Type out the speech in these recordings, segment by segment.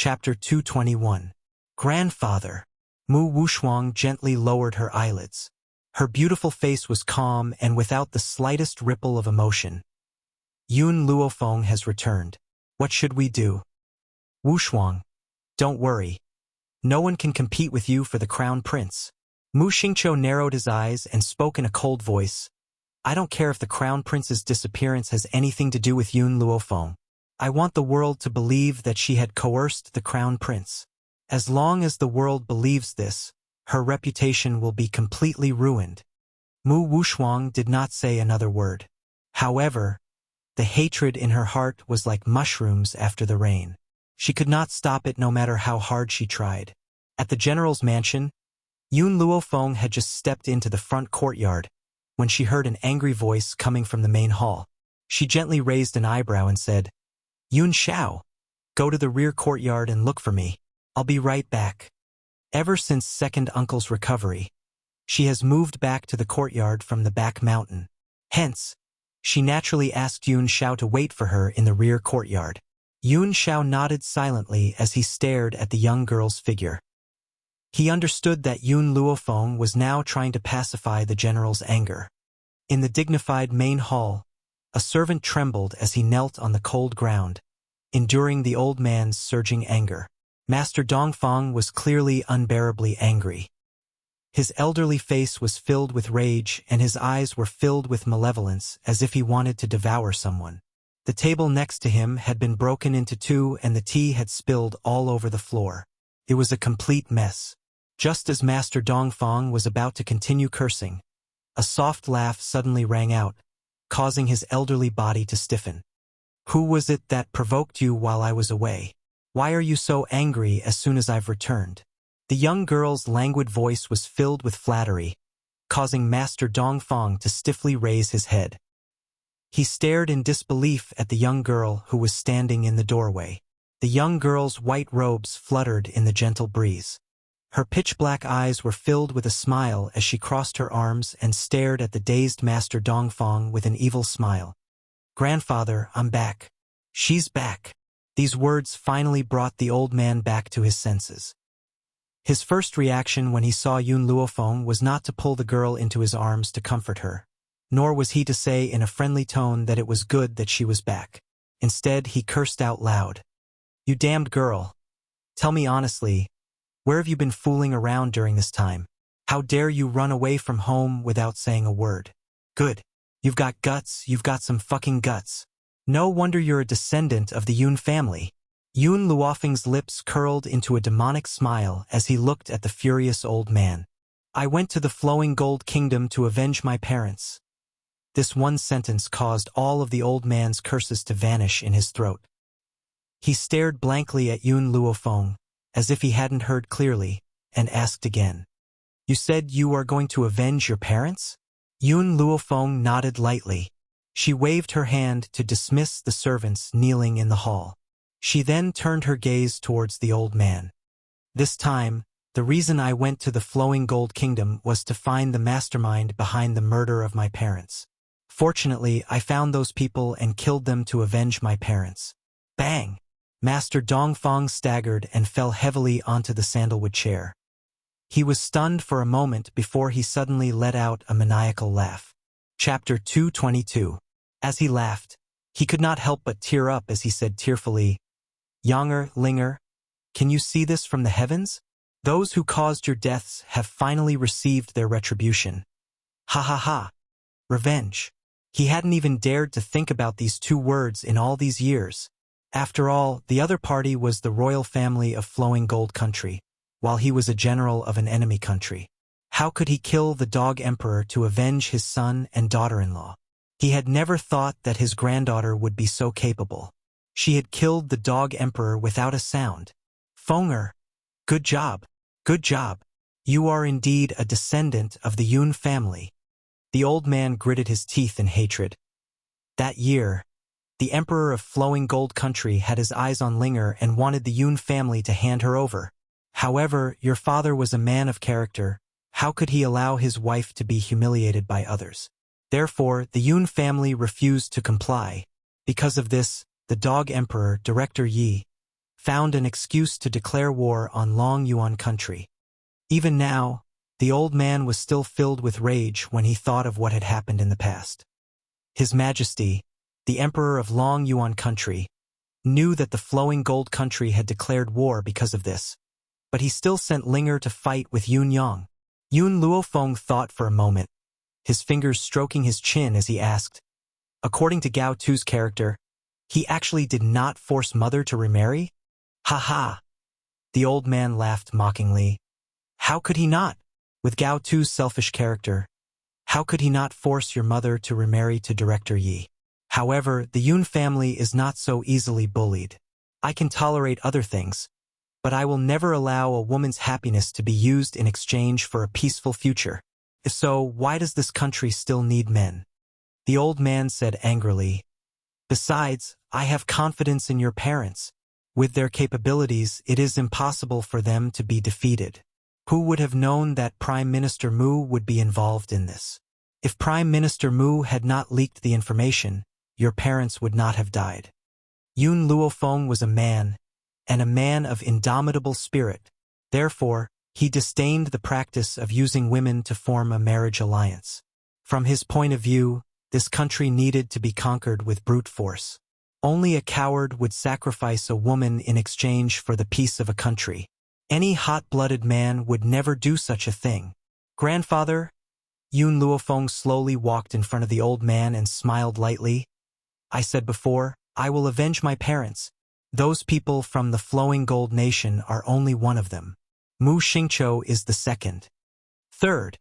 Chapter 221. Grandfather. Mu Wushuang gently lowered her eyelids. Her beautiful face was calm and without the slightest ripple of emotion. Yun Luofeng has returned. What should we do? Wushuang. Don't worry. No one can compete with you for the crown prince. Mu Xingqiu narrowed his eyes and spoke in a cold voice. I don't care if the crown prince's disappearance has anything to do with Yun Luofeng. I want the world to believe that she had coerced the crown prince. As long as the world believes this, her reputation will be completely ruined. Mu Wushuang did not say another word. However, the hatred in her heart was like mushrooms after the rain. She could not stop it no matter how hard she tried. At the general's mansion, Yun Luofeng had just stepped into the front courtyard when she heard an angry voice coming from the main hall. She gently raised an eyebrow and said, Yun Xiao, go to the rear courtyard and look for me. I'll be right back. Ever since second uncle's recovery, she has moved back to the courtyard from the back mountain. Hence, she naturally asked Yun Xiao to wait for her in the rear courtyard. Yun Xiao nodded silently as he stared at the young girl's figure. He understood that Yun Luofeng was now trying to pacify the general's anger. In the dignified main hall, a servant trembled as he knelt on the cold ground, enduring the old man's surging anger. Master Dongfang was clearly unbearably angry. His elderly face was filled with rage and his eyes were filled with malevolence as if he wanted to devour someone. The table next to him had been broken into two and the tea had spilled all over the floor. It was a complete mess. Just as Master Dongfang was about to continue cursing, a soft laugh suddenly rang out, causing his elderly body to stiffen. Who was it that provoked you while I was away? Why are you so angry as soon as I've returned? The young girl's languid voice was filled with flattery, causing Master Dongfang to stiffly raise his head. He stared in disbelief at the young girl who was standing in the doorway. The young girl's white robes fluttered in the gentle breeze. Her pitch-black eyes were filled with a smile as she crossed her arms and stared at the dazed Master Dongfang with an evil smile. Grandfather, I'm back. She's back. These words finally brought the old man back to his senses. His first reaction when he saw Yun Luofeng was not to pull the girl into his arms to comfort her, nor was he to say in a friendly tone that it was good that she was back. Instead, he cursed out loud. You damned girl. Tell me honestly, where have you been fooling around during this time? How dare you run away from home without saying a word? Good. You've got guts, you've got some fucking guts. No wonder you're a descendant of the Yun family. Yun Luofeng's lips curled into a demonic smile as he looked at the furious old man. I went to the flowing gold kingdom to avenge my parents. This one sentence caused all of the old man's curses to vanish in his throat. He stared blankly at Yun Luofeng, as if he hadn't heard clearly, and asked again. You said you are going to avenge your parents? Yun Luofeng nodded lightly. She waved her hand to dismiss the servants kneeling in the hall. She then turned her gaze towards the old man. This time, the reason I went to the flowing gold kingdom was to find the mastermind behind the murder of my parents. Fortunately, I found those people and killed them to avenge my parents. Bang! Master Dongfang staggered and fell heavily onto the sandalwood chair. He was stunned for a moment before he suddenly let out a maniacal laugh. Chapter 222. As he laughed, he could not help but tear up as he said tearfully, Younger, Linger, can you see this from the heavens? Those who caused your deaths have finally received their retribution. Ha ha ha. Revenge. He hadn't even dared to think about these two words in all these years. After all, the other party was the royal family of Flowing Gold Country, while he was a general of an enemy country. How could he kill the dog emperor to avenge his son and daughter-in-law? He had never thought that his granddaughter would be so capable. She had killed the dog emperor without a sound. Fenger, good job. Good job. You are indeed a descendant of the Yun family. The old man gritted his teeth in hatred. That year, the emperor of Flowing Gold Country had his eyes on Linger and wanted the Yun family to hand her over. However, your father was a man of character. How could he allow his wife to be humiliated by others? Therefore, the Yun family refused to comply. Because of this, the dog emperor, Director Yi, found an excuse to declare war on Long Yuan country. Even now, the old man was still filled with rage when he thought of what had happened in the past. His Majesty, the Emperor of Long Yuan country, knew that the flowing gold country had declared war because of this, but he still sent Linger to fight with Yun Yang. Yun Luofeng thought for a moment, his fingers stroking his chin as he asked, according to Gao Tu's character, he actually did not force Mother to remarry? Ha ha! The old man laughed mockingly. How could he not? With Gao Tu's selfish character, how could he not force your mother to remarry to Director Yi? However, the Yun family is not so easily bullied. I can tolerate other things, but I will never allow a woman's happiness to be used in exchange for a peaceful future. If so, why does this country still need men? The old man said angrily. Besides, I have confidence in your parents. With their capabilities, it is impossible for them to be defeated. Who would have known that Prime Minister Mu would be involved in this? If Prime Minister Mu had not leaked the information, your parents would not have died. Yun Luofeng was a man, and a man of indomitable spirit. Therefore, he disdained the practice of using women to form a marriage alliance. From his point of view, this country needed to be conquered with brute force. Only a coward would sacrifice a woman in exchange for the peace of a country. Any hot-blooded man would never do such a thing. Grandfather? Yun Luofeng slowly walked in front of the old man and smiled lightly. I said before, I will avenge my parents. Those people from the flowing gold nation are only one of them. Mu Xingqiu is the second. Third,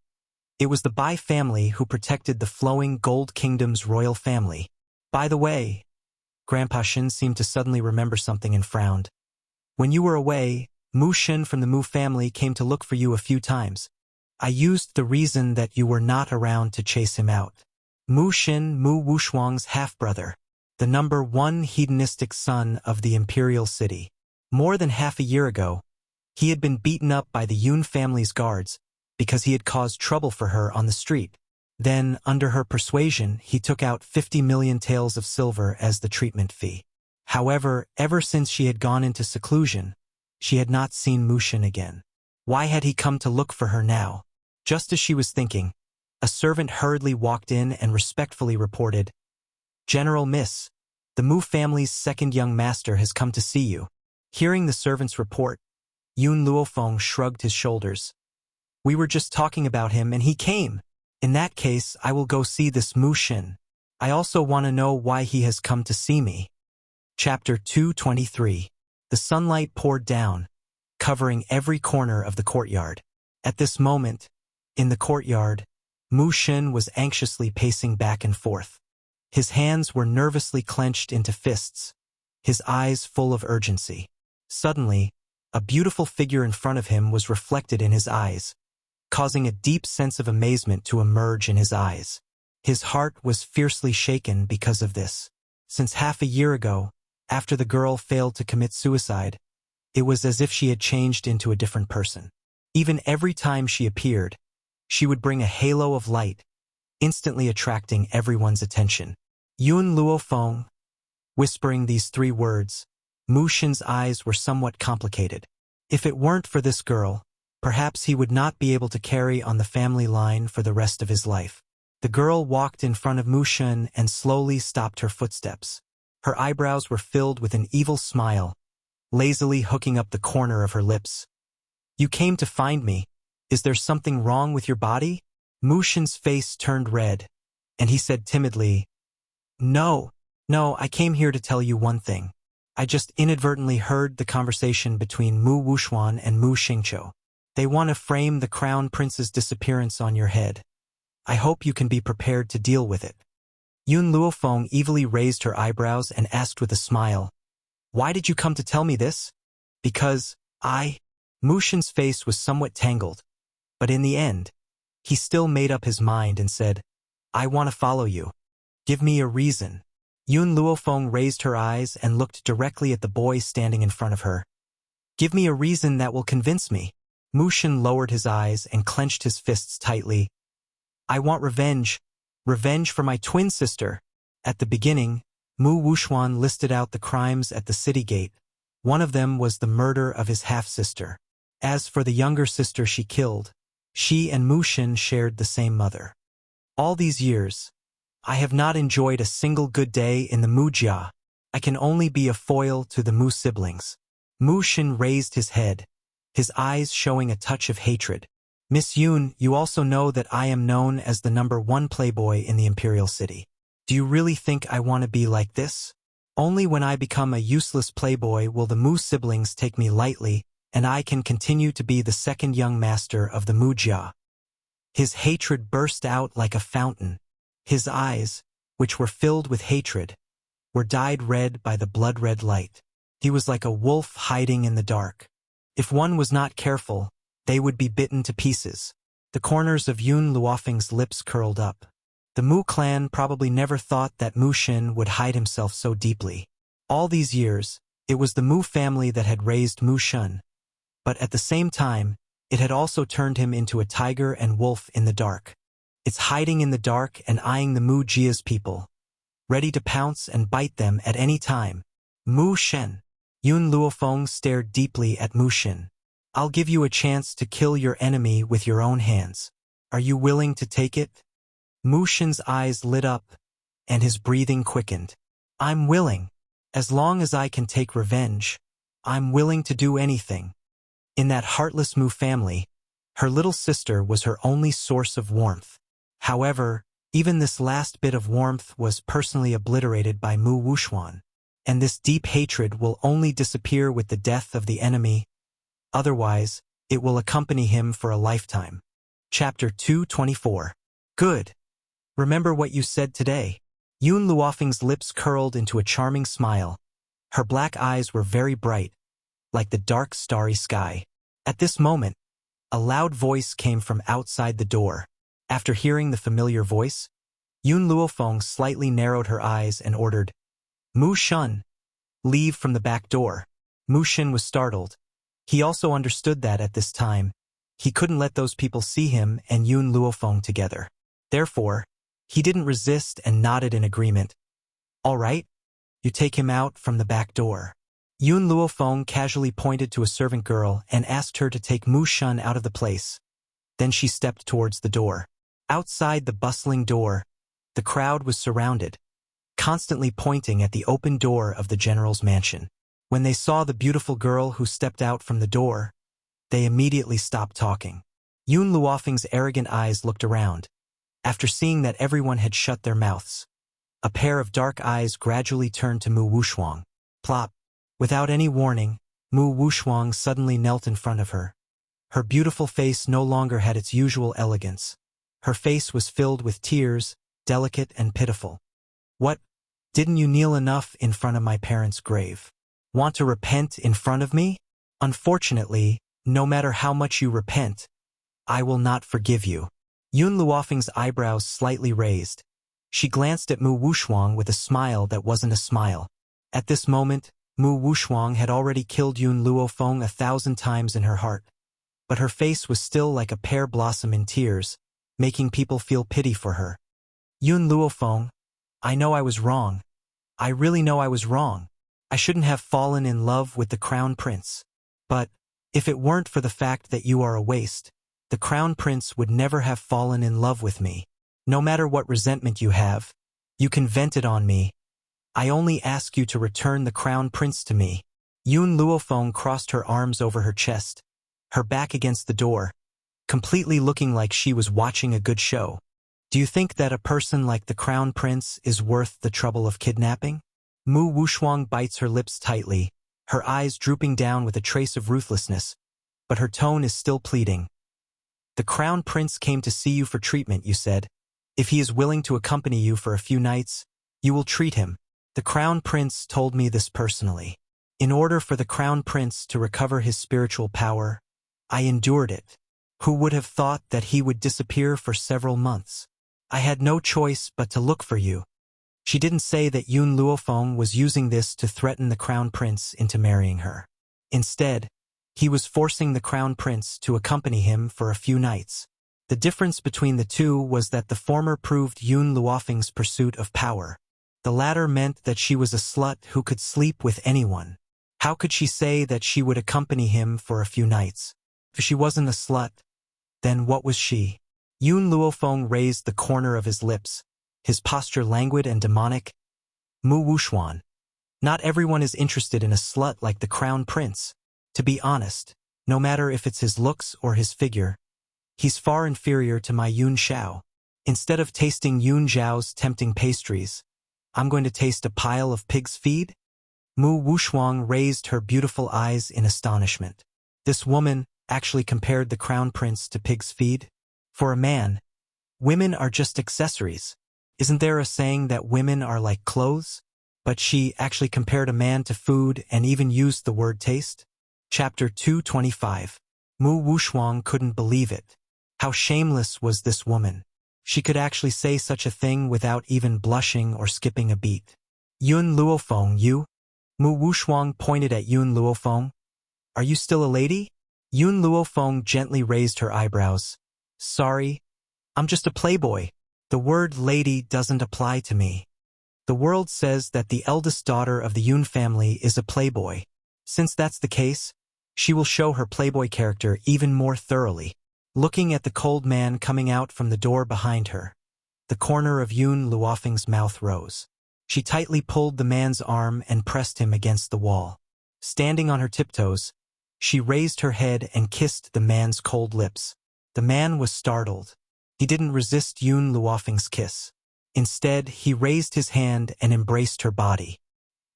it was the Bai family who protected the flowing gold kingdom's royal family. By the way, Grandpa Shin seemed to suddenly remember something and frowned. When you were away, Mu Shin from the Mu family came to look for you a few times. I used the reason that you were not around to chase him out. Mu Shin, Mu Wushuang's half-brother, the number one hedonistic son of the imperial city. More than half a year ago, he had been beaten up by the Yun family's guards because he had caused trouble for her on the street. Then, under her persuasion, he took out 50 million taels of silver as the treatment fee. However, ever since she had gone into seclusion, she had not seen Mu Shin again. Why had he come to look for her now? Just as she was thinking, a servant hurriedly walked in and respectfully reported, General Miss, the Mu family's second young master has come to see you. Hearing the servant's report, Yun Luofeng shrugged his shoulders. We were just talking about him and he came. In that case, I will go see this Mu Shin. I also want to know why he has come to see me. Chapter 223. The sunlight poured down, covering every corner of the courtyard. At this moment, in the courtyard, Mu Shin was anxiously pacing back and forth. His hands were nervously clenched into fists, his eyes full of urgency. Suddenly, a beautiful figure in front of him was reflected in his eyes, causing a deep sense of amazement to emerge in his eyes. His heart was fiercely shaken because of this. Since half a year ago, after the girl failed to commit suicide, it was as if she had changed into a different person. Even every time she appeared, she would bring a halo of light, instantly attracting everyone's attention. Yun Luofeng, whispering these three words, Mu Shin's eyes were somewhat complicated. If it weren't for this girl, perhaps he would not be able to carry on the family line for the rest of his life. The girl walked in front of Mu Shin and slowly stopped her footsteps. Her eyebrows were filled with an evil smile, lazily hooking up the corner of her lips. You came to find me. Is there something wrong with your body? Mu Shin's face turned red, and he said timidly, No, I came here to tell you one thing. I just inadvertently heard the conversation between Mu Wushuan and Mu Xingqiu. They want to frame the crown prince's disappearance on your head. I hope you can be prepared to deal with it. Yun Luofeng evilly raised her eyebrows and asked with a smile, Why did you come to tell me this? Because Mu Shin's face was somewhat tangled, but in the end, he still made up his mind and said, I want to follow you. Give me a reason. Yun Luofeng raised her eyes and looked directly at the boy standing in front of her. Give me a reason that will convince me. Mu Shin lowered his eyes and clenched his fists tightly. I want revenge. Revenge for my twin sister. At the beginning, Mu Wushuan listed out the crimes at the city gate, One of them was the murder of his half-sister. As for the younger sister she killed, she and Mu Xin shared the same mother. All these years, I have not enjoyed a single good day in the Mu Jia. I can only be a foil to the Mu siblings. Mu Xin raised his head, his eyes showing a touch of hatred. Miss Yun, you also know that I am known as the #1 playboy in the Imperial City. Do you really think I want to be like this? Only when I become a useless playboy will the Mu siblings take me lightly, and I can continue to be the second young master of the Mu Jia. His hatred burst out like a fountain. His eyes, which were filled with hatred, were dyed red by the blood-red light. He was like a wolf hiding in the dark. If one was not careful, they would be bitten to pieces. The corners of Yun Luofeng's lips curled up. The Mu clan probably never thought that Mu Xin would hide himself so deeply. All these years, it was the Mu family that had raised Mu Xin. But at the same time, it had also turned him into a tiger and wolf in the dark. It's hiding in the dark and eyeing the Mu Jia's people, ready to pounce and bite them at any time. Mu Xin. Yun Luofeng stared deeply at Mu Xin. I'll give you a chance to kill your enemy with your own hands. Are you willing to take it? Mu Xin's eyes lit up, and his breathing quickened. I'm willing. As long as I can take revenge, I'm willing to do anything. In that heartless Mu family, her little sister was her only source of warmth. However, even this last bit of warmth was personally obliterated by Mu Wuxuan, and this deep hatred will only disappear with the death of the enemy. Otherwise, it will accompany him for a lifetime. Chapter 224. Good. Remember what you said today. Yun Luofeng's lips curled into a charming smile. Her black eyes were very bright, like the dark starry sky. At this moment, a loud voice came from outside the door. After hearing the familiar voice, Yun Luofeng slightly narrowed her eyes and ordered, Mu Xin, leave from the back door. Mu Xin was startled. He also understood that at this time, he couldn't let those people see him and Yun Luofeng together. Therefore, he didn't resist and nodded in agreement. All right, you take him out from the back door. Yun Luofeng casually pointed to a servant girl and asked her to take Mu Xin out of the place. Then she stepped towards the door. Outside the bustling door, the crowd was surrounded, constantly pointing at the open door of the general's mansion. When they saw the beautiful girl who stepped out from the door, they immediately stopped talking. Yun Luofeng's arrogant eyes looked around. After seeing that everyone had shut their mouths, a pair of dark eyes gradually turned to Mu Wuxuang. Plop. Without any warning, Mu Wuxuang suddenly knelt in front of her. Her beautiful face no longer had its usual elegance. Her face was filled with tears, delicate and pitiful. What? Didn't you kneel enough in front of my parents' grave? Want to repent in front of me? Unfortunately, no matter how much you repent, I will not forgive you. Yun Luofeng's eyebrows slightly raised. She glanced at Mu Wuxuang with a smile that wasn't a smile. At this moment, Mu Wuxuang had already killed Yun Luofeng 1,000 times in her heart. But her face was still like a pear blossom in tears, making people feel pity for her. Yun Luofeng, I know I was wrong. I really know I was wrong. I shouldn't have fallen in love with the crown prince. But, if it weren't for the fact that you are a waste, the crown prince would never have fallen in love with me. No matter what resentment you have, you can vent it on me. I only ask you to return the crown prince to me. Yun Luofeng crossed her arms over her chest, her back against the door, completely looking like she was watching a good show. Do you think that a person like the crown prince is worth the trouble of kidnapping? Mu Wuxuang bites her lips tightly, her eyes drooping down with a trace of ruthlessness, but her tone is still pleading. The crown prince came to see you for treatment, you said. If he is willing to accompany you for a few nights, you will treat him. The crown prince told me this personally. In order for the crown prince to recover his spiritual power, I endured it. Who would have thought that he would disappear for several months? I had no choice but to look for you. She didn't say that Yun Luofeng was using this to threaten the crown prince into marrying her. Instead, he was forcing the crown prince to accompany him for a few nights. The difference between the two was that the former proved Yun Luofeng's pursuit of power. The latter meant that she was a slut who could sleep with anyone. How could she say that she would accompany him for a few nights? If she wasn't a slut, then what was she? Yun Luofeng raised the corner of his lips, his posture languid and demonic. Mu Wuxuan. Not everyone is interested in a slut like the crown prince. To be honest, no matter if it's his looks or his figure, he's far inferior to my Yun Xiao. Instead of tasting Yun Zhao's tempting pastries, I'm going to taste a pile of pig's feed? Mu Wuxuang raised her beautiful eyes in astonishment. This woman actually compared the crown prince to pig's feed? For a man, women are just accessories. Isn't there a saying that women are like clothes? But she actually compared a man to food and even used the word taste? Chapter 225. Mu Wuxuang couldn't believe it. How shameless was this woman? She could actually say such a thing without even blushing or skipping a beat. Yun Luofeng, you? Mu Wuxuang pointed at Yun Luofeng. Are you still a lady? Yun Luofeng gently raised her eyebrows. Sorry, I'm just a playboy. The word lady doesn't apply to me. The world says that the eldest daughter of the Yun family is a playboy. Since that's the case, she will show her playboy character even more thoroughly. Looking at the cold man coming out from the door behind her, the corner of Yun Luofeng's mouth rose. She tightly pulled the man's arm and pressed him against the wall. Standing on her tiptoes, she raised her head and kissed the man's cold lips. The man was startled. He didn't resist Yun Luofeng's kiss. Instead, he raised his hand and embraced her body.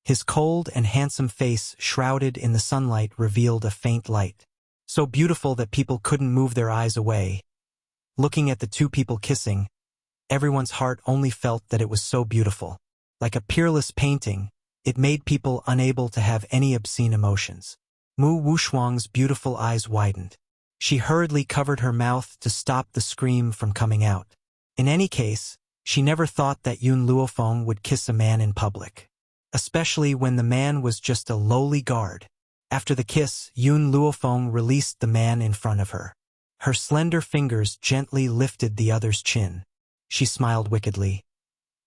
His cold and handsome face, shrouded in the sunlight, revealed a faint light, so beautiful that people couldn't move their eyes away. Looking at the two people kissing, everyone's heart only felt that it was so beautiful. Like a peerless painting, it made people unable to have any obscene emotions. Mu Wuxuang's beautiful eyes widened. She hurriedly covered her mouth to stop the scream from coming out. In any case, she never thought that Yun Luofeng would kiss a man in public, especially when the man was just a lowly guard. After the kiss, Yun Luofeng released the man in front of her. Her slender fingers gently lifted the other's chin. She smiled wickedly.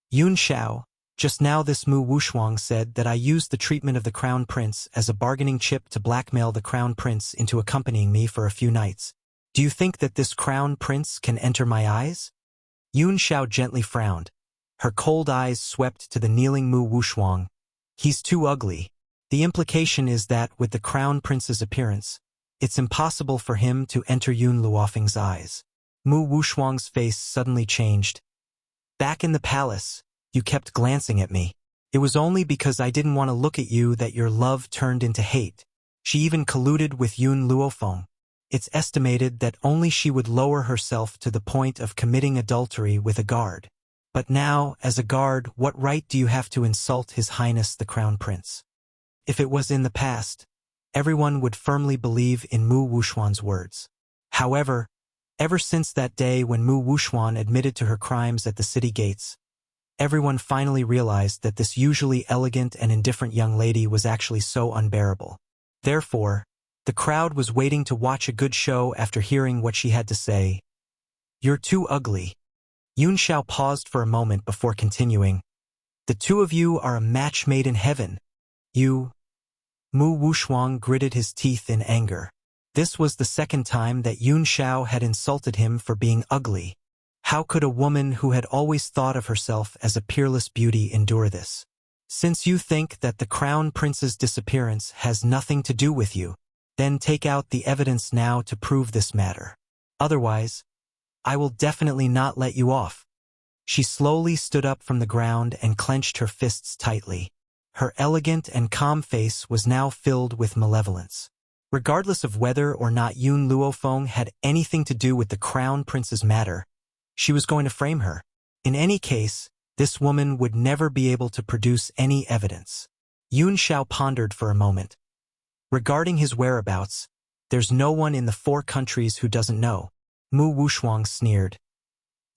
Yun Xiao, just now this Mu Wuxuang said that I used the treatment of the crown prince as a bargaining chip to blackmail the crown prince into accompanying me for a few nights. Do you think that this crown prince can enter my eyes? Yun Xiao gently frowned. Her cold eyes swept to the kneeling Mu Wuxuang. He's too ugly. The implication is that with the crown prince's appearance, it's impossible for him to enter Yun Luofeng's eyes. Mu Wuxuang's face suddenly changed. Back in the palace, you kept glancing at me. It was only because I didn't want to look at you that your love turned into hate. She even colluded with Yun Luofeng. It's estimated that only she would lower herself to the point of committing adultery with a guard. But now, as a guard, what right do you have to insult His Highness the Crown Prince? If it was in the past, everyone would firmly believe in Mu Wuxuan's words. However, ever since that day when Mu Wuxuan admitted to her crimes at the city gates, everyone finally realized that this usually elegant and indifferent young lady was actually so unbearable. Therefore, the crowd was waiting to watch a good show after hearing what she had to say. You're too ugly. Yun Xiao paused for a moment before continuing. The two of you are a match made in heaven. You... Mu Wuxuang gritted his teeth in anger. This was the second time that Yun Xiao had insulted him for being ugly. How could a woman who had always thought of herself as a peerless beauty endure this? Since you think that the crown prince's disappearance has nothing to do with you, then take out the evidence now to prove this matter. Otherwise, I will definitely not let you off. She slowly stood up from the ground and clenched her fists tightly. Her elegant and calm face was now filled with malevolence. Regardless of whether or not Yun Luofeng had anything to do with the crown prince's matter, she was going to frame her. In any case, this woman would never be able to produce any evidence. Yun Xiao pondered for a moment. Regarding his whereabouts, there's no one in the 4 countries who doesn't know. Mu Wuxuang sneered.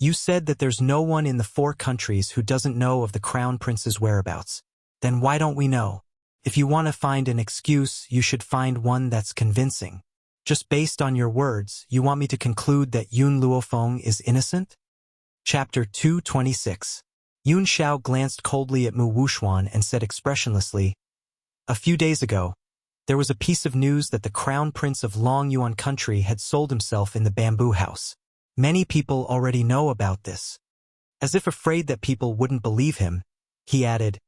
You said that there's no one in the 4 countries who doesn't know of the crown prince's whereabouts. Then why don't we know? If you want to find an excuse, you should find one that's convincing. Just based on your words, you want me to conclude that Yun Luofeng is innocent? Chapter 226. Yun Xiao glanced coldly at Mu Wuxuan and said expressionlessly, A few days ago, There was a piece of news that the crown prince of Long Yuan country had sold himself in the bamboo house. Many people already know about this. As if afraid that people wouldn't believe him, he added,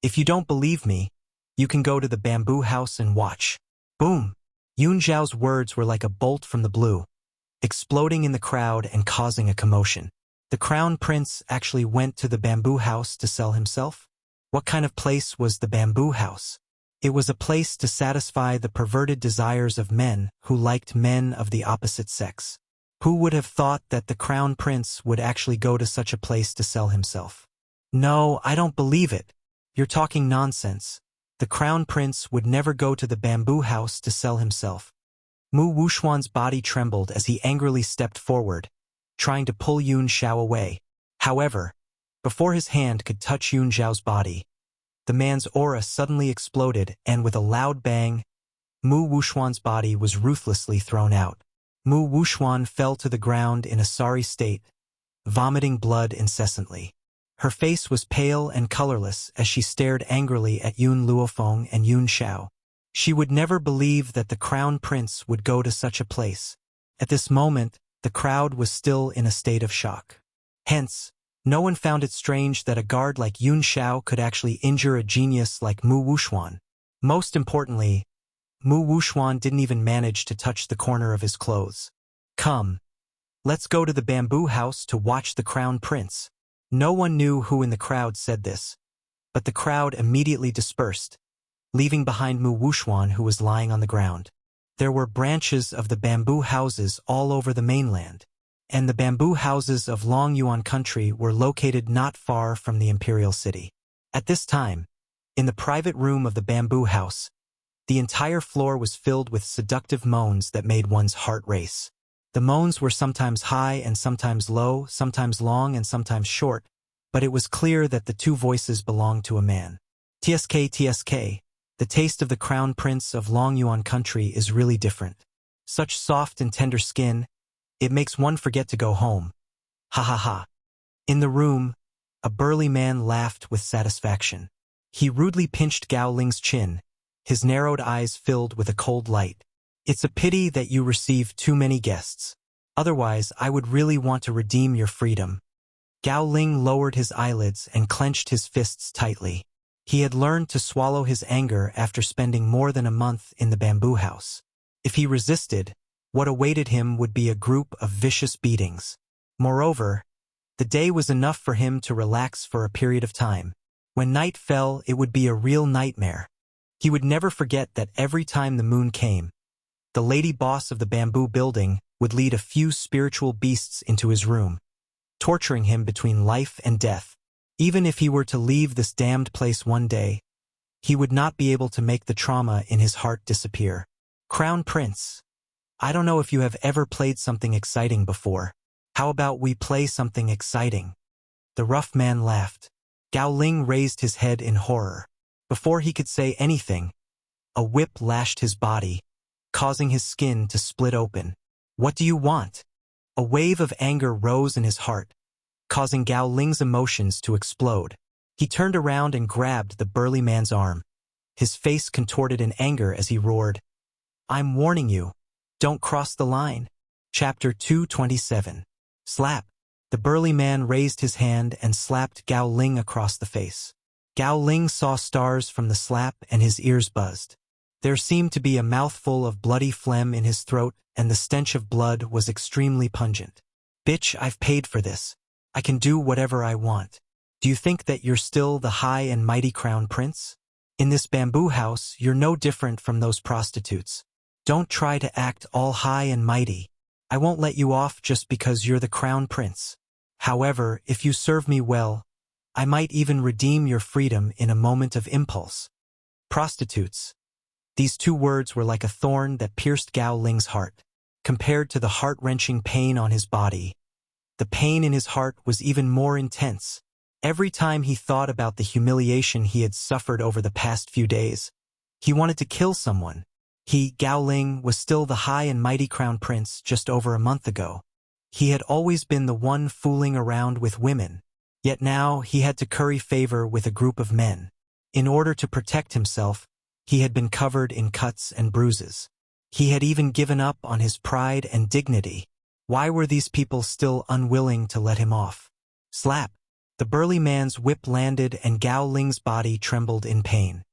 "If you don't believe me, you can go to the bamboo house and watch." Boom! Yun Zhao's words were like a bolt from the blue, exploding in the crowd and causing a commotion. The crown prince actually went to the bamboo house to sell himself? What kind of place was the bamboo house? It was a place to satisfy the perverted desires of men who liked men of the opposite sex. Who would have thought that the crown prince would actually go to such a place to sell himself? No, I don't believe it. You're talking nonsense. The crown prince would never go to the bamboo house to sell himself. Mu Wuxuan's body trembled as he angrily stepped forward, trying to pull Yun Zhao away. However, before his hand could touch Yun Zhao's body, the man's aura suddenly exploded, and with a loud bang, Mu Wuxuan's body was ruthlessly thrown out. Mu Wuxuan fell to the ground in a sorry state, vomiting blood incessantly. Her face was pale and colorless as she stared angrily at Yun Luofeng and Yun Zhao. She would never believe that the crown prince would go to such a place. At this moment, the crowd was still in a state of shock. Hence, no one found it strange that a guard like Yun Zhao could actually injure a genius like Mu Wuxuan. Most importantly, Mu Wuxuan didn't even manage to touch the corner of his clothes. "Come, let's go to the bamboo house to watch the crown prince." No one knew who in the crowd said this, but the crowd immediately dispersed, leaving behind Mu Wuxuan, who was lying on the ground. There were branches of the bamboo houses all over the mainland, and the bamboo houses of Long Yuan country were located not far from the imperial city. At this time, in the private room of the bamboo house, the entire floor was filled with seductive moans that made one's heart race. The moans were sometimes high and sometimes low, sometimes long and sometimes short, but it was clear that the two voices belonged to a man. "TSK, TSK, the taste of the crown prince of Long Yuan country is really different. Such soft and tender skin, it makes one forget to go home. Ha ha ha." In the room, a burly man laughed with satisfaction. He rudely pinched Gao Ling's chin, his narrowed eyes filled with a cold light. "It's a pity that you receive too many guests. Otherwise, I would really want to redeem your freedom." Gao Ling lowered his eyelids and clenched his fists tightly. He had learned to swallow his anger after spending more than a month in the bamboo house. If he resisted, what awaited him would be a group of vicious beatings. Moreover, the day was enough for him to relax for a period of time. When night fell, it would be a real nightmare. He would never forget that every time the moon came, the lady boss of the bamboo building would lead a few spiritual beasts into his room, torturing him between life and death. Even if he were to leave this damned place one day, he would not be able to make the trauma in his heart disappear. "Crown Prince, I don't know if you have ever played something exciting before. How about we play something exciting?" The rough man laughed. Gao Ling raised his head in horror. Before he could say anything, a whip lashed his body, causing his skin to split open. "What do you want?" A wave of anger rose in his heart, causing Gao Ling's emotions to explode. He turned around and grabbed the burly man's arm. His face contorted in anger as he roared, "I'm warning you, don't cross the line." Chapter 227. Slap. The burly man raised his hand and slapped Gao Ling across the face. Gao Ling saw stars from the slap and his ears buzzed. There seemed to be a mouthful of bloody phlegm in his throat, and the stench of blood was extremely pungent. "Bitch, I've paid for this. I can do whatever I want. Do you think that you're still the high and mighty crown prince? In this bamboo house, you're no different from those prostitutes. Don't try to act all high and mighty. I won't let you off just because you're the crown prince. However, if you serve me well, I might even redeem your freedom in a moment of impulse." Prostitutes. These two words were like a thorn that pierced Gao Ling's heart. Compared to the heart-wrenching pain on his body, the pain in his heart was even more intense. Every time he thought about the humiliation he had suffered over the past few days, he wanted to kill someone. He, Gao Ling, was still the high and mighty crown prince just over a month ago. He had always been the one fooling around with women, yet now he had to curry favor with a group of men. In order to protect himself, He had been covered in cuts and bruises. He had even given up on his pride and dignity. Why were these people still unwilling to let him off? Slap! The burly man's whip landed and Gao Ling's body trembled in pain.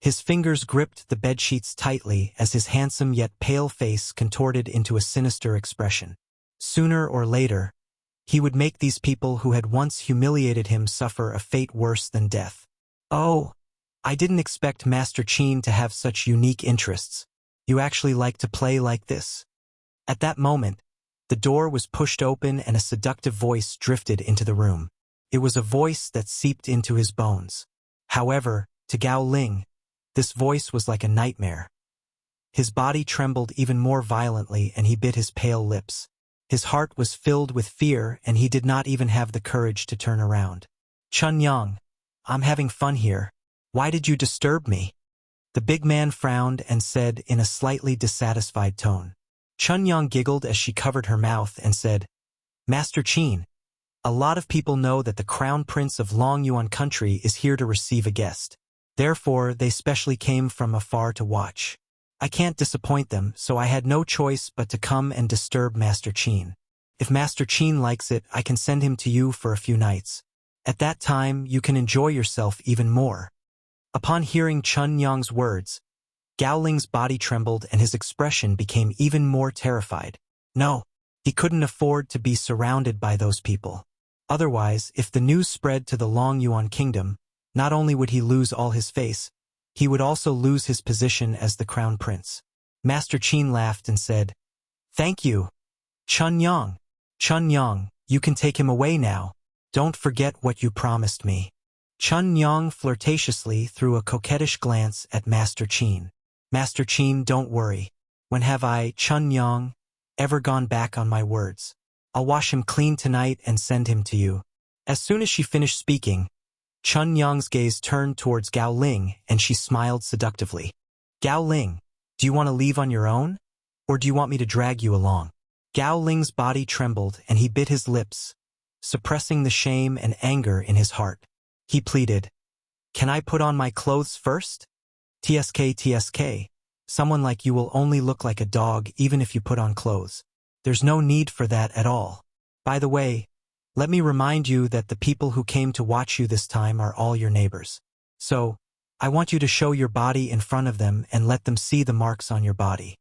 His fingers gripped the bedsheets tightly as his handsome yet pale face contorted into a sinister expression. Sooner or later, he would make these people who had once humiliated him suffer a fate worse than death. Oh, I didn't expect Master Qin to have such unique interests. You actually like to play like this? At that moment, the door was pushed open and a seductive voice drifted into the room. It was a voice that seeped into his bones. However, to Gao Ling, this voice was like a nightmare. His body trembled even more violently and he bit his pale lips. His heart was filled with fear and he did not even have the courage to turn around. Chun Yang, I'm having fun here. Why did you disturb me? The big man frowned and said in a slightly dissatisfied tone. Chun Yang giggled as she covered her mouth and said, Master Qin, a lot of people know that the Crown Prince of Long Yuan country is here to receive a guest. Therefore, they specially came from afar to watch. I can't disappoint them, so I had no choice but to come and disturb Master Qin. If Master Qin likes it, I can send him to you for a few nights. At that time, you can enjoy yourself even more. Upon hearing Chun Yang's words, Gao Ling's body trembled and his expression became even more terrified. No, he couldn't afford to be surrounded by those people. Otherwise, if the news spread to the Long Yuan kingdom, not only would he lose all his face, he would also lose his position as the crown prince. Master Qin laughed and said, Thank you, Chun Yang. Chun Yang, you can take him away now. Don't forget what you promised me. Chun Yang flirtatiously threw a coquettish glance at Master Qin. Master Qin, don't worry. When have I, Chun Yang, ever gone back on my words? I'll wash him clean tonight and send him to you. As soon as she finished speaking, Chun Yang's gaze turned towards Gao Ling and she smiled seductively. Gao Ling, do you want to leave on your own? Or do you want me to drag you along? Gao Ling's body trembled and he bit his lips, suppressing the shame and anger in his heart. He pleaded, Can I put on my clothes first? TSK, someone like you will only look like a dog even if you put on clothes. There's no need for that at all. By the way, let me remind you that the people who came to watch you this time are all your neighbors. So, I want you to show your body in front of them and let them see the marks on your body.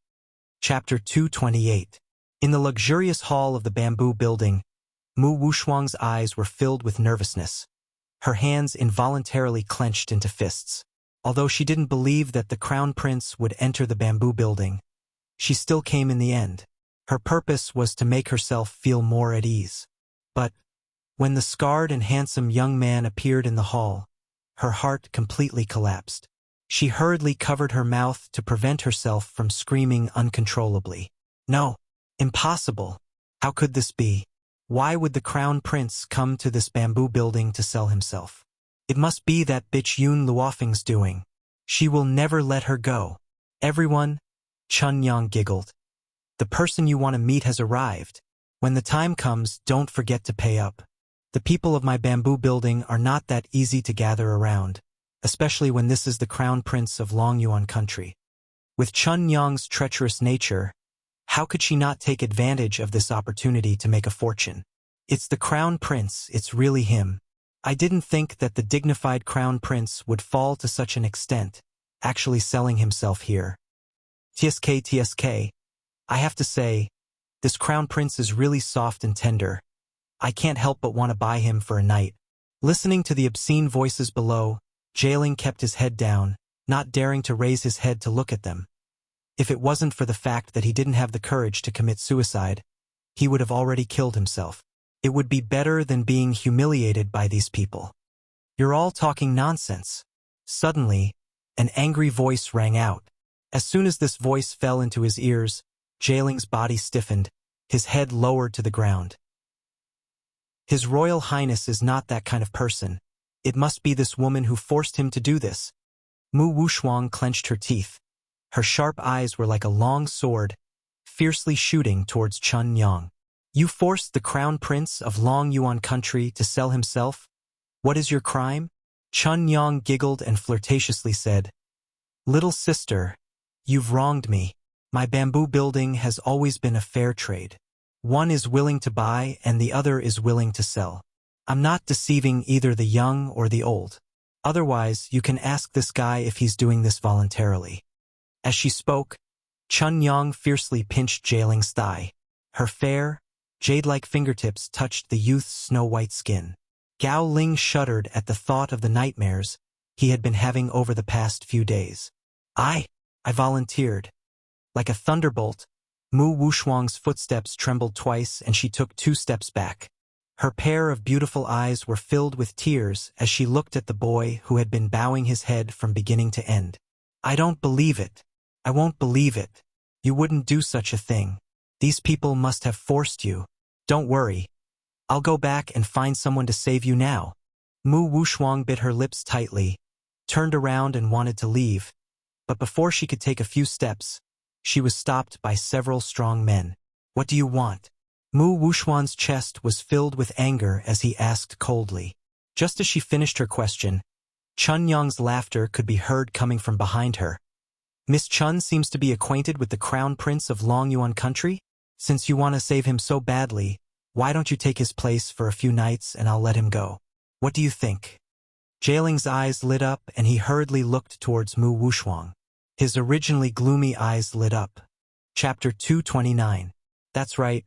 Chapter 228. In the luxurious hall of the bamboo building, Mu Wushuang's eyes were filled with nervousness. Her hands involuntarily clenched into fists. Although she didn't believe that the crown prince would enter the bamboo building, she still came in the end. Her purpose was to make herself feel more at ease. But, when the scarred and handsome young man appeared in the hall, her heart completely collapsed. She hurriedly covered her mouth to prevent herself from screaming uncontrollably. No, impossible. How could this be? Why would the crown prince come to this bamboo building to sell himself? It must be that bitch Yun Luofeng's doing. She will never let her go. Everyone, Chun Yang giggled. The person you want to meet has arrived. When the time comes, don't forget to pay up. The people of my bamboo building are not that easy to gather around, especially when this is the crown prince of Long Yuan country. With Chun Yang's treacherous nature, how could she not take advantage of this opportunity to make a fortune? It's the crown prince, it's really him. I didn't think that the dignified crown prince would fall to such an extent, actually selling himself here. TSK, I have to say, this crown prince is really soft and tender. I can't help but want to buy him for a night. Listening to the obscene voices below, Jailing kept his head down, not daring to raise his head to look at them. If it wasn't for the fact that he didn't have the courage to commit suicide, he would have already killed himself. It would be better than being humiliated by these people. You're all talking nonsense. Suddenly, an angry voice rang out. As soon as this voice fell into his ears, Jailing's body stiffened, his head lowered to the ground. His Royal Highness is not that kind of person. It must be this woman who forced him to do this. Mu Wushuang clenched her teeth. Her sharp eyes were like a long sword, fiercely shooting towards Chun Yang. You forced the crown prince of Long Yuan country to sell himself? What is your crime? Chun Yang giggled and flirtatiously said, Little sister, you've wronged me. My bamboo building has always been a fair trade. One is willing to buy and the other is willing to sell. I'm not deceiving either the young or the old. Otherwise, you can ask this guy if he's doing this voluntarily. As she spoke, Chun Yang fiercely pinched Jialing's thigh. Her fair, jade-like fingertips touched the youth's snow-white skin. Gao Ling shuddered at the thought of the nightmares he had been having over the past few days. I volunteered. Like a thunderbolt, Mu Wushuang's footsteps trembled twice and she took 2 steps back. Her pair of beautiful eyes were filled with tears as she looked at the boy who had been bowing his head from beginning to end. I don't believe it. I won't believe it. You wouldn't do such a thing. These people must have forced you. Don't worry. I'll go back and find someone to save you now. Mu Wushuang bit her lips tightly, turned around and wanted to leave. But before she could take a few steps, she was stopped by several strong men. What do you want? Mu Wushuang's chest was filled with anger as he asked coldly. Just as she finished her question, Chun Yang's laughter could be heard coming from behind her. Miss Chun seems to be acquainted with the Crown Prince of Long Yuan Country? Since you want to save him so badly, why don't you take his place for a few nights and I'll let him go? What do you think? Jialing's eyes lit up and he hurriedly looked towards Mu Wushuang. His originally gloomy eyes lit up. Chapter 229. That's right.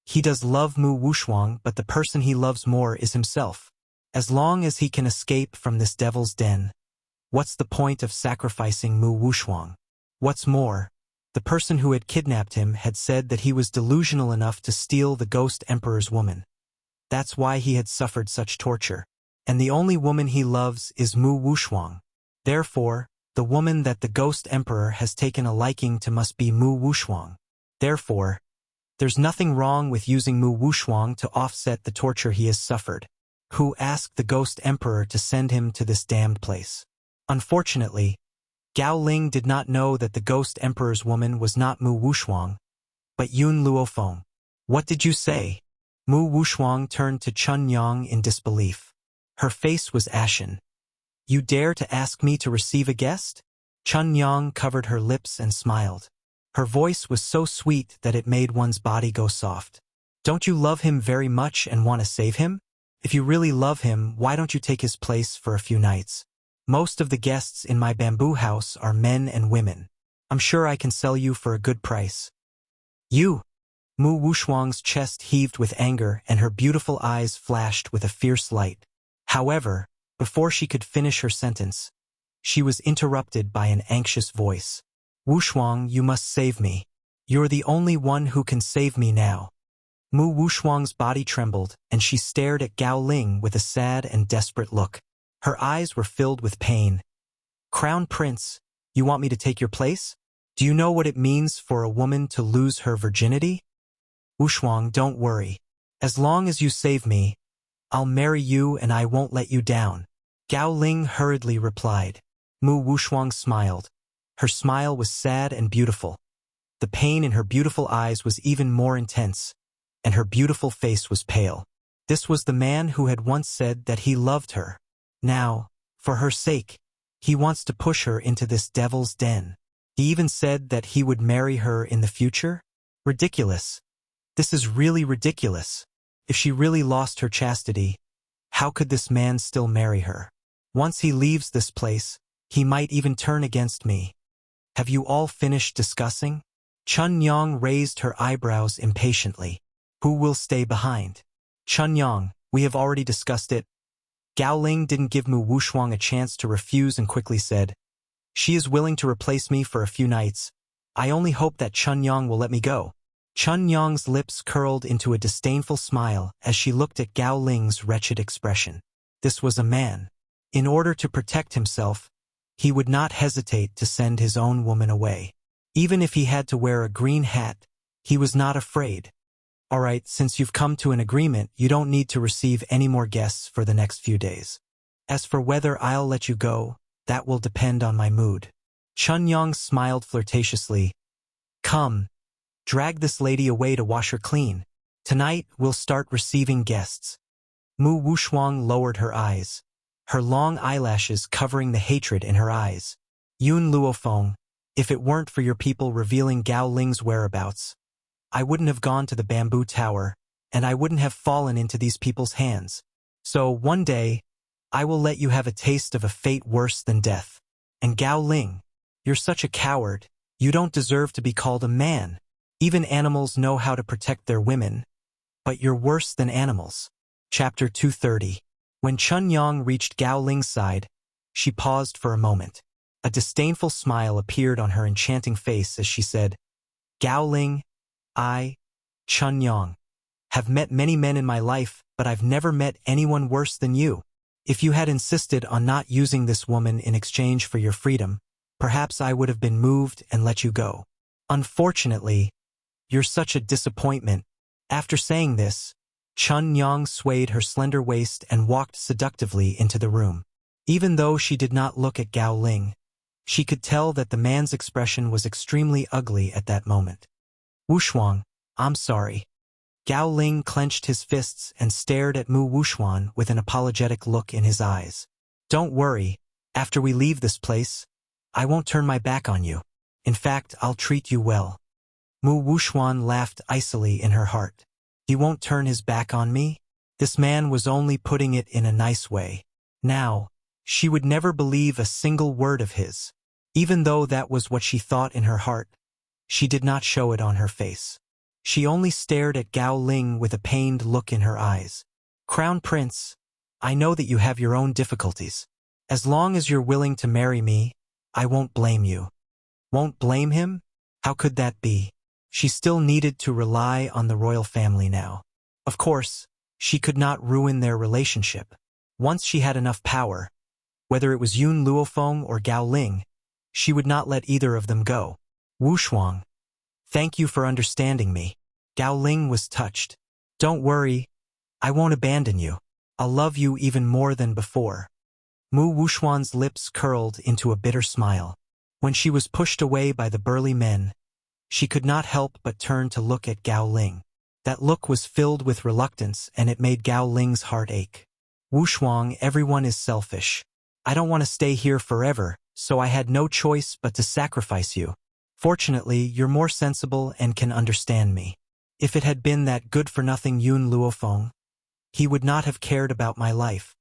He does love Mu Wushuang, but the person he loves more is himself. As long as he can escape from this devil's den, what's the point of sacrificing Mu Wushuang? What's more, the person who had kidnapped him had said that he was delusional enough to steal the Ghost Emperor's woman. That's why he had suffered such torture. And the only woman he loves is Mu Wushuang. Therefore, the woman that the Ghost Emperor has taken a liking to must be Mu Wushuang. Therefore, there's nothing wrong with using Mu Wushuang to offset the torture he has suffered. Who asked the Ghost Emperor to send him to this damned place? Unfortunately, Gao Ling did not know that the Ghost Emperor's woman was not Mu Wushuang, but Yun Luofeng. What did you say? Mu Wushuang turned to Chun Yang in disbelief. Her face was ashen. You dare to ask me to receive a guest? Chun Yang covered her lips and smiled. Her voice was so sweet that it made one's body go soft. Don't you love him very much and want to save him? If you really love him, why don't you take his place for a few nights? Most of the guests in my bamboo house are men and women. I'm sure I can sell you for a good price. You! Mu Wushuang's chest heaved with anger and her beautiful eyes flashed with a fierce light. However, before she could finish her sentence, she was interrupted by an anxious voice. Wushuang, you must save me. You're the only one who can save me now. Mu Wushuang's body trembled, and she stared at Gao Ling with a sad and desperate look. Her eyes were filled with pain. Crown Prince, you want me to take your place? Do you know what it means for a woman to lose her virginity? Wushuang, don't worry. As long as you save me, I'll marry you and I won't let you down. Gao Ling hurriedly replied. Mu Wushuang smiled. Her smile was sad and beautiful. The pain in her beautiful eyes was even more intense, and her beautiful face was pale. This was the man who had once said that he loved her. Now, for her sake, he wants to push her into this devil's den. He even said that he would marry her in the future? Ridiculous. This is really ridiculous. If she really lost her chastity, how could this man still marry her? Once he leaves this place, he might even turn against me. Have you all finished discussing? Chun Yang raised her eyebrows impatiently. Who will stay behind? Chun Yang, we have already discussed it. Gao Ling didn't give Mu Wushuang a chance to refuse and quickly said, she is willing to replace me for a few nights. I only hope that Chun Yang will let me go. Chun Yang's lips curled into a disdainful smile as she looked at Gao Ling's wretched expression. This was a man. In order to protect himself, he would not hesitate to send his own woman away. Even if he had to wear a green hat, he was not afraid. All right, since you've come to an agreement, you don't need to receive any more guests for the next few days. As for whether I'll let you go, that will depend on my mood. Chun Yang smiled flirtatiously. Come, drag this lady away to wash her clean. Tonight, we'll start receiving guests. Mu Wushuang lowered her eyes, her long eyelashes covering the hatred in her eyes. Yun Luofeng, if it weren't for your people revealing Gao Ling's whereabouts, I wouldn't have gone to the bamboo tower, and I wouldn't have fallen into these people's hands. So, one day, I will let you have a taste of a fate worse than death. And Gao Ling, you're such a coward, you don't deserve to be called a man. Even animals know how to protect their women, but you're worse than animals. Chapter 230. When Chun Yang reached Gao Ling's side, she paused for a moment. A disdainful smile appeared on her enchanting face as she said, Gao Ling, I, Chun Yang, have met many men in my life, but I've never met anyone worse than you. If you had insisted on not using this woman in exchange for your freedom, perhaps I would have been moved and let you go. Unfortunately, you're such a disappointment. After saying this, Chun Yang swayed her slender waist and walked seductively into the room. Even though she did not look at Gao Ling, she could tell that the man's expression was extremely ugly at that moment. Wuxia, I'm sorry. Gao Ling clenched his fists and stared at Wuxia with an apologetic look in his eyes. Don't worry, after we leave this place, I won't turn my back on you. In fact, I'll treat you well. Wuxia laughed icily in her heart. He won't turn his back on me? This man was only putting it in a nice way. Now, she would never believe a single word of his. Even though that was what she thought in her heart, she did not show it on her face. She only stared at Gao Ling with a pained look in her eyes. Crown Prince, I know that you have your own difficulties. As long as you're willing to marry me, I won't blame you. Won't blame him? How could that be? She still needed to rely on the royal family now. Of course, she could not ruin their relationship. Once she had enough power, whether it was Yun Luofeng or Gao Ling, she would not let either of them go. Wuxia, thank you for understanding me. Gao Ling was touched. Don't worry, I won't abandon you. I'll love you even more than before. Wuxia's lips curled into a bitter smile. When she was pushed away by the burly men, she could not help but turn to look at Gao Ling. That look was filled with reluctance, and it made Gao Ling's heart ache. Wuxia, everyone is selfish. I don't want to stay here forever, so I had no choice but to sacrifice you. Fortunately, you're more sensible and can understand me. If it had been that good-for-nothing Yun Luofeng, he would not have cared about my life.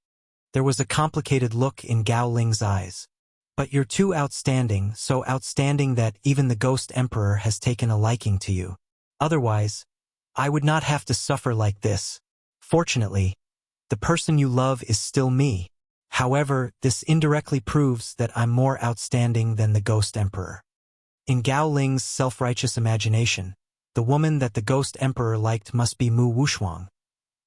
There was a complicated look in Gao Ling's eyes. But you're too outstanding, so outstanding that even the Ghost Emperor has taken a liking to you. Otherwise, I would not have to suffer like this. Fortunately, the person you love is still me. However, this indirectly proves that I'm more outstanding than the Ghost Emperor. In Gao Ling's self-righteous imagination, the woman that the Ghost Emperor liked must be Wuxia.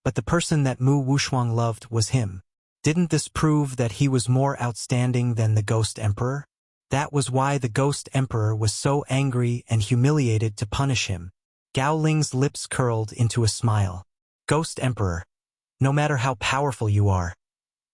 But the person that Wuxia loved was him. Didn't this prove that he was more outstanding than the Ghost Emperor? That was why the Ghost Emperor was so angry and humiliated to punish him. Gao Ling's lips curled into a smile. Ghost Emperor, no matter how powerful you are,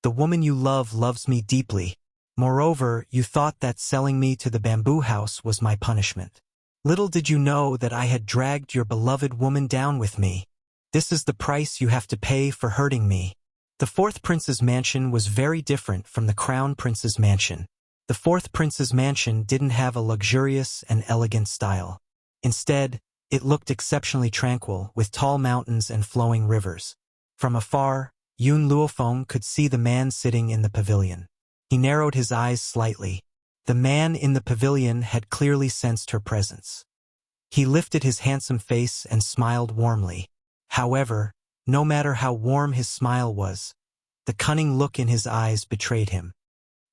the woman you love loves me deeply. Moreover, you thought that selling me to the bamboo house was my punishment. Little did you know that I had dragged your beloved woman down with me. This is the price you have to pay for hurting me. The fourth prince's mansion was very different from the crown prince's mansion. The fourth prince's mansion didn't have a luxurious and elegant style. Instead, it looked exceptionally tranquil, with tall mountains and flowing rivers. From afar, Yun Luofeng could see the man sitting in the pavilion. He narrowed his eyes slightly. The man in the pavilion had clearly sensed her presence. He lifted his handsome face and smiled warmly. However, no matter how warm his smile was, the cunning look in his eyes betrayed him.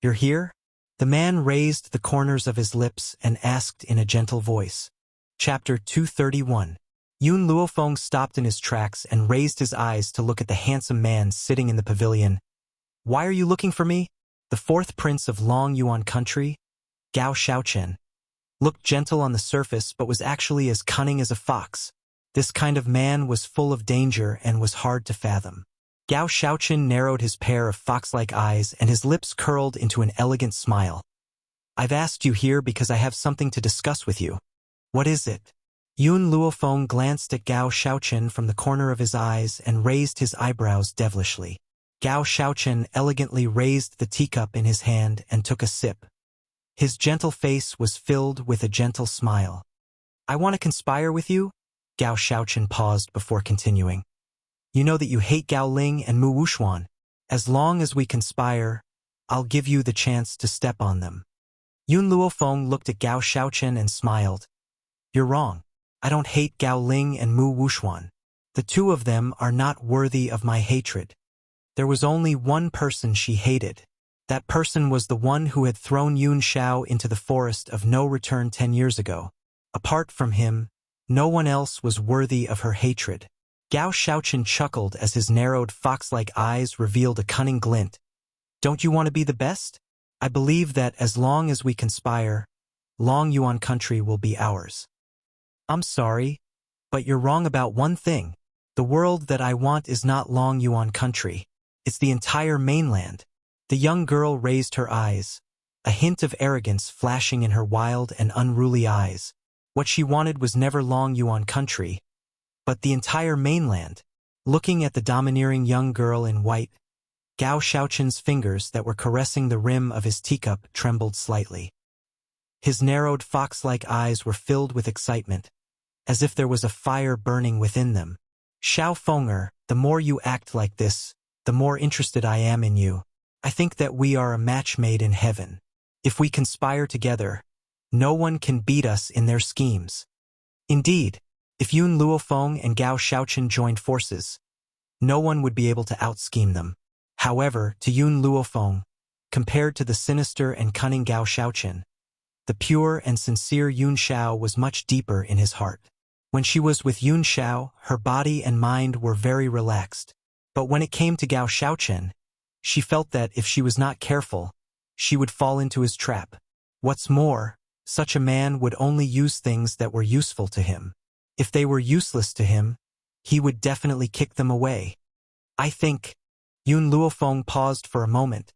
You're here? The man raised the corners of his lips and asked in a gentle voice. Chapter 231. Yun Luofeng stopped in his tracks and raised his eyes to look at the handsome man sitting in the pavilion. Why are you looking for me? The fourth prince of Long Yuan country, Gao Xiaochen, looked gentle on the surface but was actually as cunning as a fox. This kind of man was full of danger and was hard to fathom. Gao Xiaochen narrowed his pair of fox-like eyes and his lips curled into an elegant smile. I've asked you here because I have something to discuss with you. What is it? Yun Luofeng glanced at Gao Xiaochen from the corner of his eyes and raised his eyebrows devilishly. Gao Xiaochen elegantly raised the teacup in his hand and took a sip. His gentle face was filled with a gentle smile. I want to conspire with you? Gao Shaochen paused before continuing. You know that you hate Gao Ling and Mu Wuxuan. As long as we conspire, I'll give you the chance to step on them. Yun Luofeng looked at Gao Shaochen and smiled. You're wrong. I don't hate Gao Ling and Mu Wuxuan. The two of them are not worthy of my hatred. There was only one person she hated. That person was the one who had thrown Yun Xiao into the forest of no return 10 years ago. Apart from him, no one else was worthy of her hatred. Gao Shaochen chuckled as his narrowed fox-like eyes revealed a cunning glint. Don't you want to be the best? I believe that as long as we conspire, Long Yuan country will be ours. I'm sorry, but you're wrong about one thing. The world that I want is not Long Yuan country. It's the entire mainland. The young girl raised her eyes, a hint of arrogance flashing in her wild and unruly eyes. What she wanted was never Long Yuan country, but the entire mainland. Looking at the domineering young girl in white, Gao Shaochen's fingers that were caressing the rim of his teacup trembled slightly. His narrowed fox-like eyes were filled with excitement, as if there was a fire burning within them. Xiao Fenger, the more you act like this, the more interested I am in you. I think that we are a match made in heaven. If we conspire together, no one can beat us in their schemes. Indeed, if Yun Luofeng and Gao Shaochen joined forces, no one would be able to out-scheme them. However, to Yun Luofeng, compared to the sinister and cunning Gao Shaochen, the pure and sincere Yun Xiao was much deeper in his heart. When she was with Yun Xiao, her body and mind were very relaxed. But when it came to Gao Shaochen, she felt that if she was not careful, she would fall into his trap. What's more, such a man would only use things that were useful to him. If they were useless to him, he would definitely kick them away. I think. Yun Luofeng paused for a moment,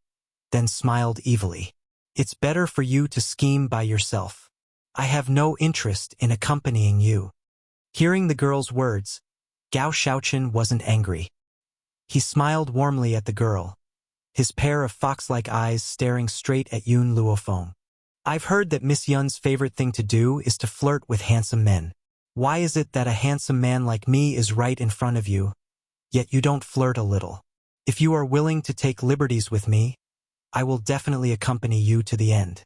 then smiled evilly. It's better for you to scheme by yourself. I have no interest in accompanying you. Hearing the girl's words, Gao Shaochen wasn't angry. He smiled warmly at the girl, his pair of fox-like eyes staring straight at Yun Luofeng. I've heard that Miss Yun's favorite thing to do is to flirt with handsome men. Why is it that a handsome man like me is right in front of you, yet you don't flirt a little? If you are willing to take liberties with me, I will definitely accompany you to the end.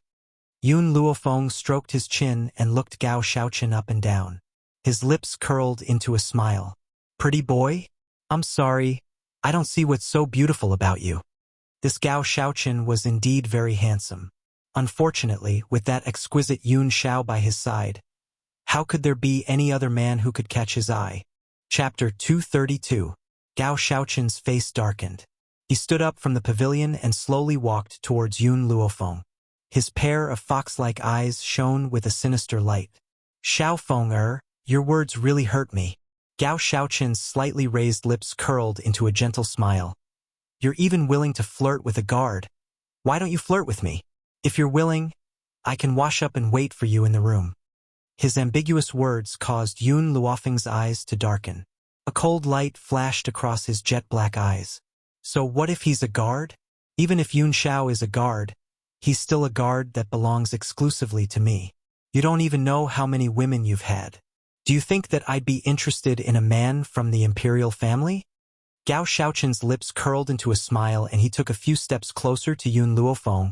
Yun Luofeng stroked his chin and looked Gao Shaochen up and down. His lips curled into a smile. Pretty boy? I'm sorry, I don't see what's so beautiful about you. This Gao Shaochen was indeed very handsome. Unfortunately, with that exquisite Yun Xiao by his side, how could there be any other man who could catch his eye? Chapter 232. Gao Shaochen's face darkened. He stood up from the pavilion and slowly walked towards Yun Luofeng. His pair of fox-like eyes shone with a sinister light. Xiao Fenger, your words really hurt me. Gao Shaochen's slightly raised lips curled into a gentle smile. You're even willing to flirt with a guard. Why don't you flirt with me? If you're willing, I can wash up and wait for you in the room. His ambiguous words caused Yun Luofeng's eyes to darken. A cold light flashed across his jet-black eyes. So what if he's a guard? Even if Yun Xiao is a guard, he's still a guard that belongs exclusively to me. You don't even know how many women you've had. Do you think that I'd be interested in a man from the imperial family? Gao Shaochen's lips curled into a smile and he took a few steps closer to Yun Luofeng.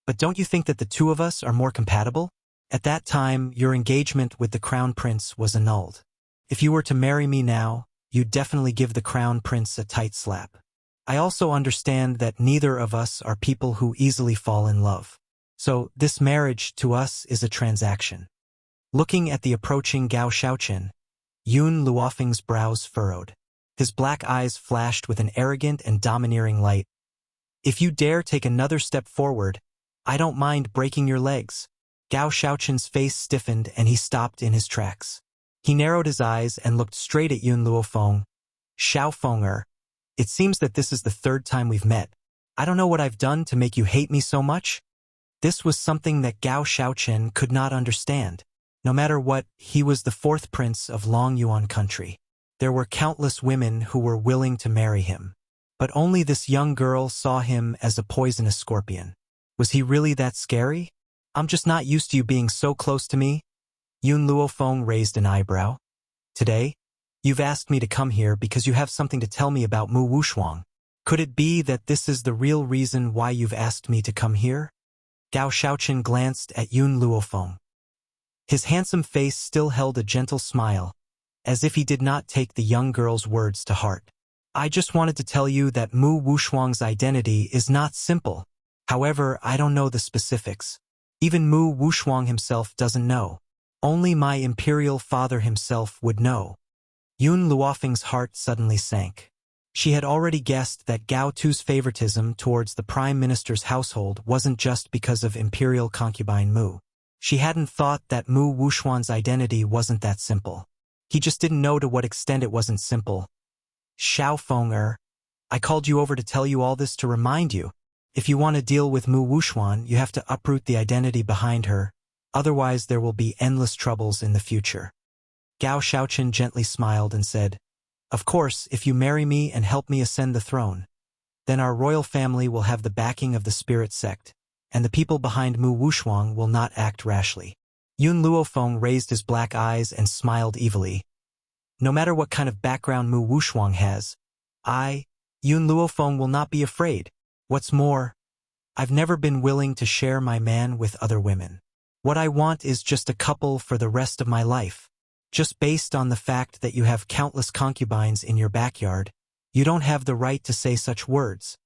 But don't you think that the two of us are more compatible? At that time, your engagement with the crown prince was annulled. If you were to marry me now, you'd definitely give the crown prince a tight slap. I also understand that neither of us are people who easily fall in love. So this marriage to us is a transaction. Looking at the approaching Gao Shaochen, Yun Luofeng's brows furrowed. His black eyes flashed with an arrogant and domineering light. If you dare take another step forward, I don't mind breaking your legs. Gao Shaochen's face stiffened and he stopped in his tracks. He narrowed his eyes and looked straight at Yun Luofeng. Xiao Fenger, it seems that this is the third time we've met. I don't know what I've done to make you hate me so much. This was something that Gao Shaochen could not understand. No matter what, he was the fourth prince of Long Yuan country. There were countless women who were willing to marry him. But only this young girl saw him as a poisonous scorpion. Was he really that scary? I'm just not used to you being so close to me. Yun Luofeng raised an eyebrow. Today, you've asked me to come here because you have something to tell me about Mu Wushuang. Could it be that this is the real reason why you've asked me to come here? Gao Shaoqin glanced at Yun Luofeng. His handsome face still held a gentle smile, as if he did not take the young girl's words to heart. I just wanted to tell you that Mu Wushuang's identity is not simple. However, I don't know the specifics. Even Mu Wushuang himself doesn't know. Only my imperial father himself would know. Yun Luofeng's heart suddenly sank. She had already guessed that Gao Tu's favoritism towards the prime minister's household wasn't just because of imperial concubine Mu. She hadn't thought that Mu Wushuang's identity wasn't that simple. He just didn't know to what extent it wasn't simple. Xiao Feng I called you over to tell you all this to remind you. If you want to deal with Mu Wushuang, you have to uproot the identity behind her. Otherwise, there will be endless troubles in the future. Gao Shaoqin gently smiled and said, Of course, if you marry me and help me ascend the throne, then our royal family will have the backing of the spirit sect, and the people behind Mu Wushuang will not act rashly. Yun Luofeng raised his black eyes and smiled evilly. No matter what kind of background Mu Wushuang has, Yun Luofeng, will not be afraid. What's more, I've never been willing to share my man with other women. What I want is just a couple for the rest of my life. Just based on the fact that you have countless concubines in your backyard, you don't have the right to say such words.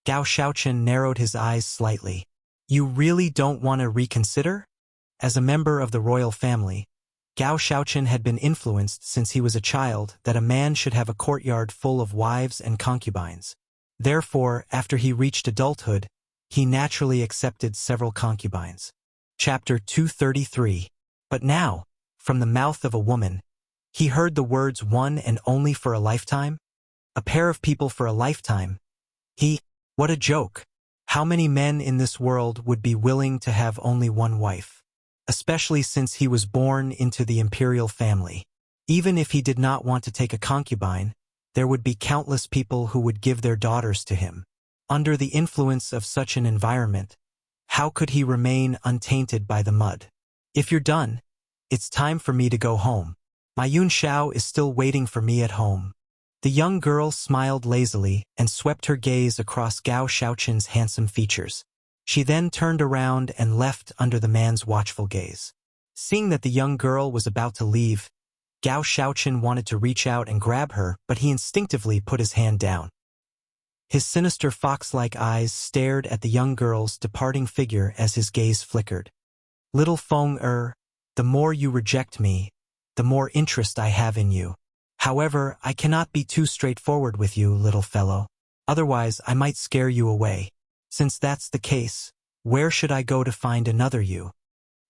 Gao Shaoqin narrowed his eyes slightly. You really don't want to reconsider? As a member of the royal family, Gao Shaoqin had been influenced since he was a child that a man should have a courtyard full of wives and concubines. Therefore, after he reached adulthood, he naturally accepted several concubines. Chapter 233. But now, from the mouth of a woman, he heard the words one and only for a lifetime? A pair of people for a lifetime. What a joke. How many men in this world would be willing to have only one wife? Especially since he was born into the imperial family. Even if he did not want to take a concubine, there would be countless people who would give their daughters to him. Under the influence of such an environment, how could he remain untainted by the mud? If you're done, it's time for me to go home. My Yun Xiao is still waiting for me at home. The young girl smiled lazily and swept her gaze across Gao Shaoqin's handsome features. She then turned around and left under the man's watchful gaze. Seeing that the young girl was about to leave, Gao Shaoqin wanted to reach out and grab her, but he instinctively put his hand down. His sinister fox-like eyes stared at the young girl's departing figure as his gaze flickered. Little Feng the more you reject me, the more interest I have in you. However, I cannot be too straightforward with you, little fellow. Otherwise, I might scare you away. Since that's the case, where should I go to find another you?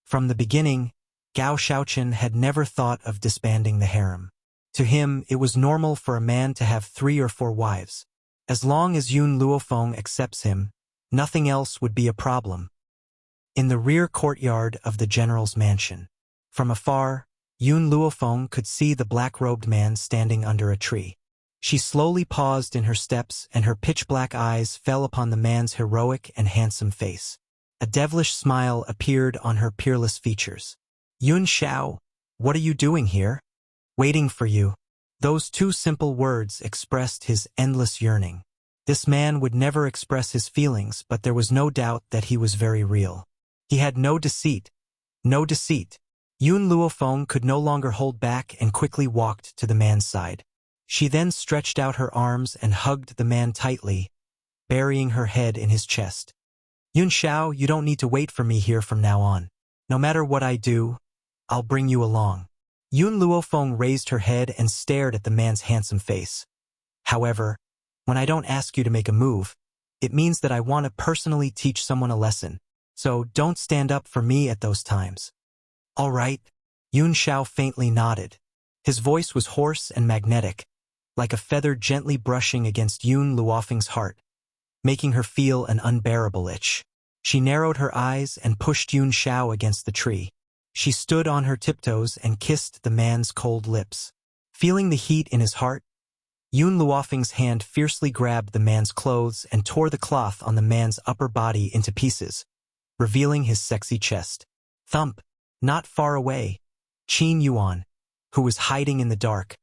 From the beginning, Gao Shaoqin had never thought of disbanding the harem. To him, it was normal for a man to have 3 or 4 wives. As long as Yun Luofeng accepts him, nothing else would be a problem. In the rear courtyard of the general's mansion, from afar, Yun Luofeng could see the black-robed man standing under a tree. She slowly paused in her steps and her pitch-black eyes fell upon the man's heroic and handsome face. A devilish smile appeared on her peerless features. Yun Xiao, what are you doing here? Waiting for you. Those 2 simple words expressed his endless yearning. This man would never express his feelings, but there was no doubt that he was very real. He had no deceit. No deceit. Yun Luofeng could no longer hold back and quickly walked to the man's side. She then stretched out her arms and hugged the man tightly, burying her head in his chest. Yun Xiao, you don't need to wait for me here from now on. No matter what I do, I'll bring you along. Yun Luofeng raised her head and stared at the man's handsome face. However, when I don't ask you to make a move, it means that I want to personally teach someone a lesson. So don't stand up for me at those times. All right. Yun Xiao faintly nodded. His voice was hoarse and magnetic, like a feather gently brushing against Yun Luofeng's heart, making her feel an unbearable itch. She narrowed her eyes and pushed Yun Xiao against the tree. She stood on her tiptoes and kissed the man's cold lips. Feeling the heat in his heart, Yun Luofeng's hand fiercely grabbed the man's clothes and tore the cloth on the man's upper body into pieces, revealing his sexy chest. Thump! Not far away, Qin Yuan, who was hiding in the dark,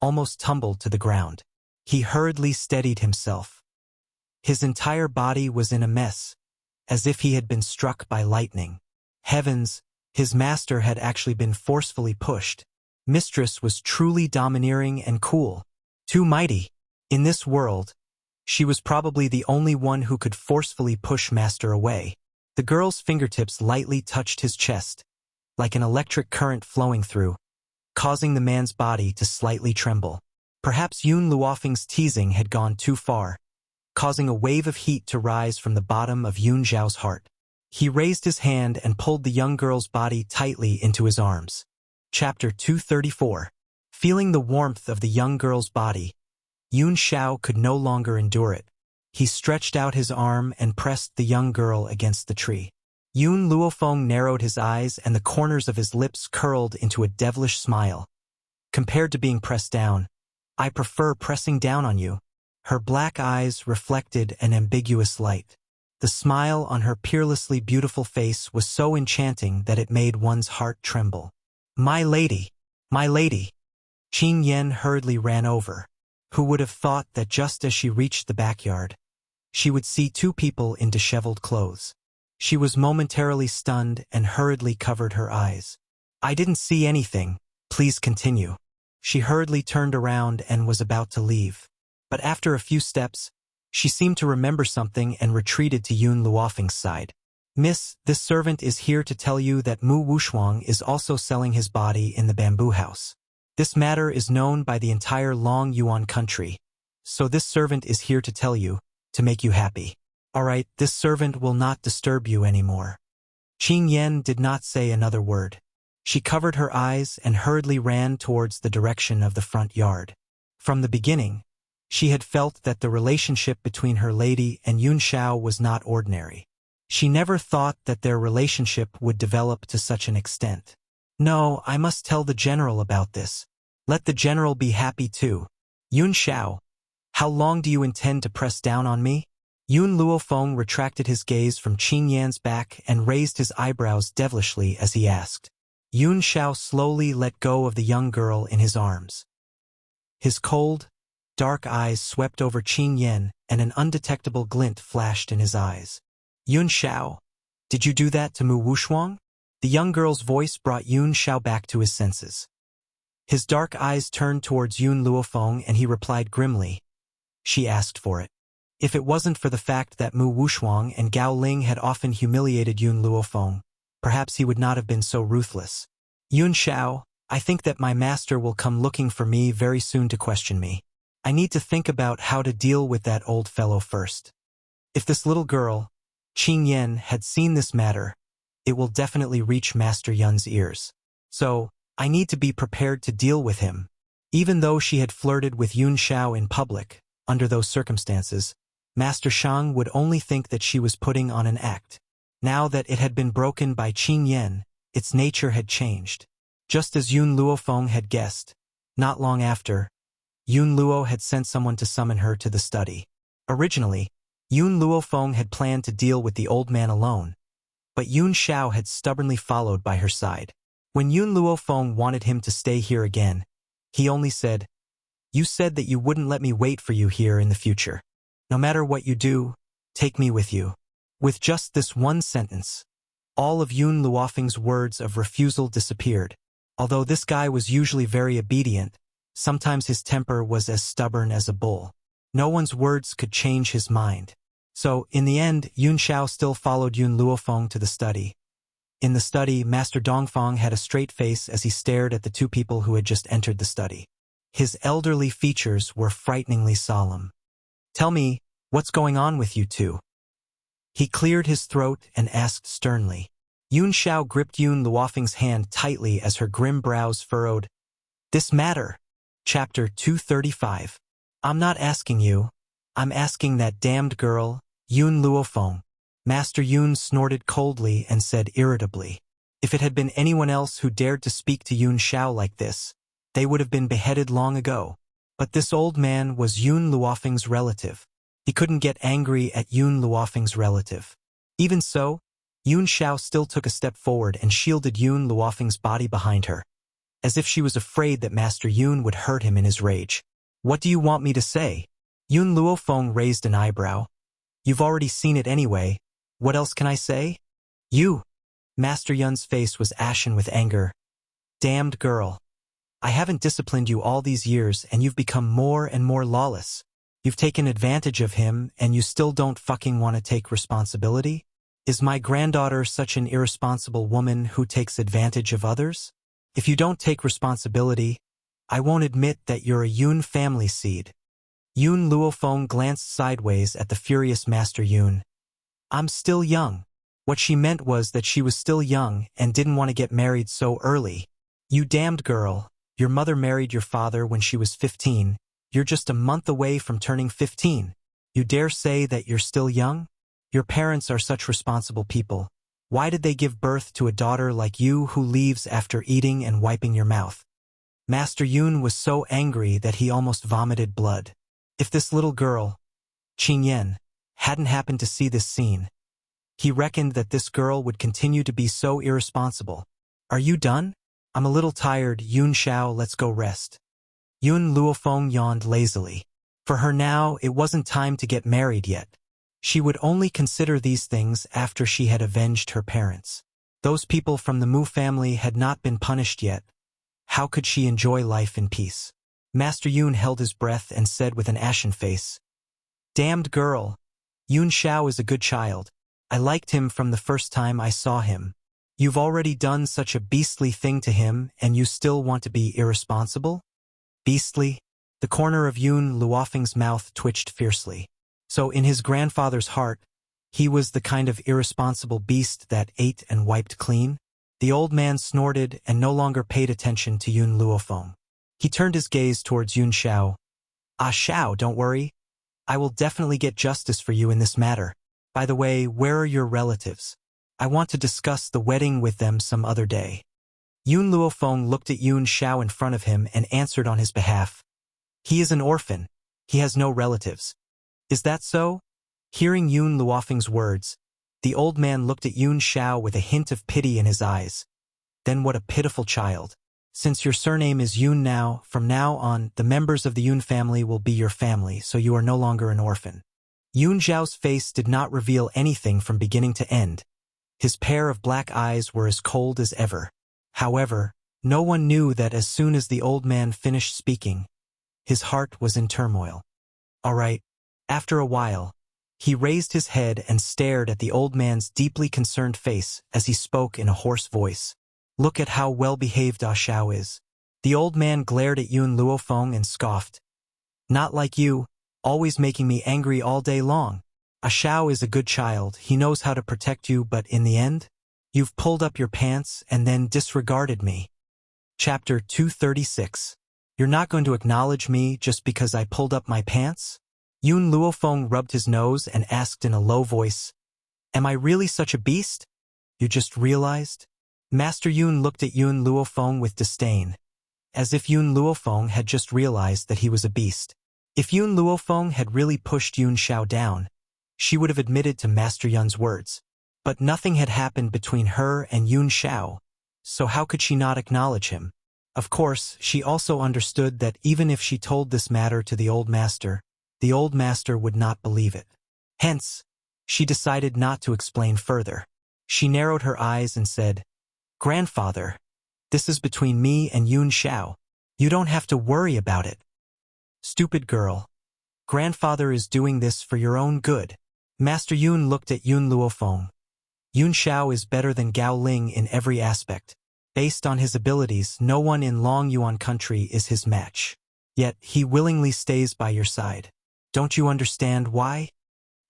almost tumbled to the ground. He hurriedly steadied himself. His entire body was in a mess, as if he had been struck by lightning. Heavens, his master had actually been forcefully pushed. Mistress was truly domineering and cool. Too mighty. In this world, she was probably the only one who could forcefully push master away. The girl's fingertips lightly touched his chest, like an electric current flowing through, causing the man's body to slightly tremble. Perhaps Yun Luofeng's teasing had gone too far, causing a wave of heat to rise from the bottom of Yun Zhao's heart. He raised his hand and pulled the young girl's body tightly into his arms. Chapter 234. Feeling the warmth of the young girl's body, Yun Zhao could no longer endure it. He stretched out his arm and pressed the young girl against the tree. Yun Luofeng narrowed his eyes and the corners of his lips curled into a devilish smile. Compared to being pressed down, I prefer pressing down on you. Her black eyes reflected an ambiguous light. The smile on her peerlessly beautiful face was so enchanting that it made one's heart tremble. My lady! My lady! Qin Yen hurriedly ran over. Who would have thought that just as she reached the backyard, she would see two people in disheveled clothes. She was momentarily stunned and hurriedly covered her eyes. I didn't see anything, please continue. She hurriedly turned around and was about to leave. But after a few steps, she seemed to remember something and retreated to Yun Luofeng's side. Miss, this servant is here to tell you that Mu Wuxuang is also selling his body in the bamboo house. This matter is known by the entire Long Yuan country, so this servant is here to tell you, to make you happy. Alright, this servant will not disturb you anymore. Qin Yen did not say another word. She covered her eyes and hurriedly ran towards the direction of the front yard. From the beginning, she had felt that the relationship between her lady and Yun Zhao was not ordinary. She never thought that their relationship would develop to such an extent. No, I must tell the general about this. Let the general be happy too. Yun Zhao, how long do you intend to press down on me? Yun Luofeng retracted his gaze from Qin Yan's back and raised his eyebrows devilishly as he asked. Yun Zhao slowly let go of the young girl in his arms. His cold, dark eyes swept over Qin Yan and an undetectable glint flashed in his eyes. Yun Zhao, did you do that to Mu Wuxuang? The young girl's voice brought Yun Zhao back to his senses. His dark eyes turned towards Yun Luofeng and he replied grimly. She asked for it. If it wasn't for the fact that Mu Wuxuang and Gao Ling had often humiliated Yun Luofeng, perhaps he would not have been so ruthless. Yun Zhao, I think that my master will come looking for me very soon to question me. I need to think about how to deal with that old fellow first. If this little girl, Qin Yen, had seen this matter, it will definitely reach Master Yun's ears. So, I need to be prepared to deal with him. Even though she had flirted with Yun Zhao in public, under those circumstances, Master Shang would only think that she was putting on an act. Now that it had been broken by Qin Yen, its nature had changed. Just as Yun Luofeng had guessed, not long after, Yun Luo had sent someone to summon her to the study. Originally, Yun Luofeng had planned to deal with the old man alone, but Yun Zhao had stubbornly followed by her side. When Yun Luofeng wanted him to stay here again, he only said, "You said that you wouldn't let me wait for you here in the future. No matter what you do, take me with you." With just this one sentence, all of Yun Luofeng's words of refusal disappeared. Although this guy was usually very obedient, sometimes his temper was as stubborn as a bull. No one's words could change his mind. So, in the end, Yun Zhao still followed Yun Luofeng to the study. In the study, Master Dongfang had a straight face as he stared at the two people who had just entered the study. His elderly features were frighteningly solemn. "Tell me, what's going on with you two?" He cleared his throat and asked sternly. Yun Zhao gripped Yun Luofeng's hand tightly as her grim brows furrowed. "This matter." Chapter 235. "I'm not asking you. I'm asking that damned girl, Yun Luofeng." Master Yun snorted coldly and said irritably. If it had been anyone else who dared to speak to Yun Zhao like this, they would have been beheaded long ago. But this old man was Yun Luofeng's relative. He couldn't get angry at Yun Luofeng's relative. Even so, Yun Xiao still took a step forward and shielded Yun Luofeng's body behind her, as if she was afraid that Master Yun would hurt him in his rage. What do you want me to say? Yun Luofeng raised an eyebrow. You've already seen it anyway. What else can I say? You! Master Yun's face was ashen with anger. Damned girl. I haven't disciplined you all these years and you've become more and more lawless. You've taken advantage of him and you still don't fucking want to take responsibility? Is my granddaughter such an irresponsible woman who takes advantage of others? If you don't take responsibility, I won't admit that you're a Yun family seed. Yun Luofeng glanced sideways at the furious Master Yun. I'm still young. What she meant was that she was still young and didn't want to get married so early. You damned girl, your mother married your father when she was 15. You're just a month away from turning 15. You dare say that you're still young? Your parents are such responsible people. Why did they give birth to a daughter like you who leaves after eating and wiping your mouth? Master Yun was so angry that he almost vomited blood. If this little girl, Qin Yan, hadn't happened to see this scene, he reckoned that this girl would continue to be so irresponsible. Are you done? I'm a little tired, Yun Xiao, let's go rest. Yun Luofeng yawned lazily. For her now, it wasn't time to get married yet. She would only consider these things after she had avenged her parents. Those people from the Mu family had not been punished yet. How could she enjoy life in peace? Master Yun held his breath and said with an ashen face, Damned girl. Yun Xiao is a good child. I liked him from the first time I saw him. You've already done such a beastly thing to him and you still want to be irresponsible? Beastly? The corner of Yun Luofeng's mouth twitched fiercely. So in his grandfather's heart, he was the kind of irresponsible beast that ate and wiped clean? The old man snorted and no longer paid attention to Yun Luofeng. He turned his gaze towards Yun Xiao. Ah Xiao, don't worry. I will definitely get justice for you in this matter. By the way, where are your relatives? I want to discuss the wedding with them some other day. Yun Luofeng looked at Yun Xiao in front of him and answered on his behalf. He is an orphan. He has no relatives. Is that so? Hearing Yun Luofeng's words, the old man looked at Yun Xiao with a hint of pity in his eyes. Then what a pitiful child. Since your surname is Yun now, from now on, the members of the Yun family will be your family, so you are no longer an orphan. Yun Xiao's face did not reveal anything from beginning to end. His pair of black eyes were as cold as ever. However, no one knew that as soon as the old man finished speaking, his heart was in turmoil. All right. After a while, he raised his head and stared at the old man's deeply concerned face as he spoke in a hoarse voice. Look at how well-behaved Ah Xiao is. The old man glared at Yun Luofeng and scoffed. Not like you, always making me angry all day long. Ah Xiao is a good child, he knows how to protect you, but in the end, you've pulled up your pants and then disregarded me. Chapter 236. You're not going to acknowledge me just because I pulled up my pants? Yun Luofeng rubbed his nose and asked in a low voice, Am I really such a beast? You just realized? Master Yun looked at Yun Luofeng with disdain, as if Yun Luofeng had just realized that he was a beast. If Yun Luofeng had really pushed Yun Xiao down, she would have admitted to Master Yun's words. But nothing had happened between her and Yun Xiao, so how could she not acknowledge him? Of course, she also understood that even if she told this matter to the old master would not believe it. Hence, she decided not to explain further. She narrowed her eyes and said, Grandfather, this is between me and Yun Xiao. You don't have to worry about it. Stupid girl. Grandfather is doing this for your own good. Master Yun looked at Yun Luofeng. Yun Xiao is better than Gao Ling in every aspect. Based on his abilities, no one in Long Yuan country is his match. Yet, he willingly stays by your side. Don't you understand why?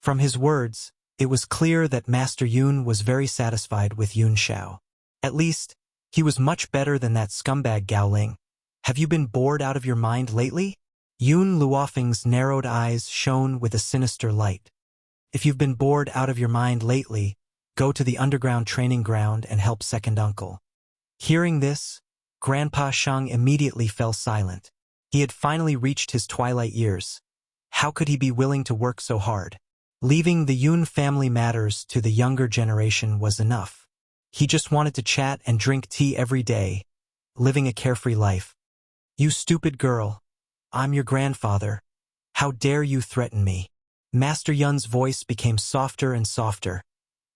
From his words, it was clear that Master Yun was very satisfied with Yun Xiao. At least, he was much better than that scumbag Gao Ling. Have you been bored out of your mind lately? Yun Luofeng's narrowed eyes shone with a sinister light. If you've been bored out of your mind lately, go to the underground training ground and help second uncle. Hearing this, Grandpa Shang immediately fell silent. He had finally reached his twilight years. How could he be willing to work so hard? Leaving the Yun family matters to the younger generation was enough. He just wanted to chat and drink tea every day, living a carefree life. "You stupid girl. I'm your grandfather. How dare you threaten me?" Master Yun's voice became softer and softer,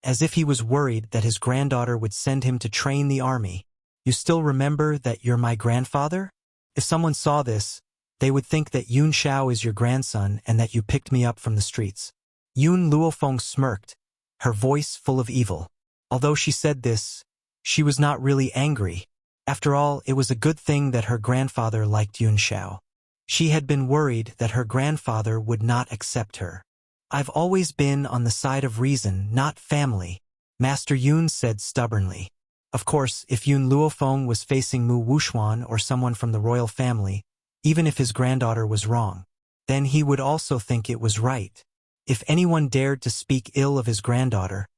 as if he was worried that his granddaughter would send him to train the army. "You still remember that you're my grandfather? If someone saw this, they would think that Yun Xiao is your grandson and that you picked me up from the streets." Yun Luofeng smirked, her voice full of evil. Although she said this, she was not really angry. After all, it was a good thing that her grandfather liked Yun Xiao. She had been worried that her grandfather would not accept her. "I've always been on the side of reason, not family," Master Yun said stubbornly. Of course, if Yun Luofeng was facing Mu Wuxuan or someone from the royal family, even if his granddaughter was wrong, then he would also think it was right. If anyone dared to speak ill of his granddaughter,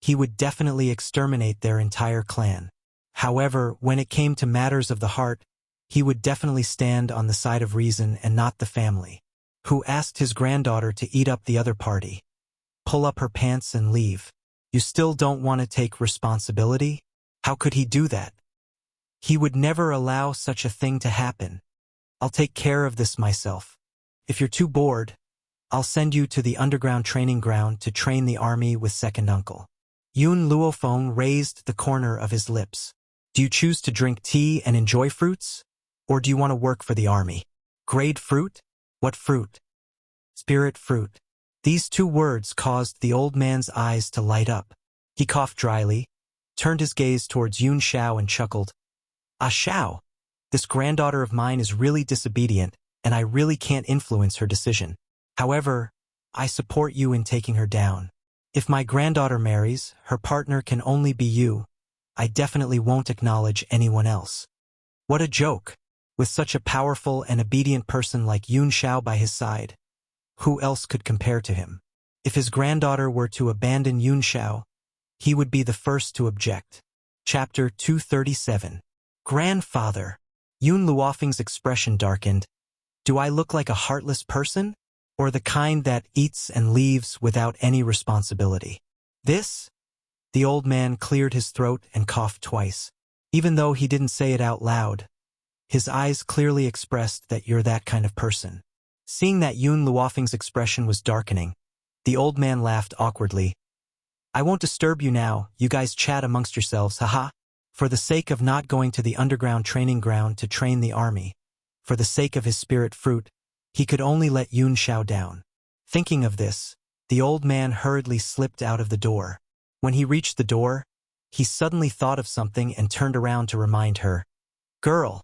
he would definitely exterminate their entire clan. However, when it came to matters of the heart, he would definitely stand on the side of reason and not the family. Who asked his granddaughter to eat up the other party, pull up her pants and leave? You still don't want to take responsibility? How could he do that? He would never allow such a thing to happen. "I'll take care of this myself. If you're too bored, I'll send you to the underground training ground to train the army with second uncle." Yun Luofeng raised the corner of his lips. "Do you choose to drink tea and enjoy fruits? Or do you want to work for the army? Grade fruit? What fruit?" "Spirit fruit." These two words caused the old man's eyes to light up. He coughed dryly, turned his gaze towards Yun Xiao and chuckled. "Ah Xiao, this granddaughter of mine is really disobedient, and I really can't influence her decision. However, I support you in taking her down. If my granddaughter marries, her partner can only be you. I definitely won't acknowledge anyone else." What a joke! With such a powerful and obedient person like Yun Xiao by his side, who else could compare to him? If his granddaughter were to abandon Yun Xiao, he would be the first to object. Chapter 237. Grandfather. Yun Luofeng's expression darkened. "Do I look like a heartless person? Or the kind that eats and leaves without any responsibility?" "This?" The old man cleared his throat and coughed twice. Even though he didn't say it out loud, his eyes clearly expressed that you're that kind of person. Seeing that Yun Luofeng's expression was darkening, the old man laughed awkwardly. "I won't disturb you now, you guys chat amongst yourselves, haha." For the sake of not going to the underground training ground to train the army, for the sake of his spirit fruit, he could only let Yun Xiao down. Thinking of this, the old man hurriedly slipped out of the door. When he reached the door, he suddenly thought of something and turned around to remind her. "Girl,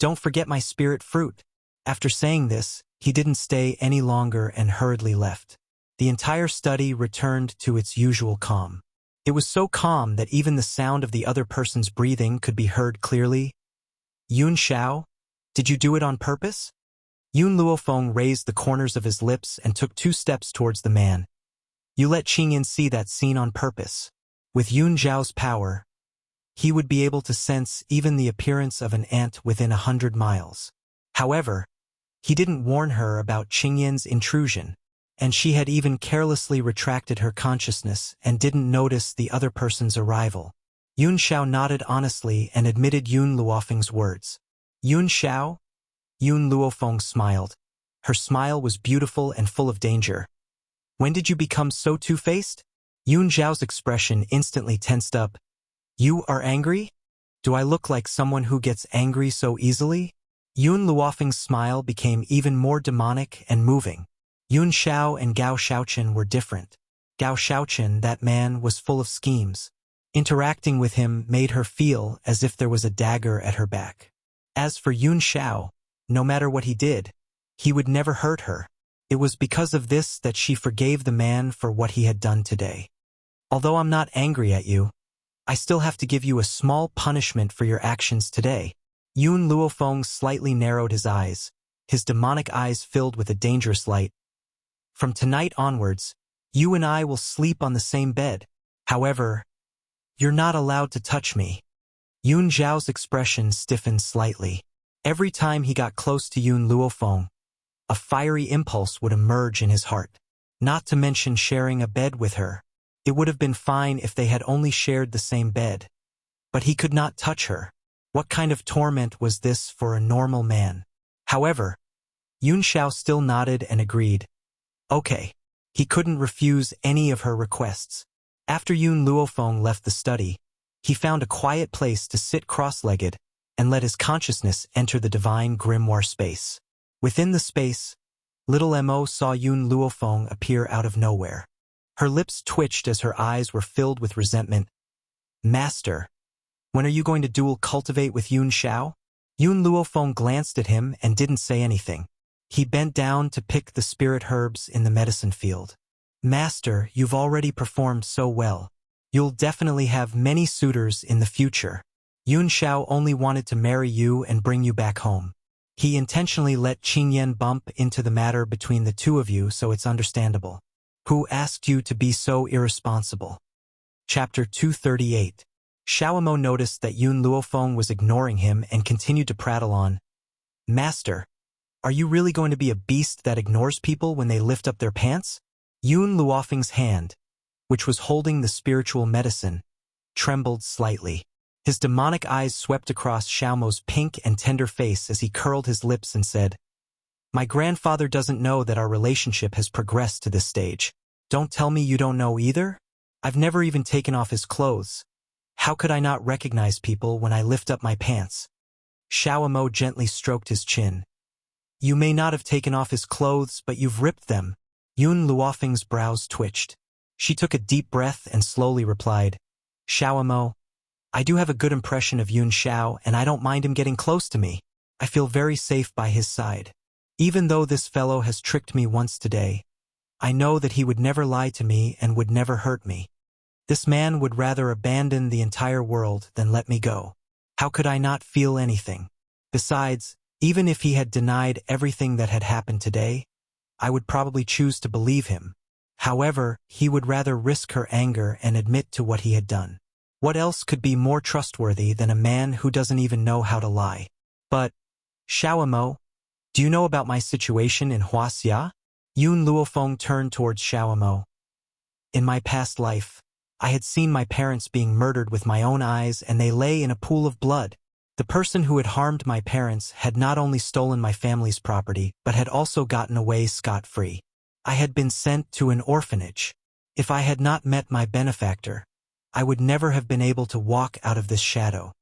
don't forget my spirit fruit." After saying this, he didn't stay any longer and hurriedly left. The entire study returned to its usual calm. It was so calm that even the sound of the other person's breathing could be heard clearly. "Yun Xiao, did you do it on purpose?" Yun Luofeng raised the corners of his lips and took 2 steps towards the man. "You let Qingyan see that scene on purpose." With Yun Zhao's power, he would be able to sense even the appearance of an ant within 100 miles. However, he didn't warn her about Qingyan's intrusion, and she had even carelessly retracted her consciousness and didn't notice the other person's arrival. Yun Xiao nodded honestly and admitted Yun Luofeng's words. "Yun Xiao?" Yun Luofeng smiled. Her smile was beautiful and full of danger. "When did you become so two-faced?" Yun Zhao's expression instantly tensed up. "You are angry? Do I look like someone who gets angry so easily?" Yun Luofeng's smile became even more demonic and moving. Yun Xiao and Gao Xiaoqin were different. Gao Xiaoqin, that man, was full of schemes. Interacting with him made her feel as if there was a dagger at her back. As for Yun Xiao, no matter what he did, he would never hurt her. It was because of this that she forgave the man for what he had done today. "Although I'm not angry at you, I still have to give you a small punishment for your actions today." Yun Luofeng slightly narrowed his eyes, his demonic eyes filled with a dangerous light. "From tonight onwards, you and I will sleep on the same bed. However, you're not allowed to touch me." Yun Zhao's expression stiffened slightly. Every time he got close to Yun Luofeng, a fiery impulse would emerge in his heart. not to mention sharing a bed with her. It would have been fine if they had only shared the same bed. But he could not touch her. What kind of torment was this for a normal man? However, Yun Xiao still nodded and agreed. Okay. He couldn't refuse any of her requests. After Yun Luofeng left the study, he found a quiet place to sit cross-legged and let his consciousness enter the divine grimoire space. Within the space, little Mo saw Yun Luofeng appear out of nowhere. Her lips twitched as her eyes were filled with resentment. Master, when are you going to dual cultivate with Yun Xiao? Yun Luofeng glanced at him and didn't say anything. He bent down to pick the spirit herbs in the medicine field. Master, you've already performed so well. You'll definitely have many suitors in the future. Yun Xiao only wanted to marry you and bring you back home. He intentionally let Qingyan bump into the matter between the two of you, so it's understandable. Who asked you to be so irresponsible? Chapter 238. Xiaomo noticed that Yun Luofeng was ignoring him and continued to prattle on. Master, are you really going to be a beast that ignores people when they lift up their pants? Yun Luofeng's hand, which was holding the spiritual medicine, trembled slightly. His demonic eyes swept across Xiaomo's pink and tender face as he curled his lips and said, My grandfather doesn't know that our relationship has progressed to this stage. Don't tell me you don't know either? I've never even taken off his clothes. How could I not recognize people when I lift up my pants? Xiaomo gently stroked his chin. You may not have taken off his clothes, but you've ripped them. Yun Luofeng's brows twitched. She took a deep breath and slowly replied, Xiaomo, I do have a good impression of Yun Xiao and I don't mind him getting close to me. I feel very safe by his side. Even though this fellow has tricked me once today, I know that he would never lie to me and would never hurt me. This man would rather abandon the entire world than let me go. How could I not feel anything? Besides, even if he had denied everything that had happened today, I would probably choose to believe him. However, he would rather risk her anger and admit to what he had done. What else could be more trustworthy than a man who doesn't even know how to lie? But, Xiaomo, do you know about my situation in Wuxia? Yun Luofeng turned towards Xiaomo. In my past life, I had seen my parents being murdered with my own eyes and they lay in a pool of blood. The person who had harmed my parents had not only stolen my family's property, but had also gotten away scot-free. I had been sent to an orphanage. If I had not met my benefactor, I would never have been able to walk out of this shadow.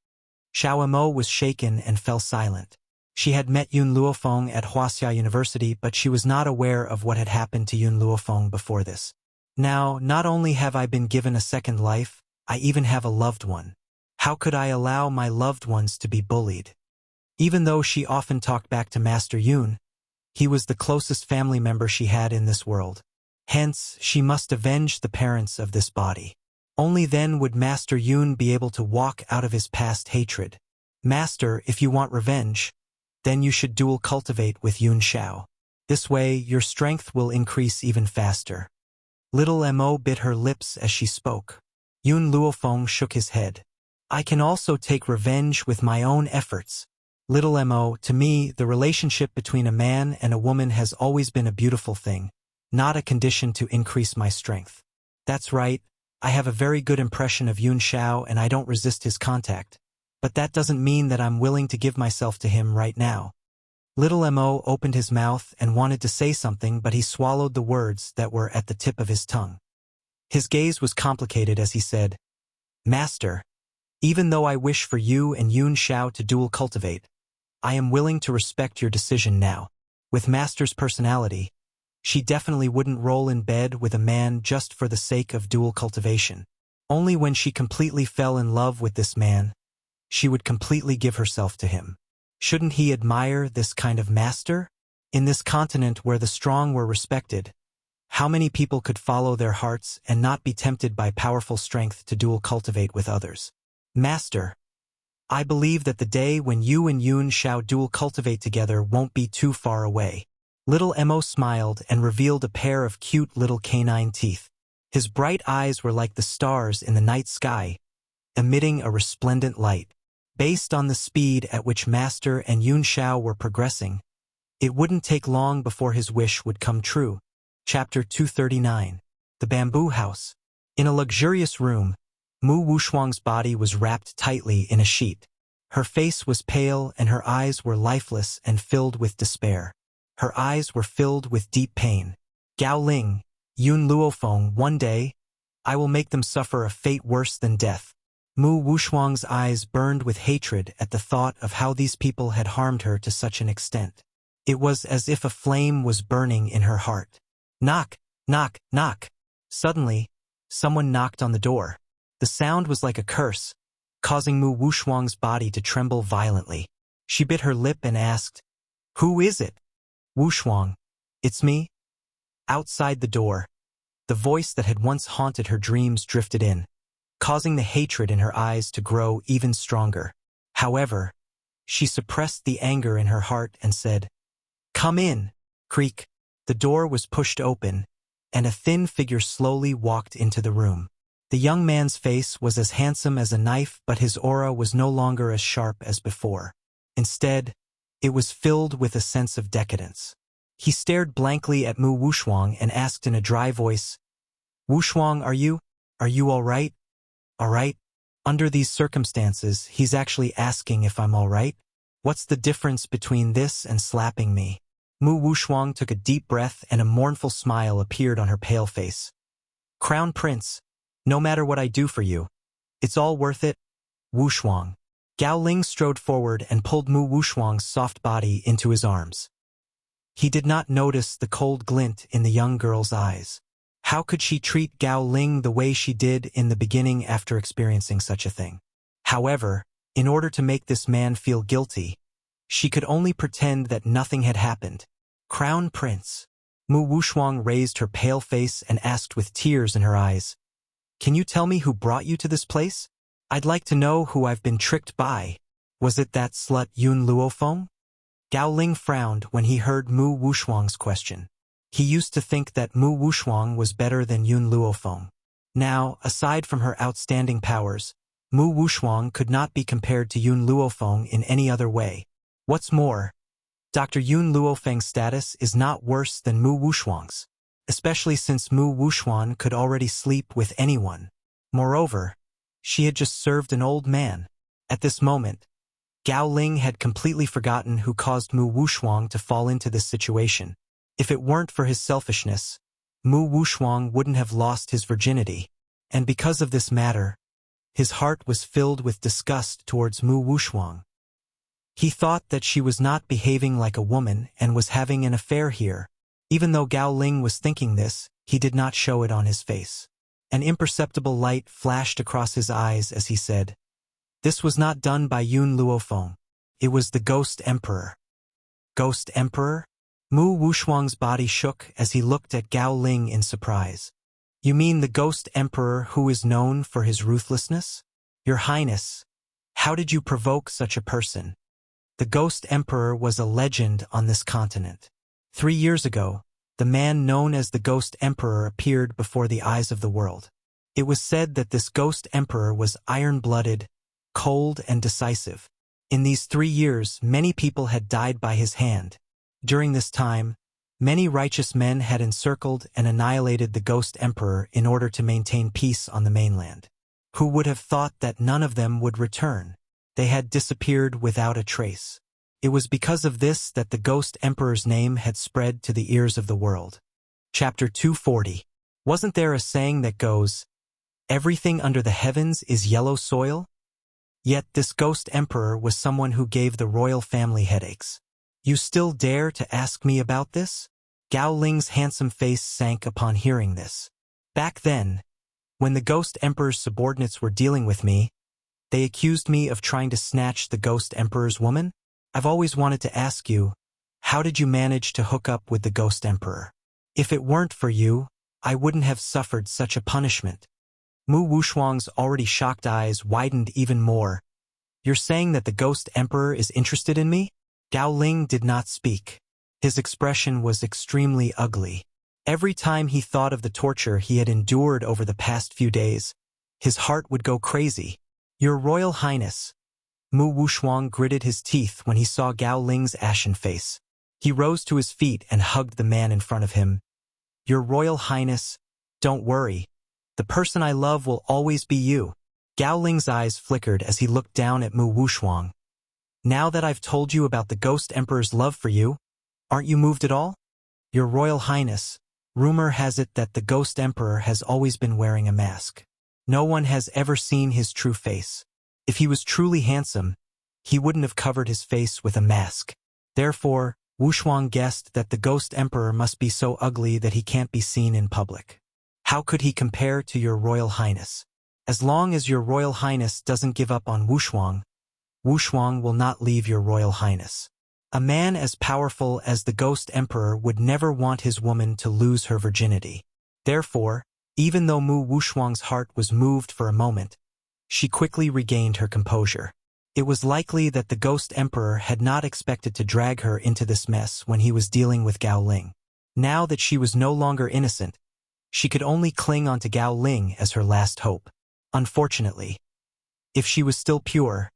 Xiaomo was shaken and fell silent. She had met Yun Luofeng at Wuxia University, but she was not aware of what had happened to Yun Luofeng before this. Now, not only have I been given a second life, I even have a loved one. How could I allow my loved ones to be bullied? Even though she often talked back to Master Yun, he was the closest family member she had in this world. Hence, she must avenge the parents of this body. Only then would Master Yun be able to walk out of his past hatred. Master, if you want revenge, then you should dual cultivate with Yun Xiao. This way, your strength will increase even faster. Little Mo bit her lips as she spoke. Yun Luofeng shook his head. I can also take revenge with my own efforts. Little Mo, to me, the relationship between a man and a woman has always been a beautiful thing, not a condition to increase my strength. That's right, I have a very good impression of Yun Xiao and I don't resist his contact. But that doesn't mean that I'm willing to give myself to him right now. Little Mo opened his mouth and wanted to say something, but he swallowed the words that were at the tip of his tongue. His gaze was complicated as he said, Master, even though I wish for you and Yun Xiao to dual cultivate, I am willing to respect your decision now. With Master's personality, she definitely wouldn't roll in bed with a man just for the sake of dual cultivation. Only when she completely fell in love with this man, she would completely give herself to him. Shouldn't he admire this kind of master? In this continent where the strong were respected, how many people could follow their hearts and not be tempted by powerful strength to dual cultivate with others? Master, I believe that the day when you and Yun Xiao dual cultivate together won't be too far away. Little Mo smiled and revealed a pair of cute little canine teeth. His bright eyes were like the stars in the night sky, emitting a resplendent light. Based on the speed at which Master and Yun Xiao were progressing, it wouldn't take long before his wish would come true. Chapter 239. The Bamboo House. In a luxurious room, Mu Wushuang's body was wrapped tightly in a sheet. Her face was pale and her eyes were lifeless and filled with despair. Her eyes were filled with deep pain. Gao Ling, Yun Luofeng, one day, I will make them suffer a fate worse than death. Mu Wushuang's eyes burned with hatred at the thought of how these people had harmed her to such an extent. It was as if a flame was burning in her heart. Knock, knock, knock. Suddenly, someone knocked on the door. The sound was like a curse, causing Mu Wushuang's body to tremble violently. She bit her lip and asked, "Who is it?" "Wushuang, it's me." Outside the door, the voice that had once haunted her dreams drifted in, causing the hatred in her eyes to grow even stronger. However, she suppressed the anger in her heart and said, "Come in." Creak. The door was pushed open, and a thin figure slowly walked into the room. The young man's face was as handsome as a knife, but his aura was no longer as sharp as before. Instead, it was filled with a sense of decadence. He stared blankly at Mu Wushuang and asked in a dry voice, "Wushuang, are you all right?" "All right?" Under these circumstances, he's actually asking if I'm all right? What's the difference between this and slapping me? Mu Wushuang took a deep breath and a mournful smile appeared on her pale face. "Crown Prince, no matter what I do for you, it's all worth it." Wushuang. Gao Ling strode forward and pulled Mu Wushuang's soft body into his arms. He did not notice the cold glint in the young girl's eyes. How could she treat Gao Ling the way she did in the beginning after experiencing such a thing? However, in order to make this man feel guilty, she could only pretend that nothing had happened. "Crown Prince." Mu Wushuang raised her pale face and asked with tears in her eyes, "Can you tell me who brought you to this place? I'd like to know who I've been tricked by. Was it that slut Yun Luofeng?" Gao Ling frowned when he heard Mu Wushuang's question. He used to think that Mu Wushuang was better than Yun Luofeng. Now, aside from her outstanding powers, Mu Wushuang could not be compared to Yun Luofeng in any other way. What's more, Dr. Yun Luofeng's status is not worse than Mu Wushuang's, especially since Mu Wushuang could already sleep with anyone. Moreover, she had just served an old man. At this moment, Gao Ling had completely forgotten who caused Mu Wushuang to fall into this situation. If it weren't for his selfishness, Mu Wushuang wouldn't have lost his virginity, and because of this matter, his heart was filled with disgust towards Mu Wushuang. He thought that she was not behaving like a woman and was having an affair here. Even though Gao Ling was thinking this, he did not show it on his face. An imperceptible light flashed across his eyes as he said, "This was not done by Yun Luofeng. It was the Ghost Emperor." "Ghost Emperor?" Mu Wushuang's body shook as he looked at Gao Ling in surprise. "You mean the Ghost Emperor who is known for his ruthlessness? Your Highness, how did you provoke such a person?" The Ghost Emperor was a legend on this continent. 3 years ago, the man known as the Ghost Emperor appeared before the eyes of the world. It was said that this Ghost Emperor was iron-blooded, cold, and decisive. In these 3 years, many people had died by his hand. During this time, many righteous men had encircled and annihilated the Ghost Emperor in order to maintain peace on the mainland. Who would have thought that none of them would return? They had disappeared without a trace. It was because of this that the Ghost Emperor's name had spread to the ears of the world. Chapter 240. Wasn't there a saying that goes, "Everything under the heavens is yellow soil"? Yet this Ghost Emperor was someone who gave the royal family headaches. "You still dare to ask me about this?" Gao Ling's handsome face sank upon hearing this. "Back then, when the Ghost Emperor's subordinates were dealing with me, they accused me of trying to snatch the Ghost Emperor's woman. I've always wanted to ask you, how did you manage to hook up with the Ghost Emperor? If it weren't for you, I wouldn't have suffered such a punishment." Mu Wushuang's already shocked eyes widened even more. "You're saying that the Ghost Emperor is interested in me?" Gao Ling did not speak. His expression was extremely ugly. Every time he thought of the torture he had endured over the past few days, his heart would go crazy. "Your Royal Highness." Mu Wushuang gritted his teeth when he saw Gao Ling's ashen face. He rose to his feet and hugged the man in front of him. Your Royal Highness, don't worry. The person I love will always be you. Gao Ling's eyes flickered as he looked down at Mu Wushuang. Now that I've told you about the Ghost Emperor's love for you, aren't you moved at all? Your Royal Highness, rumor has it that the Ghost Emperor has always been wearing a mask. No one has ever seen his true face. If he was truly handsome, he wouldn't have covered his face with a mask. Therefore, Wushuang guessed that the Ghost Emperor must be so ugly that he can't be seen in public. How could he compare to your Royal Highness? As long as your Royal Highness doesn't give up on Wushuang, Wushuang will not leave your Royal Highness. A man as powerful as the Ghost Emperor would never want his woman to lose her virginity. Therefore, even though Mu Wushuang's heart was moved for a moment, she quickly regained her composure. It was likely that the Ghost Emperor had not expected to drag her into this mess when he was dealing with Gao Ling. Now that she was no longer innocent, she could only cling onto Gao Ling as her last hope. Unfortunately, if she was still pure,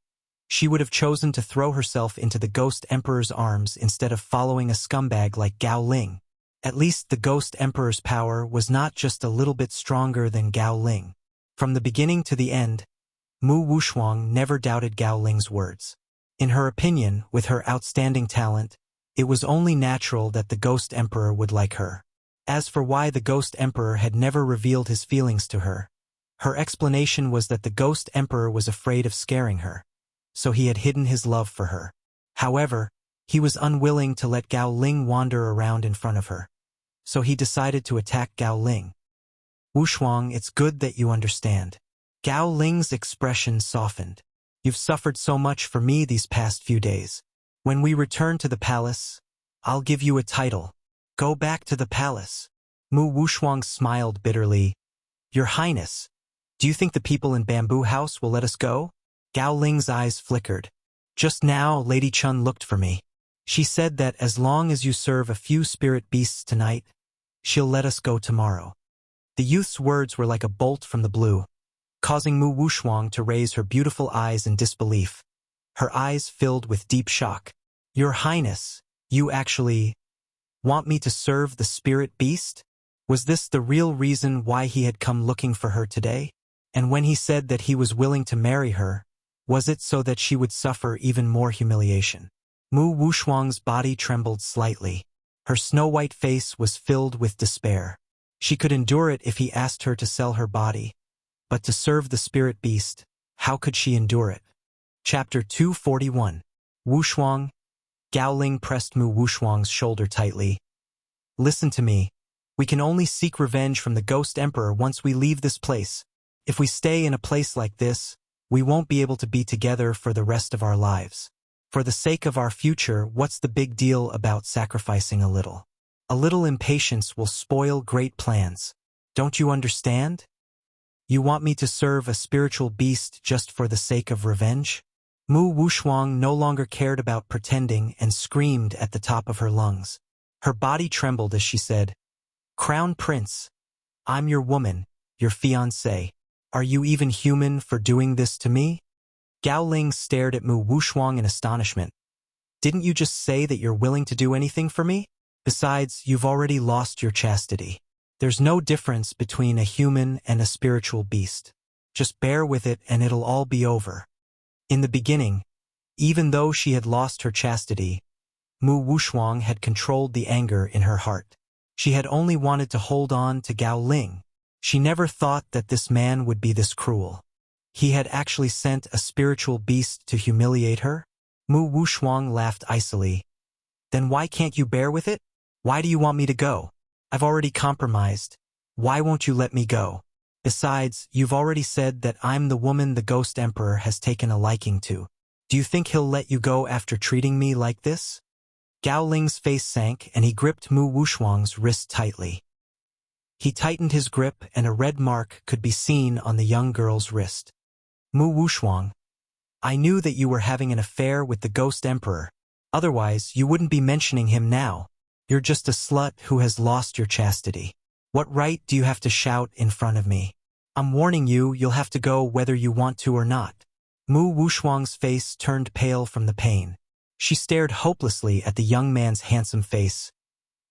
she would have chosen to throw herself into the Ghost Emperor's arms instead of following a scumbag like Gao Ling. At least the Ghost Emperor's power was not just a little bit stronger than Gao Ling. From the beginning to the end, Mu Wushuang never doubted Gao Ling's words. In her opinion, with her outstanding talent, it was only natural that the Ghost Emperor would like her. As for why the Ghost Emperor had never revealed his feelings to her, her explanation was that the Ghost Emperor was afraid of scaring her, so he had hidden his love for her. However, he was unwilling to let Gao Ling wander around in front of her, so he decided to attack Gao Ling. Wushuang, it's good that you understand. Gao Ling's expression softened. You've suffered so much for me these past few days. When we return to the palace, I'll give you a title. Go back to the palace. Mu Wushuang smiled bitterly. Your Highness, do you think the people in Bamboo House will let us go? Gao Ling's eyes flickered. Just now, Lady Chun looked for me. She said that as long as you serve a few spirit beasts tonight, she'll let us go tomorrow. The youth's words were like a bolt from the blue, causing Mu Wushuang to raise her beautiful eyes in disbelief. Her eyes filled with deep shock. Your Highness, you actually want me to serve the spirit beast? Was this the real reason why he had come looking for her today? And when he said that he was willing to marry her, was it so that she would suffer even more humiliation? Mu Wushuang's body trembled slightly. Her snow-white face was filled with despair. She could endure it if he asked her to sell her body, but to serve the spirit beast, how could she endure it? Chapter 241. Wushuang. Gao Ling pressed Mu Wushuang's shoulder tightly. Listen to me. We can only seek revenge from the Ghost Emperor once we leave this place. If we stay in a place like this, we won't be able to be together for the rest of our lives. For the sake of our future, what's the big deal about sacrificing a little? A little impatience will spoil great plans. Don't you understand? You want me to serve a spiritual beast just for the sake of revenge? Mu Wushuang no longer cared about pretending and screamed at the top of her lungs. Her body trembled as she said, Crown Prince, I'm your woman, your fiancé. Are you even human for doing this to me? Gao Ling stared at Mu Wushuang in astonishment. Didn't you just say that you're willing to do anything for me? Besides, you've already lost your chastity. There's no difference between a human and a spiritual beast. Just bear with it and it'll all be over. In the beginning, even though she had lost her chastity, Mu Wushuang had controlled the anger in her heart. She had only wanted to hold on to Gao Ling. She never thought that this man would be this cruel. He had actually sent a spiritual beast to humiliate her? Mu Wushuang laughed icily. Then why can't you bear with it? Why do you want me to go? I've already compromised. Why won't you let me go? Besides, you've already said that I'm the woman the Ghost Emperor has taken a liking to. Do you think he'll let you go after treating me like this? Gao Ling's face sank and he gripped Mu Wushuang's wrist tightly. He tightened his grip and a red mark could be seen on the young girl's wrist. Mu Wushuang, I knew that you were having an affair with the Ghost Emperor. Otherwise, you wouldn't be mentioning him now. You're just a slut who has lost your chastity. What right do you have to shout in front of me? I'm warning you, you'll have to go whether you want to or not. Mu Wushuang's face turned pale from the pain. She stared hopelessly at the young man's handsome face.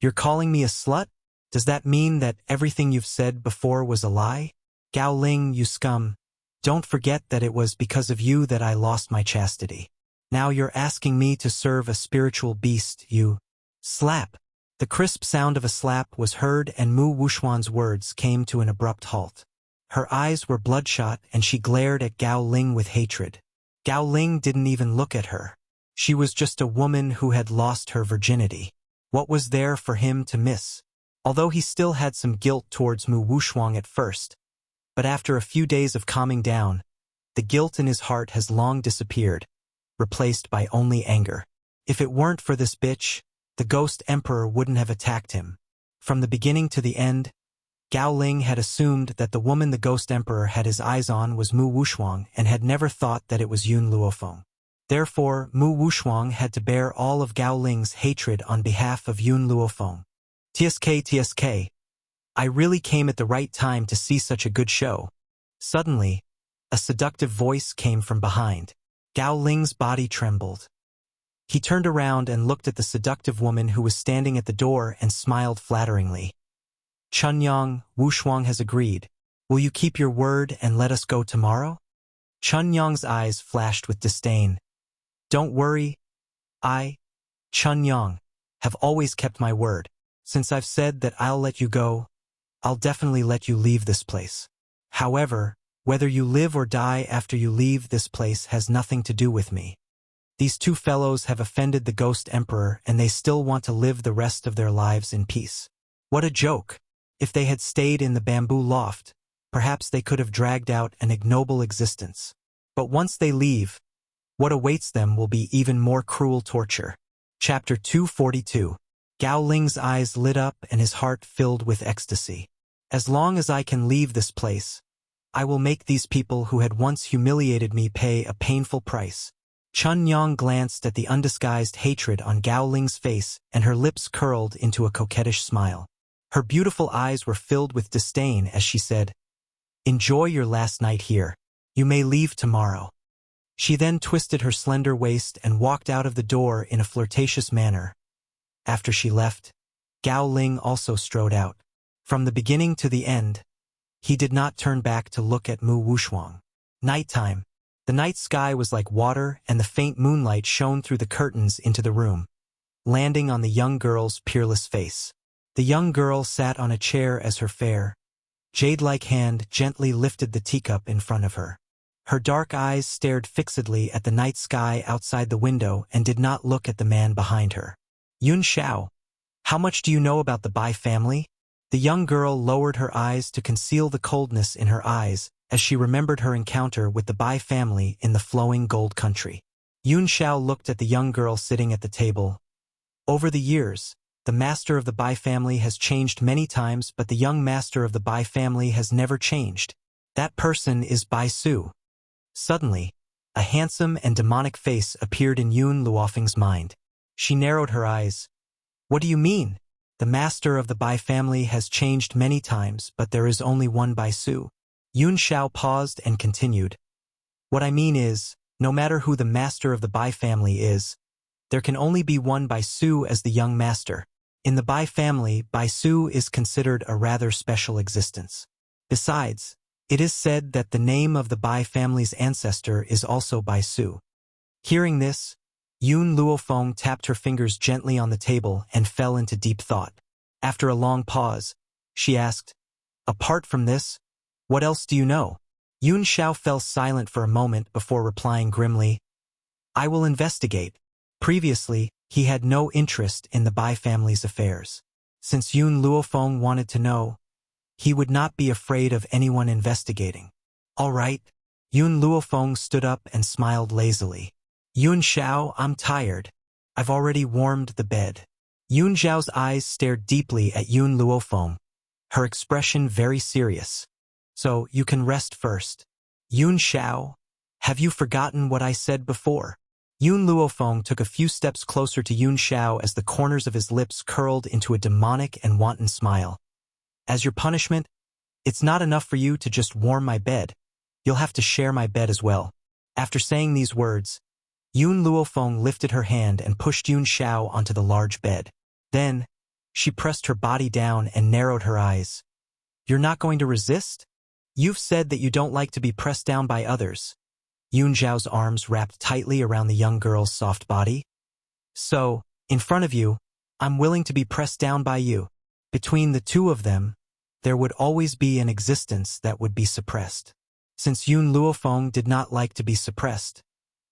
You're calling me a slut? Does that mean that everything you've said before was a lie? Gao Ling, you scum. Don't forget that it was because of you that I lost my chastity. Now you're asking me to serve a spiritual beast, you. Slap. The crisp sound of a slap was heard and Mu Wuxuan's words came to an abrupt halt. Her eyes were bloodshot and she glared at Gao Ling with hatred. Gao Ling didn't even look at her. She was just a woman who had lost her virginity. What was there for him to miss? Although he still had some guilt towards Mu Wuxuang at first, but after a few days of calming down, the guilt in his heart has long disappeared, replaced by only anger. If it weren't for this bitch, the Ghost Emperor wouldn't have attacked him. From the beginning to the end, Gao Ling had assumed that the woman the Ghost Emperor had his eyes on was Mu Wuxuang and had never thought that it was Yun Luofeng. Therefore, Mu Wuxuang had to bear all of Gao Ling's hatred on behalf of Yun Luofeng. TSK, I really came at the right time to see such a good show. Suddenly, a seductive voice came from behind. Gao Ling's body trembled. He turned around and looked at the seductive woman who was standing at the door and smiled flatteringly. Chunyang, Wuxuang has agreed. Will you keep your word and let us go tomorrow? Chunyang's eyes flashed with disdain. Don't worry, I, Chunyang, have always kept my word. Since I've said that I'll let you go, I'll definitely let you leave this place. However, whether you live or die after you leave this place has nothing to do with me. These two fellows have offended the Ghost Emperor and they still want to live the rest of their lives in peace. What a joke! If they had stayed in the bamboo loft, perhaps they could have dragged out an ignoble existence. But once they leave, what awaits them will be even more cruel torture. Chapter 242. Gao Ling's eyes lit up and his heart filled with ecstasy. As long as I can leave this place, I will make these people who had once humiliated me pay a painful price. Chunyang glanced at the undisguised hatred on Gao Ling's face and her lips curled into a coquettish smile. Her beautiful eyes were filled with disdain as she said, "Enjoy your last night here. You may leave tomorrow." She then twisted her slender waist and walked out of the door in a flirtatious manner. After she left, Gao Ling also strode out. From the beginning to the end, he did not turn back to look at Mu Wuxuang. Nighttime. The night sky was like water and the faint moonlight shone through the curtains into the room, landing on the young girl's peerless face. The young girl sat on a chair as her fair, jade-like hand gently lifted the teacup in front of her. Her dark eyes stared fixedly at the night sky outside the window and did not look at the man behind her. Yun Xiao, how much do you know about the Bai family? The young girl lowered her eyes to conceal the coldness in her eyes as she remembered her encounter with the Bai family in the flowing gold country. Yun Xiao looked at the young girl sitting at the table. Over the years, the master of the Bai family has changed many times, but the young master of the Bai family has never changed. That person is Bai Su. Suddenly, a handsome and demonic face appeared in Yun Luofeng's mind. She narrowed her eyes. What do you mean? The master of the Bai family has changed many times, but there is only one Bai Su. Yun Xiao paused and continued. What I mean is, no matter who the master of the Bai family is, there can only be one Bai Su as the young master. In the Bai family, Bai Su is considered a rather special existence. Besides, it is said that the name of the Bai family's ancestor is also Bai Su. Hearing this, Yun Luofeng tapped her fingers gently on the table and fell into deep thought. After a long pause, she asked, apart from this, what else do you know? Yun Xiao fell silent for a moment before replying grimly, I will investigate. Previously, he had no interest in the Bai family's affairs. Since Yun Luofeng wanted to know, he would not be afraid of anyone investigating. All right. Yun Luofeng stood up and smiled lazily. Yun Xiao, I'm tired. I've already warmed the bed. Yun Xiao's eyes stared deeply at Yun Luofeng, her expression very serious. So, you can rest first. Yun Xiao, have you forgotten what I said before? Yun Luofeng took a few steps closer to Yun Xiao as the corners of his lips curled into a demonic and wanton smile. As your punishment, it's not enough for you to just warm my bed. You'll have to share my bed as well. After saying these words, Yun Luofeng lifted her hand and pushed Yun Xiao onto the large bed. Then, She pressed her body down and narrowed her eyes. You're not going to resist? You've said that you don't like to be pressed down by others. Yun Zhao's arms wrapped tightly around the young girl's soft body. So, in front of you, I'm willing to be pressed down by you. Between the two of them, there would always be an existence that would be suppressed. Since Yun Luofeng did not like to be suppressed,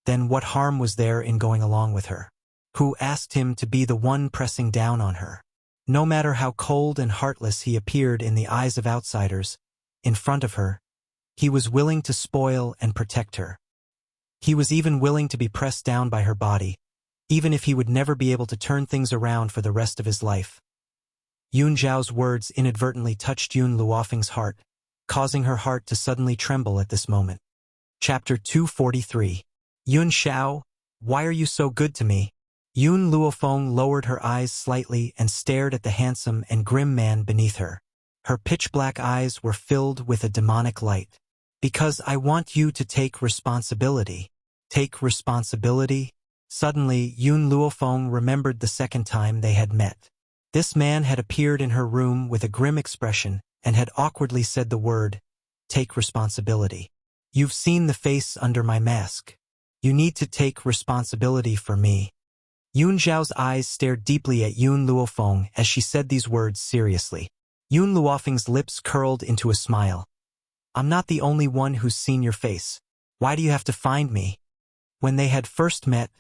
then what harm was there in going along with her? Who asked him to be the one pressing down on her? No matter how cold and heartless he appeared in the eyes of outsiders, in front of her, he was willing to spoil and protect her. He was even willing to be pressed down by her body, even if he would never be able to turn things around for the rest of his life. Yun Zhao's words inadvertently touched Yun Luofeng's heart, causing her heart to suddenly tremble at this moment. Chapter 243. Yun Xiao, why are you so good to me? Yun Luofeng lowered her eyes slightly and stared at the handsome and grim man beneath her. Her pitch-black eyes were filled with a demonic light. Because I want you to take responsibility. Take responsibility? Suddenly, Yun Luofeng remembered the second time they had met. This man had appeared in her room with a grim expression and had awkwardly said the word, take responsibility. You've seen the face under my mask. You need to take responsibility for me. Yun Zhao's eyes stared deeply at Yun Luofeng as she said these words seriously. Yun Luofeng's lips curled into a smile. I'm not the only one who's seen your face. Why do you have to find me? When they had first met,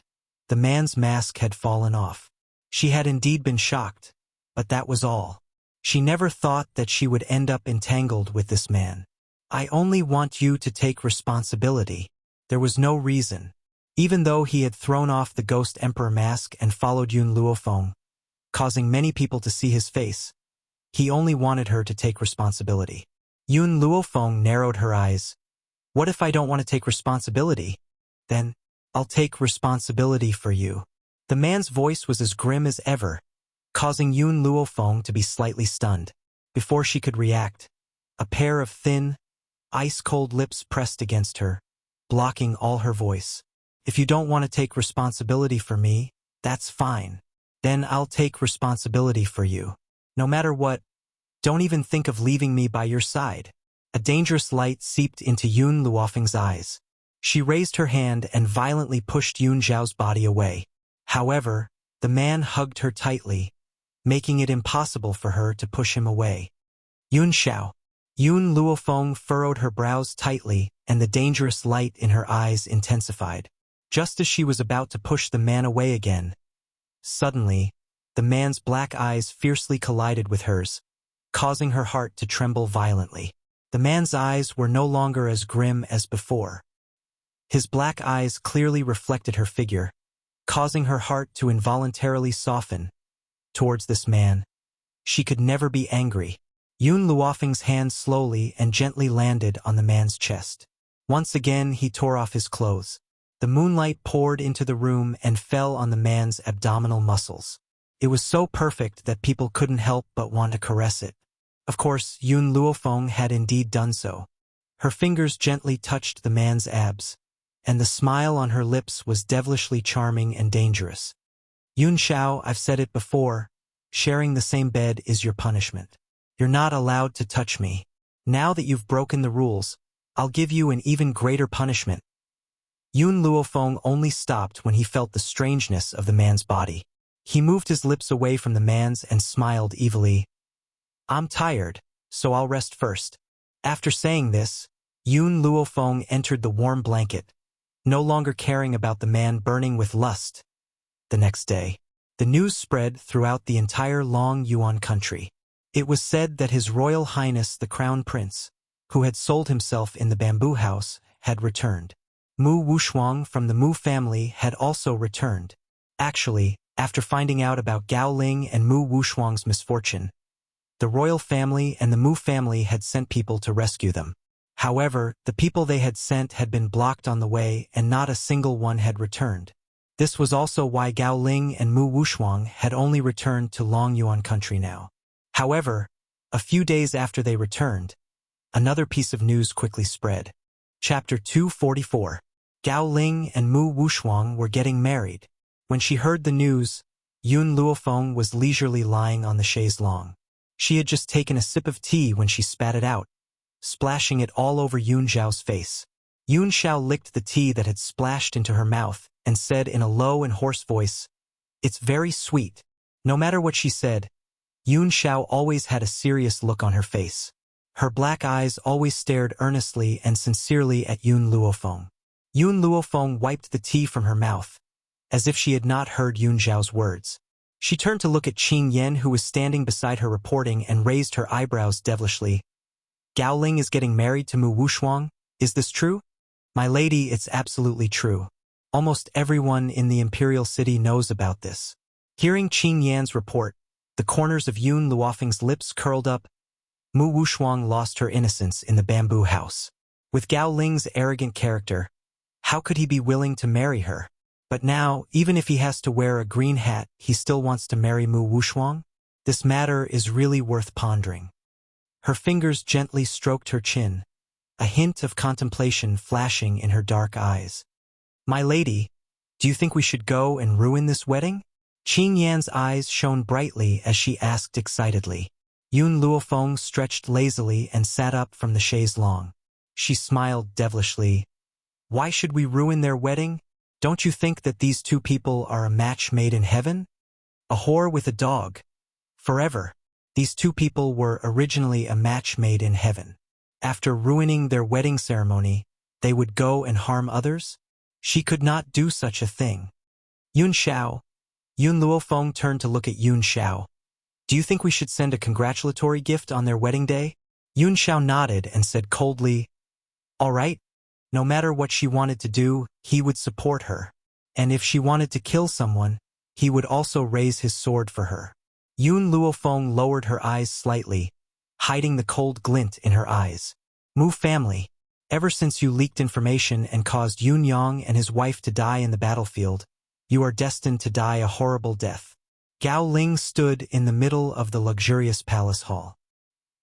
the man's mask had fallen off. She had indeed been shocked, but that was all. She never thought that she would end up entangled with this man. I only want you to take responsibility. There was no reason. Even though he had thrown off the Ghost Emperor mask and followed Yun Luofeng, causing many people to see his face, he only wanted her to take responsibility. Yun Luofeng narrowed her eyes. What if I don't want to take responsibility? Then, I'll take responsibility for you. The man's voice was as grim as ever, causing Yun Luofeng to be slightly stunned. Before she could react, a pair of thin, ice-cold lips pressed against her, blocking all her voice. If you don't want to take responsibility for me, that's fine. Then I'll take responsibility for you. No matter what, don't even think of leaving me by your side. A dangerous light seeped into Yun Luofeng's eyes. She raised her hand and violently pushed Yun Zhao's body away. However, the man hugged her tightly, making it impossible for her to push him away. Yun Xiao. Yun Luofeng furrowed her brows tightly, and the dangerous light in her eyes intensified. Just as she was about to push the man away again, suddenly, the man's black eyes fiercely collided with hers, causing her heart to tremble violently. The man's eyes were no longer as grim as before. His black eyes clearly reflected her figure, causing her heart to involuntarily soften. Towards this man, she could never be angry. Yun Luofeng's hand slowly and gently landed on the man's chest. Once again he tore off his clothes. The moonlight poured into the room and fell on the man's abdominal muscles. It was so perfect that people couldn't help but want to caress it. Of course, Yun Luofeng had indeed done so. Her fingers gently touched the man's abs, and the smile on her lips was devilishly charming and dangerous. Yun Xiao, I've said it before, sharing the same bed is your punishment. You're not allowed to touch me. Now that you've broken the rules, I'll give you an even greater punishment. Yun Luofeng only stopped when he felt the strangeness of the man's body. He moved his lips away from the man's and smiled evilly. I'm tired, so I'll rest first. After saying this, Yun Luofeng entered the warm blanket, no longer caring about the man burning with lust. The next day, the news spread throughout the entire Long Yuan country. It was said that His Royal Highness the Crown Prince, who had sold himself in the bamboo house, had returned. Mu Wuxia from the Mu family had also returned. Actually, after finding out about Gao Ling and Mu Wuxia's misfortune, the royal family and the Mu family had sent people to rescue them. However, the people they had sent had been blocked on the way and not a single one had returned. This was also why Gao Ling and Mu Wuxia had only returned to Long Yuan country now. However, a few days after they returned, another piece of news quickly spread. Chapter 244. Gao Ling and Mu Wuxia were getting married. When she heard the news, Yun Luofeng was leisurely lying on the chaise longue. She had just taken a sip of tea when she spat it out, splashing it all over Yun Xiao's face. Yun Xiao licked the tea that had splashed into her mouth and said in a low and hoarse voice, "It's very sweet." No matter what she said, Yun Xiao always had a serious look on her face. Her black eyes always stared earnestly and sincerely at Yun Luofeng. Yun Luofeng wiped the tea from her mouth, as if she had not heard Yun Xiao's words. She turned to look at Qing Yan, who was standing beside her reporting, and raised her eyebrows devilishly. "Gao Ling is getting married to Mu Wushuang? Is this true?" "My lady, it's absolutely true. Almost everyone in the imperial city knows about this." Hearing Qing Yan's report, the corners of Yun Luofeng's lips curled up. Mu Wushuang lost her innocence in the bamboo house. With Gao Ling's arrogant character, how could he be willing to marry her? But now, even if he has to wear a green hat, he still wants to marry Mu Wushuang? This matter is really worth pondering. Her fingers gently stroked her chin, a hint of contemplation flashing in her dark eyes. "My lady, do you think we should go and ruin this wedding?" Qing Yan's eyes shone brightly as she asked excitedly. Yun Luofeng stretched lazily and sat up from the chaise longue. She smiled devilishly. "Why should we ruin their wedding? Don't you think that these two people are a match made in heaven? A whore with a dog. Forever. These two people were originally a match made in heaven. After ruining their wedding ceremony, they would go and harm others? She could not do such a thing." "Yun Xiao." Yun Luofeng turned to look at Yun Xiao. "Do you think we should send a congratulatory gift on their wedding day?" Yun Xiao nodded and said coldly, "All right. No matter what she wanted to do, he would support her. And if she wanted to kill someone, he would also raise his sword for her." Yun Luofeng lowered her eyes slightly, hiding the cold glint in her eyes. "Mu family, ever since you leaked information and caused Yun Yang and his wife to die in the battlefield, you are destined to die a horrible death." Gao Ling stood in the middle of the luxurious palace hall.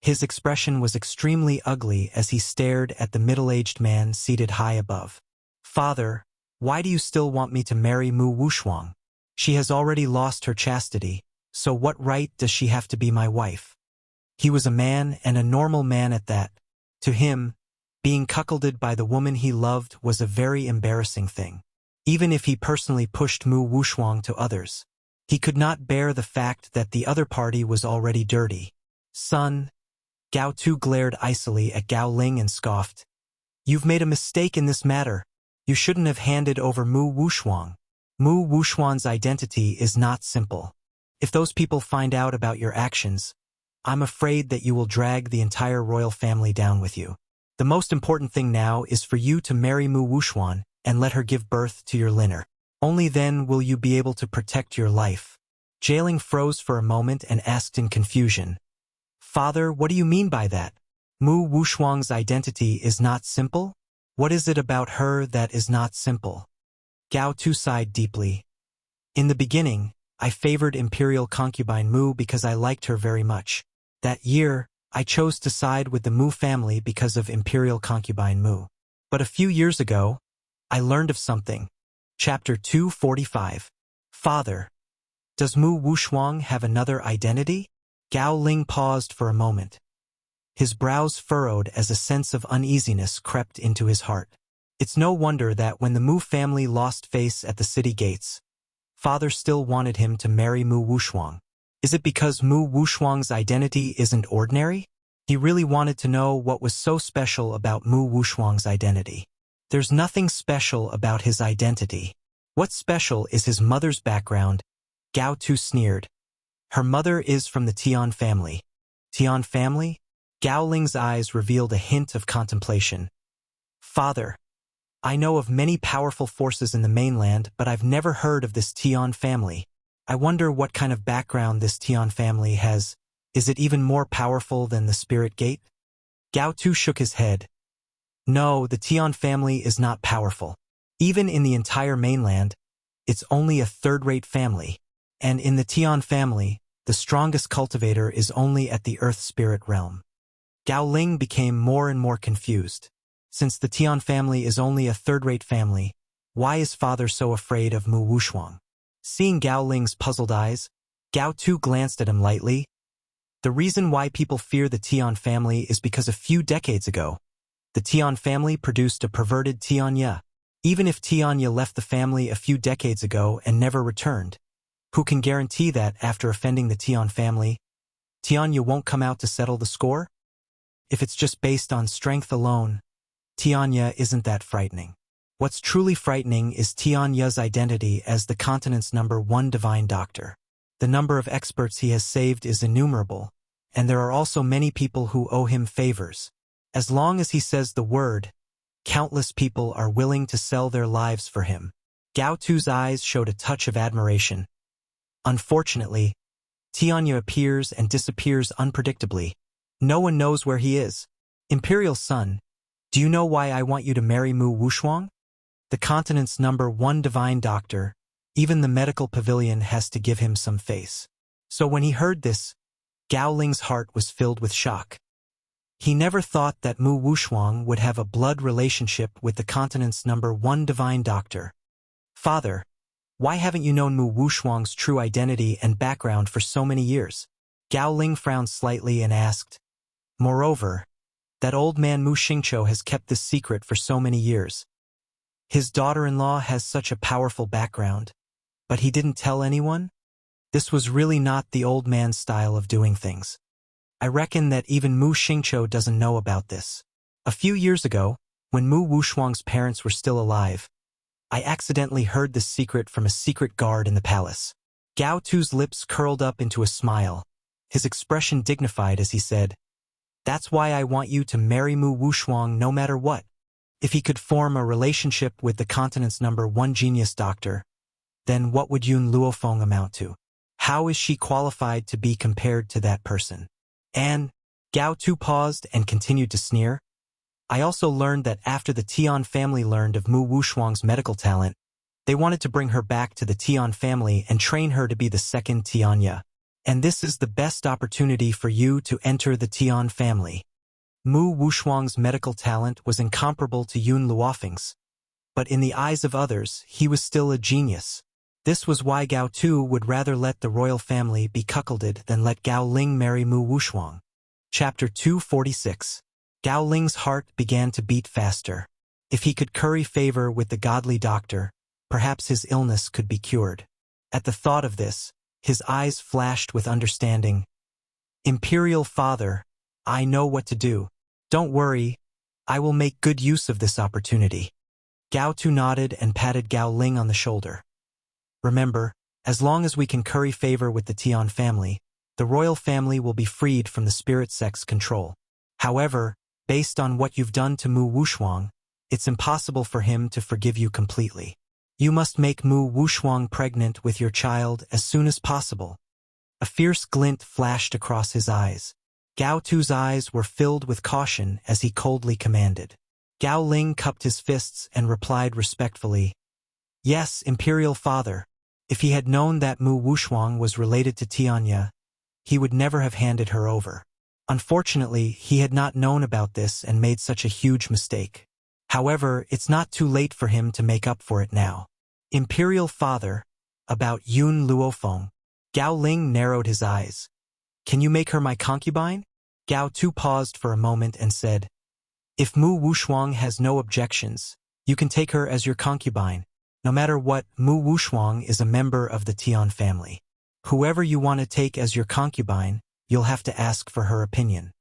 His expression was extremely ugly as he stared at the middle-aged man seated high above. "Father, why do you still want me to marry Mu Wushuang? She has already lost her chastity, so what right does she have to be my wife?" He was a man, and a normal man at that. To him, being cuckolded by the woman he loved was a very embarrassing thing. Even if he personally pushed Mu Wushuang to others, he could not bear the fact that the other party was already dirty. "Son," Gao Tu glared icily at Gao Ling and scoffed, "You've made a mistake in this matter. You shouldn't have handed over Mu Wushuang. Mu Wushuang's identity is not simple. If those people find out about your actions, I'm afraid that you will drag the entire royal family down with you. The most important thing now is for you to marry Mu Wushuang and let her give birth to your Liner. Only then will you be able to protect your life." Jailing froze for a moment and asked in confusion, "Father, what do you mean by that? Mu Wushuang's identity is not simple? What is it about her that is not simple?" Gao Tu sighed deeply. "In the beginning, I favored imperial concubine Mu because I liked her very much. That year, I chose to side with the Mu family because of imperial concubine Mu. But a few years ago, I learned of something." Chapter 245. "Father, does Mu Wushuang have another identity?" Gao Ling paused for a moment. His brows furrowed as a sense of uneasiness crept into his heart. It's no wonder that when the Mu family lost face at the city gates, Father still wanted him to marry Mu Wushuang. Is it because Mu Wushuang's identity isn't ordinary? He really wanted to know what was so special about Mu Wushuang's identity. There's nothing special about his identity. What's special is his mother's background. Gao Tu sneered. Her mother is from the Tian family. Tian family? Gao Ling's eyes revealed a hint of contemplation. "Father, I know of many powerful forces in the mainland, but I've never heard of this Tian family. I wonder what kind of background this Tian family has. Is it even more powerful than the Spirit Gate?" Gao Tu shook his head. "No, the Tian family is not powerful. Even in the entire mainland, it's only a third-rate family. And in the Tian family, the strongest cultivator is only at the Earth Spirit realm." Gao Ling became more and more confused. Since the Tian family is only a third-rate family, why is Father so afraid of Mu Wushuang? Seeing Gao Ling's puzzled eyes, Gao Tu glanced at him lightly. The reason why people fear the Tian family is because a few decades ago, the Tian family produced a perverted Tianya. Even if Tianya left the family a few decades ago and never returned, who can guarantee that after offending the Tian family, Tianya won't come out to settle the score? If it's just based on strength alone, Tianya isn't that frightening. What's truly frightening is Tianya's identity as the continent's #1 divine doctor. The number of experts he has saved is innumerable, and there are also many people who owe him favors. As long as he says the word, countless people are willing to sell their lives for him. Gao Tu's eyes showed a touch of admiration. Unfortunately, Tianya appears and disappears unpredictably. No one knows where he is. Imperial Son, do you know why I want you to marry Mu Wushuang? The continent's #1 divine doctor, even the medical pavilion has to give him some face. So when he heard this, Gao Ling's heart was filled with shock. He never thought that Mu Wushuang would have a blood relationship with the continent's #1 divine doctor. Father, why haven't you known Mu Wushuang's true identity and background for so many years? Gao Ling frowned slightly and asked. Moreover, that old man Mu Xingqiu has kept this secret for so many years. His daughter-in-law has such a powerful background, but he didn't tell anyone? This was really not the old man's style of doing things. I reckon that even Mu Xingqiu doesn't know about this. A few years ago, when Mu Wushuang's parents were still alive, I accidentally heard this secret from a secret guard in the palace. Gao Tu's lips curled up into a smile, his expression dignified as he said, That's why I want you to marry Mu Wushuang no matter what. If he could form a relationship with the continent's #1 genius doctor, then what would Yun Luofeng amount to? How is she qualified to be compared to that person? And, Gao Tu paused and continued to sneer. I also learned that after the Tian family learned of Mu Wushuang's medical talent, they wanted to bring her back to the Tian family and train her to be the second Tianya. And this is the best opportunity for you to enter the Tian family. Mu Wushuang's medical talent was incomparable to Yun Luofeng's, but in the eyes of others, he was still a genius. This was why Gao Tu would rather let the royal family be cuckolded than let Gao Ling marry Mu Wushuang. Chapter 246. Gao Ling's heart began to beat faster. If he could curry favor with the godly doctor, perhaps his illness could be cured. At the thought of this, his eyes flashed with understanding. Imperial Father, I know what to do. Don't worry, I will make good use of this opportunity. Gao Tu nodded and patted Gao Ling on the shoulder. Remember, as long as we can curry favor with the Tian family, the royal family will be freed from the spirit sex control. However, based on what you've done to Mu Wushuang, it's impossible for him to forgive you completely. You must make Mu Wushuang pregnant with your child as soon as possible. A fierce glint flashed across his eyes. Gao Tu's eyes were filled with caution as he coldly commanded. Gao Ling cupped his fists and replied respectfully, Yes, Imperial Father. If he had known that Mu Wushuang was related to Tianya, he would never have handed her over. Unfortunately, he had not known about this and made such a huge mistake. However, it's not too late for him to make up for it now. Imperial Father, about Yun Luofeng. Gao Ling narrowed his eyes. Can you make her my concubine? Gao Tu paused for a moment and said, If Mu Wushuang has no objections, you can take her as your concubine. No matter what, Mu Wushuang is a member of the Tian family. Whoever you want to take as your concubine, you'll have to ask for her opinion.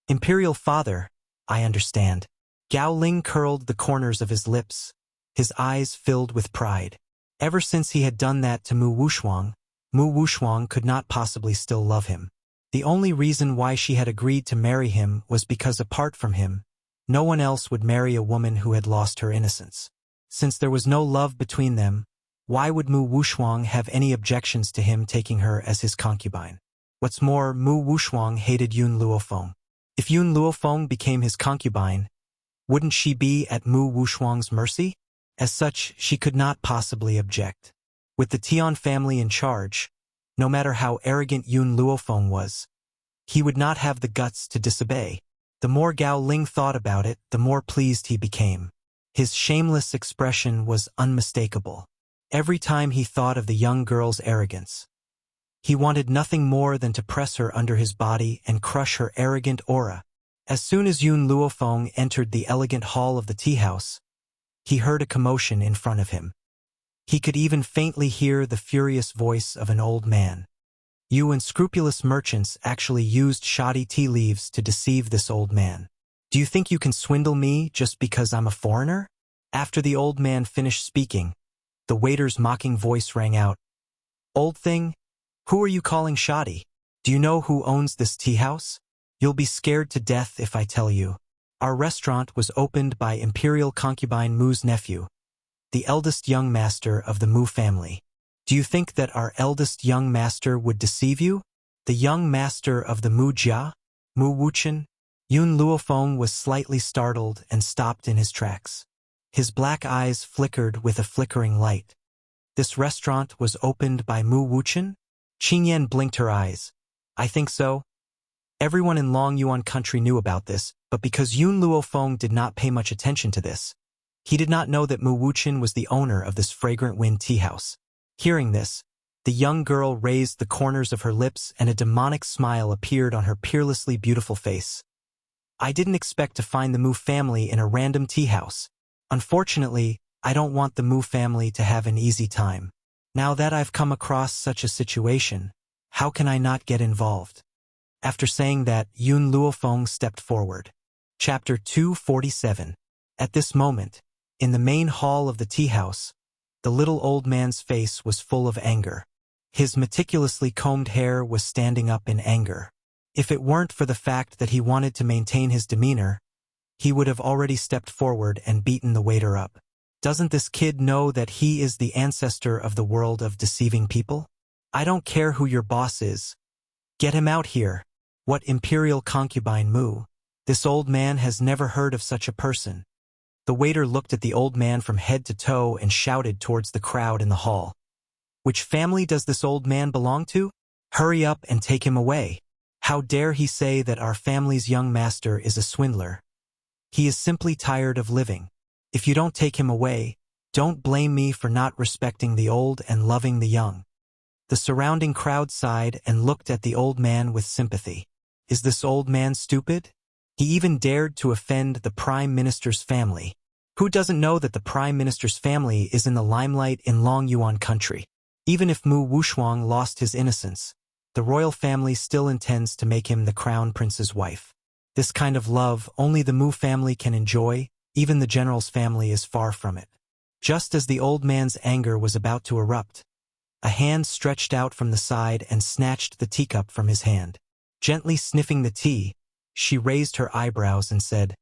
Imperial Father, I understand. Gao Ling curled the corners of his lips, his eyes filled with pride. Ever since he had done that to Mu Wushuang could not possibly still love him. The only reason why she had agreed to marry him was because apart from him, no one else would marry a woman who had lost her innocence. Since there was no love between them, why would Mu Wushuang have any objections to him taking her as his concubine? What's more, Mu Wushuang hated Yun Luofeng. If Yun Luofeng became his concubine, wouldn't she be at Mu Wushuang's mercy? As such, she could not possibly object. With the Tian family in charge, no matter how arrogant Yun Luofeng was, he would not have the guts to disobey. The more Gao Ling thought about it, the more pleased he became. His shameless expression was unmistakable. every time he thought of the young girl's arrogance. He wanted nothing more than to press her under his body and crush her arrogant aura. As soon as Yun Luofeng entered the elegant hall of the tea house, he heard a commotion in front of him. He could even faintly hear the furious voice of an old man. You unscrupulous merchants actually used shoddy tea leaves to deceive this old man. Do you think you can swindle me just because I'm a foreigner? After the old man finished speaking, the waiter's mocking voice rang out. Old thing, who are you calling shoddy? Do you know who owns this tea house? You'll be scared to death if I tell you. Our restaurant was opened by Imperial Concubine Mu's nephew, the eldest young master of the Mu family. Do you think that our eldest young master would deceive you? The young master of the Mu Jia, Mu Wuchen? Yun Luofeng was slightly startled and stopped in his tracks. His black eyes flickered with a flickering light. This restaurant was opened by Mu Wuchen? Qingyan blinked her eyes. I think so. Everyone in Long Yuan country knew about this, but because Yun Luofeng did not pay much attention to this, he did not know that Mu Wuchen was the owner of this fragrant wind tea house. Hearing this, the young girl raised the corners of her lips and a demonic smile appeared on her peerlessly beautiful face. I didn't expect to find the Mu family in a random tea house. Unfortunately, I don't want the Mu family to have an easy time. Now that I've come across such a situation, how can I not get involved? After saying that, Yun Luofeng stepped forward. Chapter 247. At this moment, in the main hall of the tea house, the little old man's face was full of anger. His meticulously combed hair was standing up in anger. If it weren't for the fact that he wanted to maintain his demeanor, he would have already stepped forward and beaten the waiter up. Doesn't this kid know that he is the ancestor of the world of deceiving people? I don't care who your boss is. Get him out here. What Imperial Concubine Mu? This old man has never heard of such a person. The waiter looked at the old man from head to toe and shouted towards the crowd in the hall. Which family does this old man belong to? Hurry up and take him away. How dare he say that our family's young master is a swindler? He is simply tired of living. If you don't take him away, don't blame me for not respecting the old and loving the young. The surrounding crowd sighed and looked at the old man with sympathy. Is this old man stupid? He even dared to offend the Prime Minister's family. Who doesn't know that the Prime Minister's family is in the limelight in Long Yuan country? Even if Mu Wuxia lost his innocence, the royal family still intends to make him the crown prince's wife. This kind of love only the Mu family can enjoy, even the general's family is far from it. Just as the old man's anger was about to erupt, a hand stretched out from the side and snatched the teacup from his hand. Gently sniffing the tea, she raised her eyebrows and said,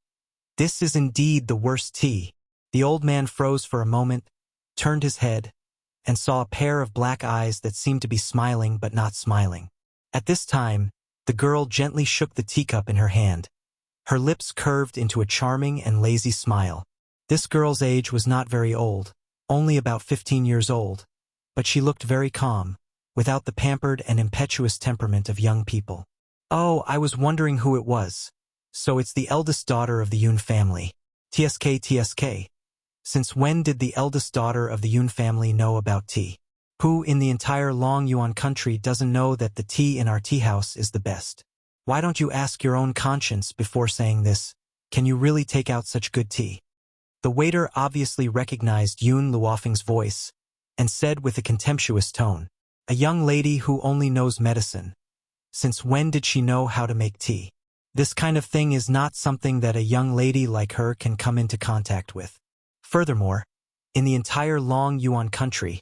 "This is indeed the worst tea." The old man froze for a moment, turned his head, and saw a pair of black eyes that seemed to be smiling but not smiling. At this time, the girl gently shook the teacup in her hand. Her lips curved into a charming and lazy smile. This girl's age was not very old, only about 15 years old, but she looked very calm, without the pampered and impetuous temperament of young people. Oh, I was wondering who it was. So it's the eldest daughter of the Yun family. TSK. Since when did the eldest daughter of the Yun family know about tea? Who in the entire Long Yuan country doesn't know that the tea in our tea house is the best? Why don't you ask your own conscience before saying this? Can you really take out such good tea? The waiter obviously recognized Yun Luofeng's voice and said with a contemptuous tone, "A young lady who only knows medicine. Since when did she know how to make tea? This kind of thing is not something that a young lady like her can come into contact with." Furthermore, in the entire Long Yuan country,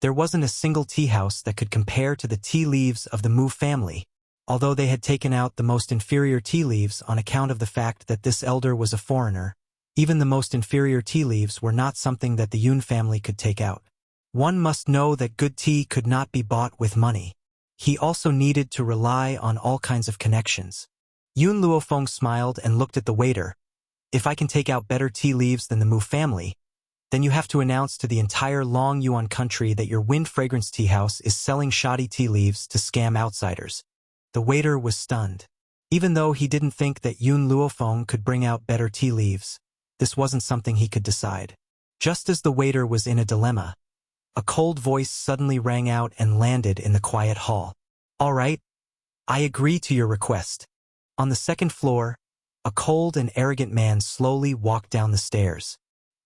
there wasn't a single tea house that could compare to the tea leaves of the Mu family, although they had taken out the most inferior tea leaves on account of the fact that this elder was a foreigner. Even the most inferior tea leaves were not something that the Yun family could take out. One must know that good tea could not be bought with money. He also needed to rely on all kinds of connections. Yun Luofeng smiled and looked at the waiter. If I can take out better tea leaves than the Mu family, then you have to announce to the entire Long Yuan country that your Wind Fragrance Tea House is selling shoddy tea leaves to scam outsiders. The waiter was stunned. Even though he didn't think that Yun Luofeng could bring out better tea leaves, this wasn't something he could decide. Just as the waiter was in a dilemma, A cold voice suddenly rang out and landed in the quiet hall. "All right, I agree to your request." On the second floor, a cold and arrogant man slowly walked down the stairs.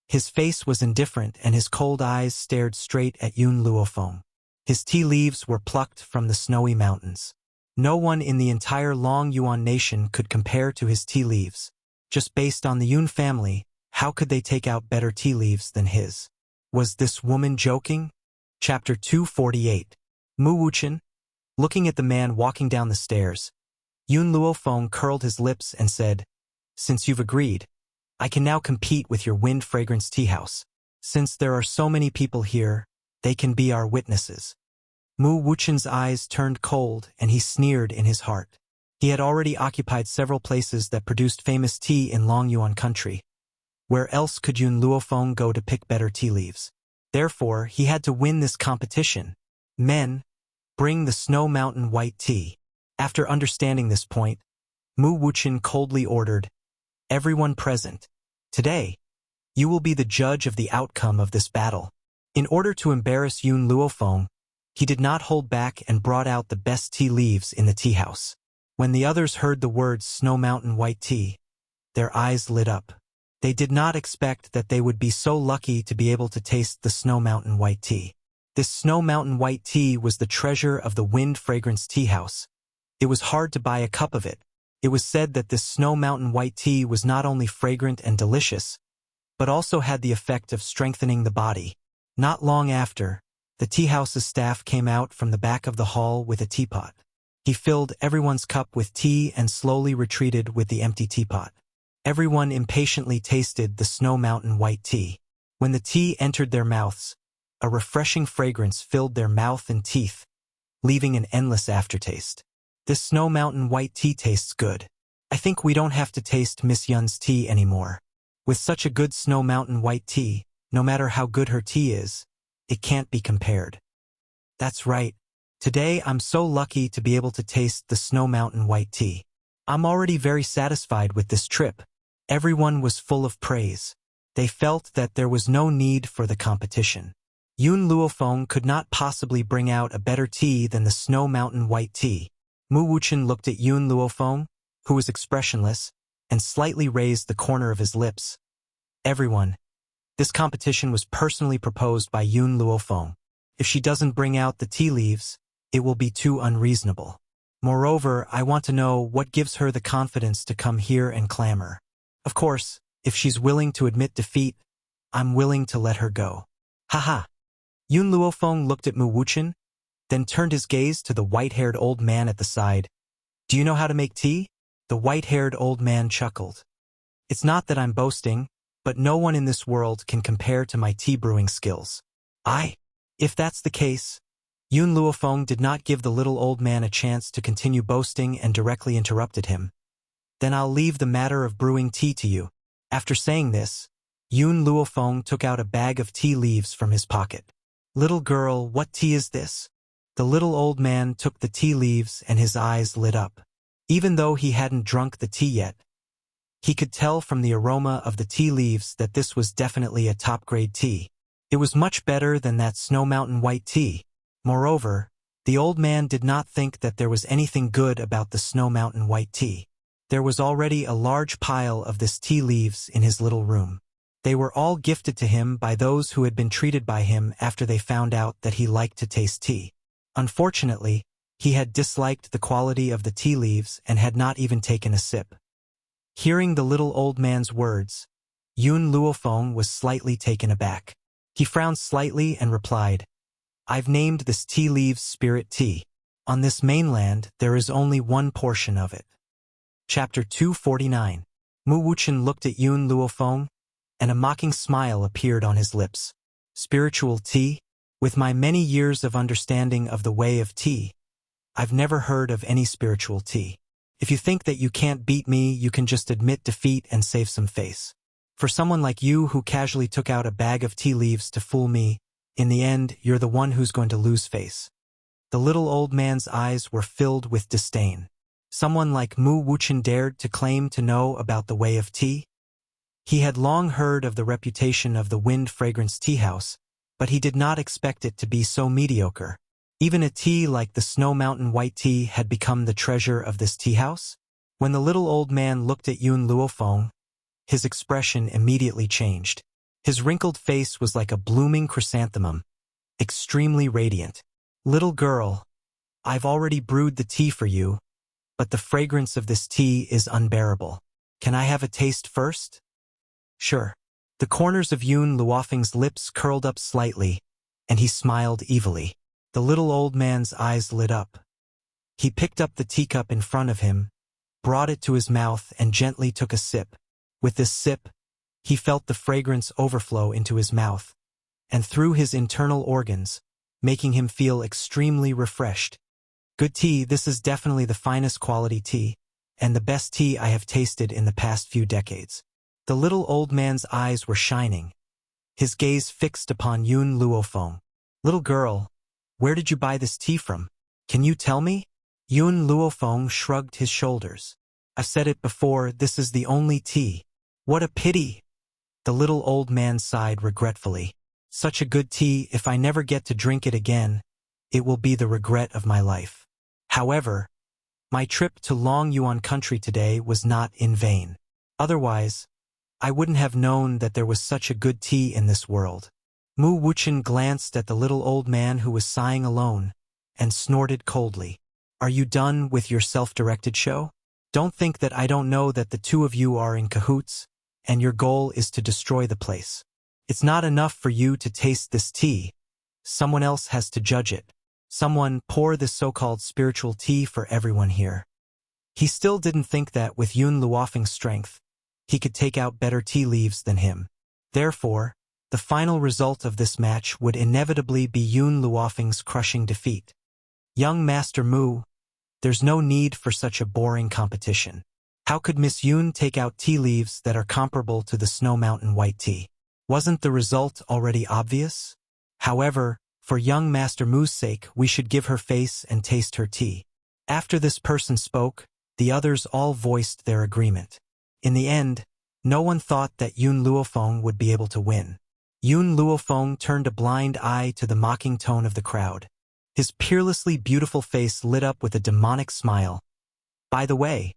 His face was indifferent and his cold eyes stared straight at Yun Luofeng. His tea leaves were plucked from the snowy mountains. No one in the entire Long Yuan nation could compare to his tea leaves. Just based on the Yun family, how could they take out better tea leaves than his? Was this woman joking? Chapter 248. Mu Wuchen. Looking at the man walking down the stairs, Yun Luofeng curled his lips and said, "Since you've agreed, I can now compete with your wind fragrance tea house. Since there are so many people here, they can be our witnesses." Mu Wuchen's eyes turned cold and he sneered in his heart. He had already occupied several places that produced famous tea in Long Yuan country. Where else could Yun Luofeng go to pick better tea leaves? Therefore, he had to win this competition. "Men, bring the Snow Mountain white tea." After understanding this point, Mu Wuchen coldly ordered, "Everyone present, today, you will be the judge of the outcome of this battle." In order to embarrass Yun Luofeng, he did not hold back and brought out the best tea leaves in the tea house. When the others heard the words Snow Mountain white tea, their eyes lit up. They did not expect that they would be so lucky to be able to taste the Snow Mountain white tea. This Snow Mountain white tea was the treasure of the Wind Fragrance Tea House. It was hard to buy a cup of it. It was said that this Snow Mountain white tea was not only fragrant and delicious, but also had the effect of strengthening the body. Not long after, the tea house's staff came out from the back of the hall with a teapot. He filled everyone's cup with tea and slowly retreated with the empty teapot. Everyone impatiently tasted the Snow Mountain white tea. When the tea entered their mouths, a refreshing fragrance filled their mouth and teeth, leaving an endless aftertaste. "This Snow Mountain white tea tastes good. I think we don't have to taste Miss Yun's tea anymore. With such a good Snow Mountain white tea, no matter how good her tea is, it can't be compared." "That's right. Today I'm so lucky to be able to taste the Snow Mountain white tea. I'm already very satisfied with this trip." Everyone was full of praise. They felt that there was no need for the competition. Yun Luofeng could not possibly bring out a better tea than the Snow Mountain white tea. Mu Wuchen looked at Yun Luofeng, who was expressionless, and slightly raised the corner of his lips. "Everyone, this competition was personally proposed by Yun Luofeng. If she doesn't bring out the tea leaves, it will be too unreasonable. Moreover, I want to know what gives her the confidence to come here and clamor. Of course, if she's willing to admit defeat, I'm willing to let her go." "Haha." Yun Luofeng looked at Mu Wuchen, then turned his gaze to the white-haired old man at the side. "Do you know how to make tea?" The white-haired old man chuckled. "It's not that I'm boasting, but no one in this world can compare to my tea brewing skills." If that's the case." Yun Luofeng did not give the little old man a chance to continue boasting and directly interrupted him. "Then I'll leave the matter of brewing tea to you." After saying this, Yun Luofeng took out a bag of tea leaves from his pocket. "Little girl, what tea is this?" The little old man took the tea leaves and his eyes lit up. Even though he hadn't drunk the tea yet, he could tell from the aroma of the tea leaves that this was definitely a top-grade tea. It was much better than that Snow Mountain white tea. Moreover, the old man did not think that there was anything good about the Snow Mountain white tea. There was already a large pile of this tea leaves in his little room. They were all gifted to him by those who had been treated by him after they found out that he liked to taste tea. Unfortunately, he had disliked the quality of the tea leaves and had not even taken a sip. Hearing the little old man's words, Yun Luofeng was slightly taken aback. He frowned slightly and replied, "I've named this tea leaves spirit tea. On this mainland, there is only one portion of it." Chapter 249. Mu Wuchen looked at Yun Luofeng, and a mocking smile appeared on his lips. "Spiritual tea? With my many years of understanding of the way of tea, I've never heard of any spiritual tea. If you think that you can't beat me, you can just admit defeat and save some face. For someone like you who casually took out a bag of tea leaves to fool me, in the end, you're the one who's going to lose face." The little old man's eyes were filled with disdain. Someone like Mu Wuchen dared to claim to know about the way of tea? He had long heard of the reputation of the Wind Fragrance Tea House, but he did not expect it to be so mediocre. Even a tea like the Snow Mountain white tea had become the treasure of this tea house. When the little old man looked at Yun Luofeng, his expression immediately changed. His wrinkled face was like a blooming chrysanthemum, extremely radiant. "Little girl, I've already brewed the tea for you, but the fragrance of this tea is unbearable. Can I have a taste first?" "Sure." The corners of Yun Luofeng's lips curled up slightly, and he smiled evilly. The little old man's eyes lit up. He picked up the teacup in front of him, brought it to his mouth, and gently took a sip. With this sip, he felt the fragrance overflow into his mouth and through his internal organs, making him feel extremely refreshed. "Good tea. This is definitely the finest quality tea, and the best tea I have tasted in the past few decades." The little old man's eyes were shining, his gaze fixed upon Yun Luofeng. "Little girl, where did you buy this tea from? Can you tell me?" Yun Luofeng shrugged his shoulders. "I've said it before, this is the only tea." "What a pity." The little old man sighed regretfully. "Such a good tea, if I never get to drink it again, it will be the regret of my life. However, my trip to Long Yuan country today was not in vain. Otherwise, I wouldn't have known that there was such a good tea in this world." Mu Wuchen glanced at the little old man who was sighing alone, and snorted coldly. "Are you done with your self-directed show? Don't think that I don't know that the two of you are in cahoots, and your goal is to destroy the place. It's not enough for you to taste this tea. Someone else has to judge it. Someone pour this so-called spiritual tea for everyone here." He still didn't think that with Yun Luofeng's strength, he could take out better tea leaves than him. Therefore, the final result of this match would inevitably be Yun Luofeng's crushing defeat. "Young Master Mu, there's no need for such a boring competition. How could Miss Yun take out tea leaves that are comparable to the Snow Mountain white tea? Wasn't the result already obvious? However, for young Master Mu's sake, we should give her face and taste her tea." After this person spoke, the others all voiced their agreement. In the end, no one thought that Yun Luofeng would be able to win. Yun Luofeng turned a blind eye to the mocking tone of the crowd. His peerlessly beautiful face lit up with a demonic smile. "By the way,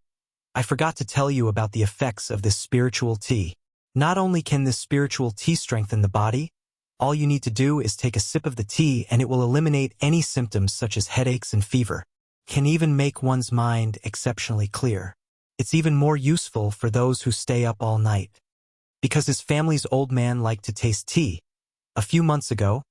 I forgot to tell you about the effects of this spiritual tea. Not only can this spiritual tea strengthen the body, all you need to do is take a sip of the tea and it will eliminate any symptoms such as headaches and fever. Can even make one's mind exceptionally clear. It's even more useful for those who stay up all night." Because his family's old man liked to taste tea. A few months ago,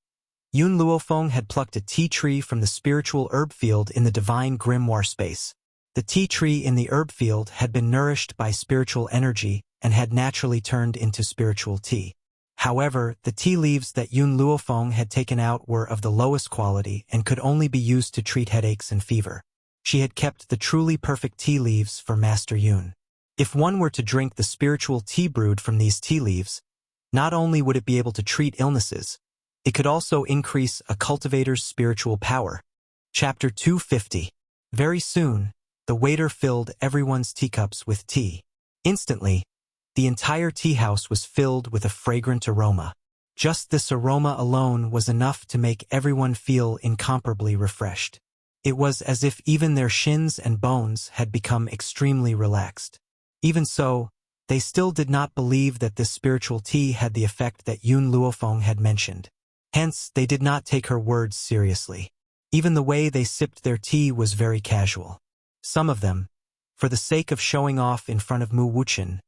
Yun Luofeng had plucked a tea tree from the spiritual herb field in the divine grimoire space. The tea tree in the herb field had been nourished by spiritual energy and had naturally turned into spiritual tea. However, the tea leaves that Yun Luofeng had taken out were of the lowest quality and could only be used to treat headaches and fever. She had kept the truly perfect tea leaves for Master Yun. If one were to drink the spiritual tea brewed from these tea leaves, not only would it be able to treat illnesses, it could also increase a cultivator's spiritual power. Chapter 250. Very soon, the waiter filled everyone's teacups with tea. Instantly, the entire tea house was filled with a fragrant aroma. Just this aroma alone was enough to make everyone feel incomparably refreshed. It was as if even their shins and bones had become extremely relaxed. Even so, they still did not believe that this spiritual tea had the effect that Yun Luofeng had mentioned. Hence, they did not take her words seriously. Even the way they sipped their tea was very casual. Some of them, for the sake of showing off in front of Mu Wuchen,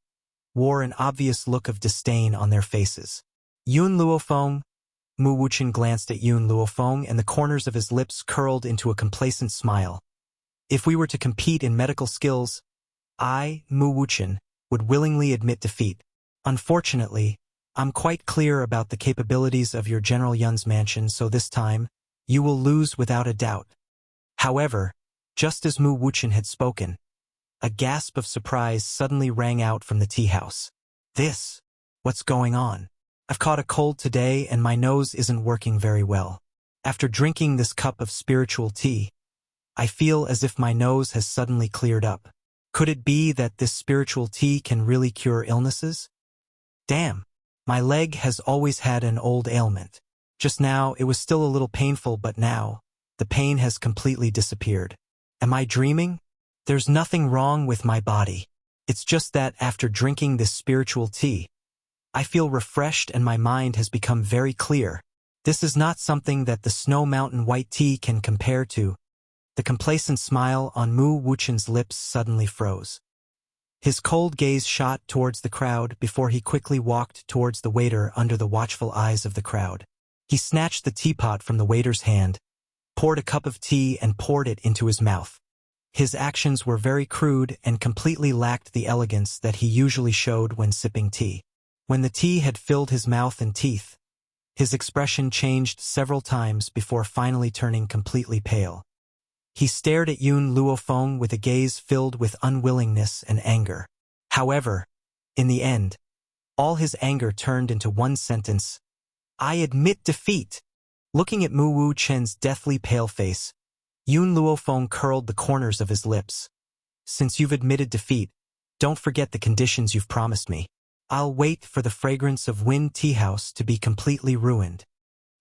wore an obvious look of disdain on their faces. Yun Luofeng, Mu Wuchen glanced at Yun Luofeng and the corners of his lips curled into a complacent smile. "If we were to compete in medical skills, I, Mu Wuchen, would willingly admit defeat. Unfortunately, I'm quite clear about the capabilities of your General Yun's mansion, so this time, you will lose without a doubt." However, just as Mu Wuchen had spoken, a gasp of surprise suddenly rang out from the tea house. What's going on? I've caught a cold today and my nose isn't working very well. After drinking this cup of spiritual tea, I feel as if my nose has suddenly cleared up. Could it be that this spiritual tea can really cure illnesses? Damn, my leg has always had an old ailment. Just now, it was still a little painful, but now, the pain has completely disappeared. Am I dreaming? There's nothing wrong with my body. It's just that after drinking this spiritual tea, I feel refreshed and my mind has become very clear. This is not something that the Snow Mountain white tea can compare to. The complacent smile on Mu Wuqian's lips suddenly froze. His cold gaze shot towards the crowd before he quickly walked towards the waiter under the watchful eyes of the crowd. He snatched the teapot from the waiter's hand, poured a cup of tea and poured it into his mouth. His actions were very crude and completely lacked the elegance that he usually showed when sipping tea. When the tea had filled his mouth and teeth, his expression changed several times before finally turning completely pale. He stared at Yun Luofeng with a gaze filled with unwillingness and anger. However, in the end, all his anger turned into one sentence: "I admit defeat." Looking at Mu Wuqian's deathly pale face, Yun Luofeng curled the corners of his lips. "Since you've admitted defeat, don't forget the conditions you've promised me. I'll wait for the fragrance of Wind Tea House to be completely ruined."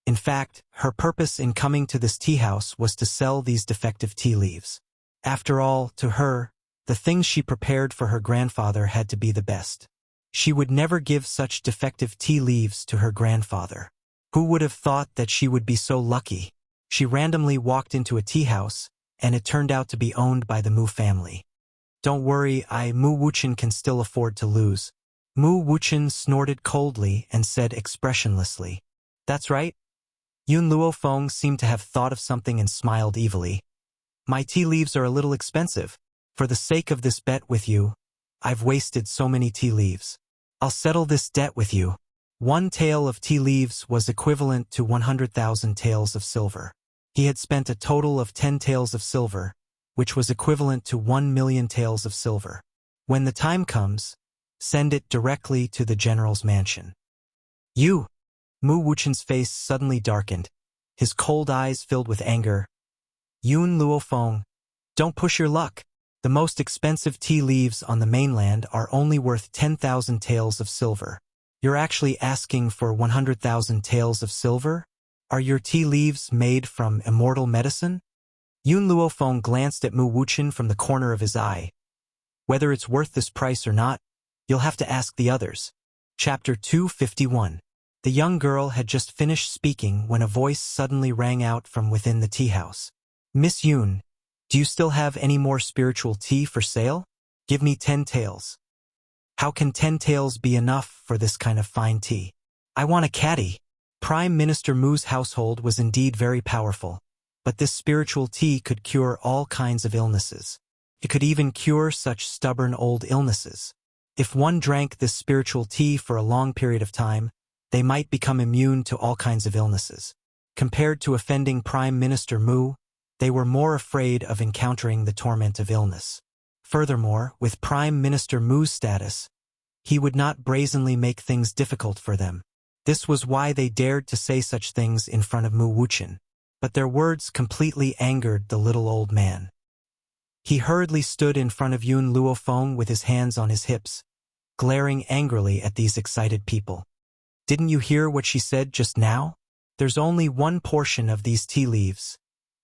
In fact, her purpose in coming to this tea house was to sell these defective tea leaves. After all, to her, the things she prepared for her grandfather had to be the best. She would never give such defective tea leaves to her grandfather. Who would have thought that she would be so lucky? She randomly walked into a tea house, and it turned out to be owned by the Mu family. "Don't worry, Mu Wuqian can still afford to lose." Mu Wuqian snorted coldly and said expressionlessly, "That's right." Yun Luofeng seemed to have thought of something and smiled evilly. "My tea leaves are a little expensive. For the sake of this bet with you, I've wasted so many tea leaves. I'll settle this debt with you." One tael of tea leaves was equivalent to 100,000 taels of silver. He had spent a total of 10 taels of silver, which was equivalent to 1,000,000 taels of silver. "When the time comes, send it directly to the general's mansion." "You!" Mu Wuqian's face suddenly darkened, his cold eyes filled with anger. "Yun Luofeng, don't push your luck. The most expensive tea leaves on the mainland are only worth 10,000 taels of silver. You're actually asking for 100,000 taels of silver? Are your tea leaves made from immortal medicine?" Yun Luofeng glanced at Mu Wuqian from the corner of his eye. "Whether it's worth this price or not, you'll have to ask the others." Chapter 251. The young girl had just finished speaking when a voice suddenly rang out from within the tea house. "Miss Yun, do you still have any more spiritual tea for sale? Give me 10 taels. How can 10 taels be enough for this kind of fine tea? I want a caddy." Prime Minister Mu's household was indeed very powerful, but this spiritual tea could cure all kinds of illnesses. It could even cure such stubborn old illnesses. If one drank this spiritual tea for a long period of time, they might become immune to all kinds of illnesses. Compared to offending Prime Minister Mu, they were more afraid of encountering the torment of illness. Furthermore, with Prime Minister Mu's status, he would not brazenly make things difficult for them. This was why they dared to say such things in front of Mu Wuqian. But their words completely angered the little old man. He hurriedly stood in front of Yun Luofeng with his hands on his hips, glaring angrily at these excited people. "Didn't you hear what she said just now? There's only one portion of these tea leaves.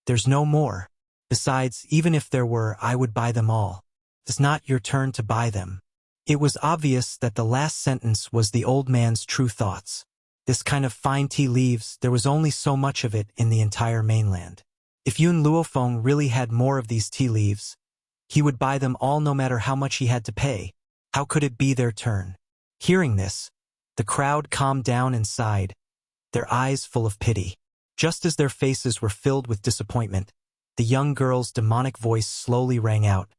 There's no more. Besides, even if there were, I would buy them all. It's not your turn to buy them." It was obvious that the last sentence was the old man's true thoughts. This kind of fine tea leaves, there was only so much of it in the entire mainland. If Yun Luofeng really had more of these tea leaves, he would buy them all no matter how much he had to pay. How could it be their turn? Hearing this, the crowd calmed down and sighed, their eyes full of pity. Just as their faces were filled with disappointment, the young girl's demonic voice slowly rang out.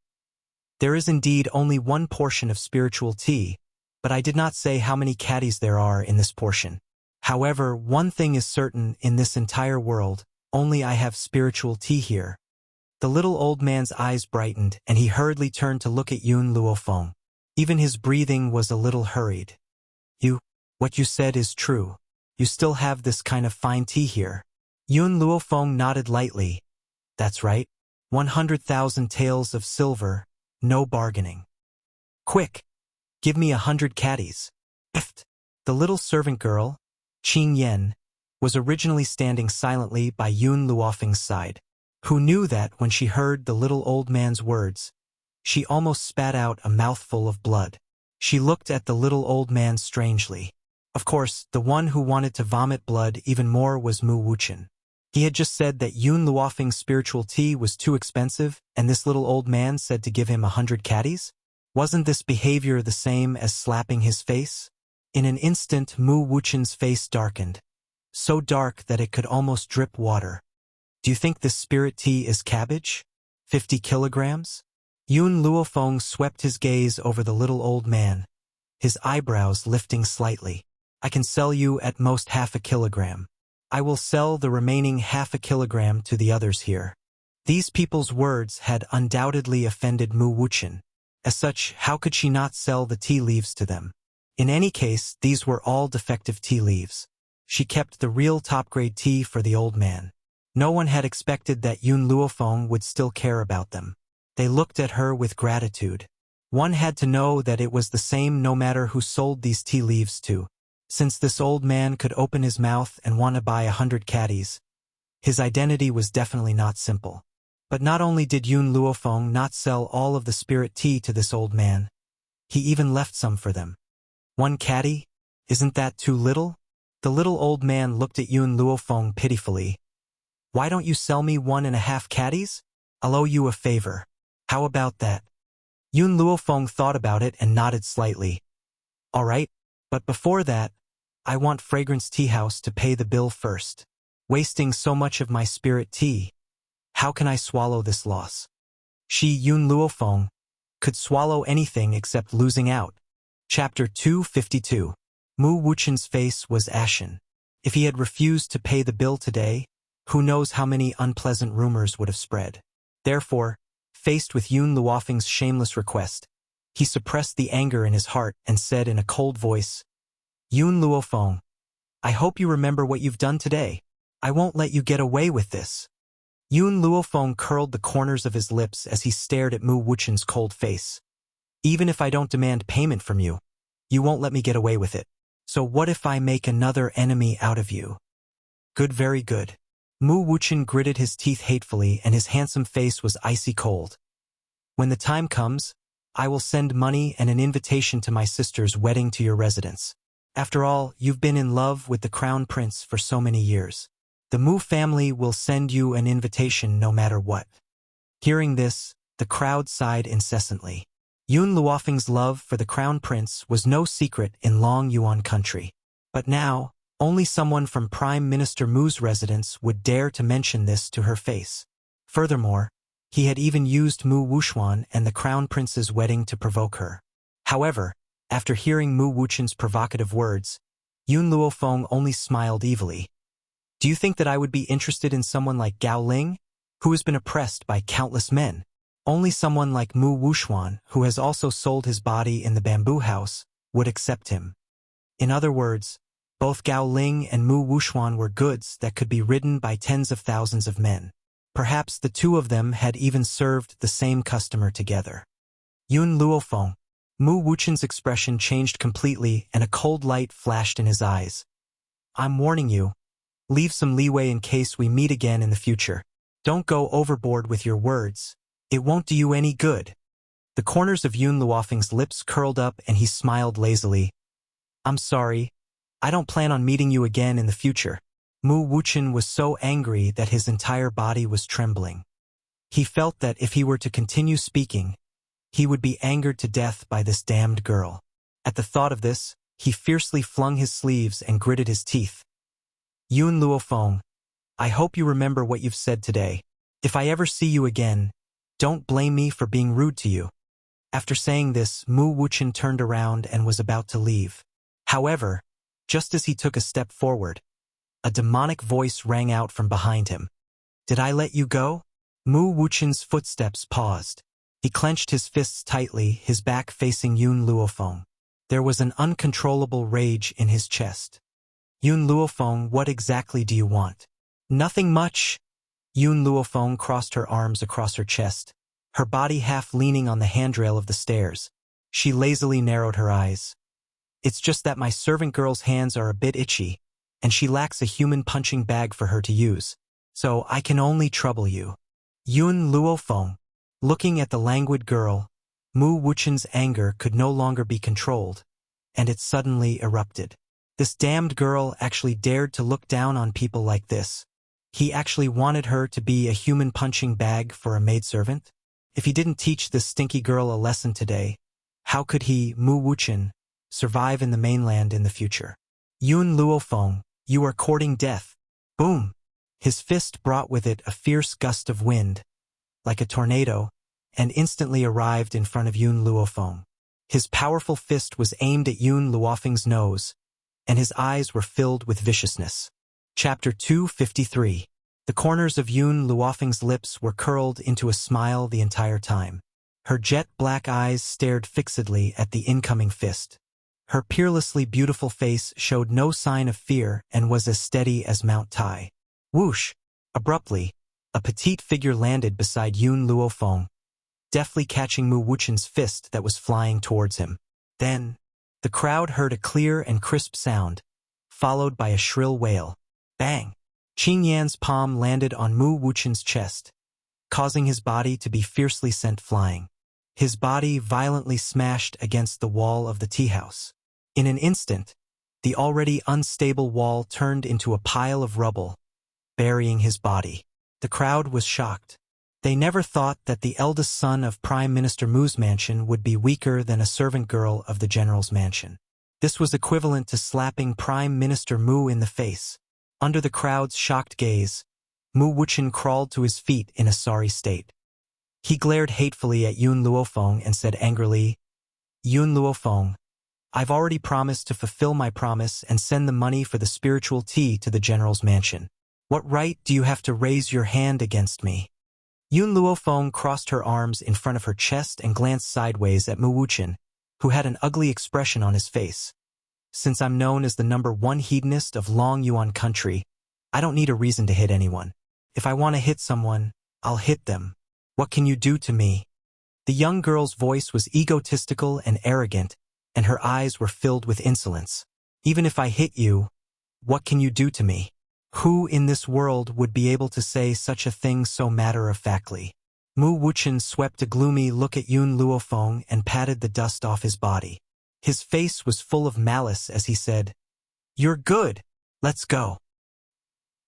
"There is indeed only one portion of spiritual tea, but I did not say how many caddies there are in this portion. However, one thing is certain in this entire world, only I have spiritual tea here." The little old man's eyes brightened, and he hurriedly turned to look at Yun Luofeng. Even his breathing was a little hurried. What you said is true. You still have this kind of fine tea here." Yun Luofeng nodded lightly. "That's right. 100,000 taels of silver, no bargaining. Quick, give me 100 caddies." The little servant girl, Qing Yen, was originally standing silently by Yun Luofeng's side, who knew that when she heard the little old man's words, she almost spat out a mouthful of blood. She looked at the little old man strangely. Of course, the one who wanted to vomit blood even more was Mu Wuchen. He had just said that Yun Luofeng's spiritual tea was too expensive, and this little old man said to give him 100 caddies? Wasn't this behavior the same as slapping his face? In an instant, Mu Wuchen's face darkened, so dark that it could almost drip water. Do you think this spirit tea is cabbage? 50 kilograms? Yun Luofeng swept his gaze over the little old man, his eyebrows lifting slightly. I can sell you at most 1/2 kilogram. I will sell the remaining 1/2 kilogram to the others here. These people's words had undoubtedly offended Mu Wuchen. As such, how could she not sell the tea leaves to them? In any case, these were all defective tea leaves. She kept the real top-grade tea for the old man. No one had expected that Yun Luofeng would still care about them. They looked at her with gratitude. One had to know that it was the same no matter who sold these tea leaves to. Since this old man could open his mouth and want to buy 100 caddies, his identity was definitely not simple. But not only did Yun Luofeng not sell all of the spirit tea to this old man, he even left some for them. 1 caddy? Isn't that too little? The little old man looked at Yun Luofeng pitifully. Why don't you sell me 1.5 caddies? I'll owe you a favor. How about that? Yun Luofeng thought about it and nodded slightly. All right, but before that, I want Fragrance Tea House to pay the bill first. Wasting so much of my spirit tea. How can I swallow this loss? She, Yun Luofeng, could swallow anything except losing out. Chapter 252. Mu Wuchen's face was ashen. If he had refused to pay the bill today, who knows how many unpleasant rumors would have spread. Therefore, faced with Yun Luofeng's shameless request, he suppressed the anger in his heart and said in a cold voice, Yun Luofeng, I hope you remember what you've done today. I won't let you get away with this. Yun Luofeng curled the corners of his lips as he stared at Mu Wuchen's cold face. Even if I don't demand payment from you, you won't let me get away with it. So what if I make another enemy out of you? Good, very good. Mu Wuchen gritted his teeth hatefully and his handsome face was icy cold. When the time comes, I will send money and an invitation to my sister's wedding to your residence. After all, you've been in love with the crown prince for so many years. The Mu family will send you an invitation no matter what. Hearing this, the crowd sighed incessantly. Yun Luofeng's love for the crown prince was no secret in Long Yuan country. But now, only someone from Prime Minister Mu's residence would dare to mention this to her face. Furthermore, he had even used Mu Wuxuan and the crown prince's wedding to provoke her. However, after hearing Mu Wuchen's provocative words, Yun Luofeng only smiled evilly. Do you think that I would be interested in someone like Gao Ling, who has been oppressed by countless men? Only someone like Mu Wuxuan, who has also sold his body in the bamboo house, would accept him. In other words, both Gao Ling and Mu Wuxuan were goods that could be ridden by tens of thousands of men. Perhaps the two of them had even served the same customer together. Yun Luofeng. Mu Wuchen's expression changed completely and a cold light flashed in his eyes. I'm warning you. Leave some leeway in case we meet again in the future. Don't go overboard with your words. It won't do you any good. The corners of Yun Luofeng's lips curled up and he smiled lazily. I'm sorry. I don't plan on meeting you again in the future. Mu Wuchen was so angry that his entire body was trembling. He felt that if he were to continue speaking, he would be angered to death by this damned girl. At the thought of this, he fiercely flung his sleeves and gritted his teeth. Yun Luofeng, I hope you remember what you've said today. If I ever see you again, don't blame me for being rude to you. After saying this, Mu Wuchen turned around and was about to leave. However, just as he took a step forward, a demonic voice rang out from behind him. Did I let you go? Mu Wuchen's footsteps paused. He clenched his fists tightly, his back facing Yun Luofeng. There was an uncontrollable rage in his chest. Yun Luofeng, what exactly do you want? Nothing much. Yun Luofeng crossed her arms across her chest, her body half leaning on the handrail of the stairs. She lazily narrowed her eyes. It's just that my servant girl's hands are a bit itchy, and she lacks a human punching bag for her to use. So I can only trouble you. Yun Luofeng. Looking at the languid girl, Mu Wuchen's anger could no longer be controlled, and it suddenly erupted. This damned girl actually dared to look down on people like this. He actually wanted her to be a human punching bag for a maidservant? If he didn't teach this stinky girl a lesson today, how could he, Mu Wuchen, survive in the mainland in the future? Yun Luofeng, you are courting death. Boom! His fist brought with it a fierce gust of wind, like a tornado, and instantly arrived in front of Yun Luofeng. His powerful fist was aimed at Yun Luofeng's nose, and his eyes were filled with viciousness. Chapter 253. The corners of Yun Luofeng's lips were curled into a smile the entire time. Her jet-black eyes stared fixedly at the incoming fist. Her peerlessly beautiful face showed no sign of fear and was as steady as Mount Tai. Whoosh! Abruptly, a petite figure landed beside Yun Luofeng, deftly catching Mu Wuchen's fist that was flying towards him. Then, the crowd heard a clear and crisp sound, followed by a shrill wail. Bang! Qing Yan's palm landed on Mu Wuchen's chest, causing his body to be fiercely sent flying. His body violently smashed against the wall of the tea house. In an instant, the already unstable wall turned into a pile of rubble, burying his body. The crowd was shocked. They never thought that the eldest son of Prime Minister Mu's mansion would be weaker than a servant girl of the general's mansion. This was equivalent to slapping Prime Minister Mu in the face. Under the crowd's shocked gaze, Mu Wuchen crawled to his feet in a sorry state. He glared hatefully at Yun Luofeng and said angrily, Yun Luofeng, I've already promised to fulfill my promise and send the money for the spiritual tea to the general's mansion. What right do you have to raise your hand against me? Yun Luofeng crossed her arms in front of her chest and glanced sideways at Mu Wuchen, who had an ugly expression on his face. Since I'm known as the #1 hedonist of Long Yuan country, I don't need a reason to hit anyone. If I want to hit someone, I'll hit them. What can you do to me? The young girl's voice was egotistical and arrogant, and her eyes were filled with insolence. Even if I hit you, what can you do to me? Who in this world would be able to say such a thing so matter-of-factly? Mu Wuchen swept a gloomy look at Yun Luofeng and patted the dust off his body. His face was full of malice as he said, You're good, let's go.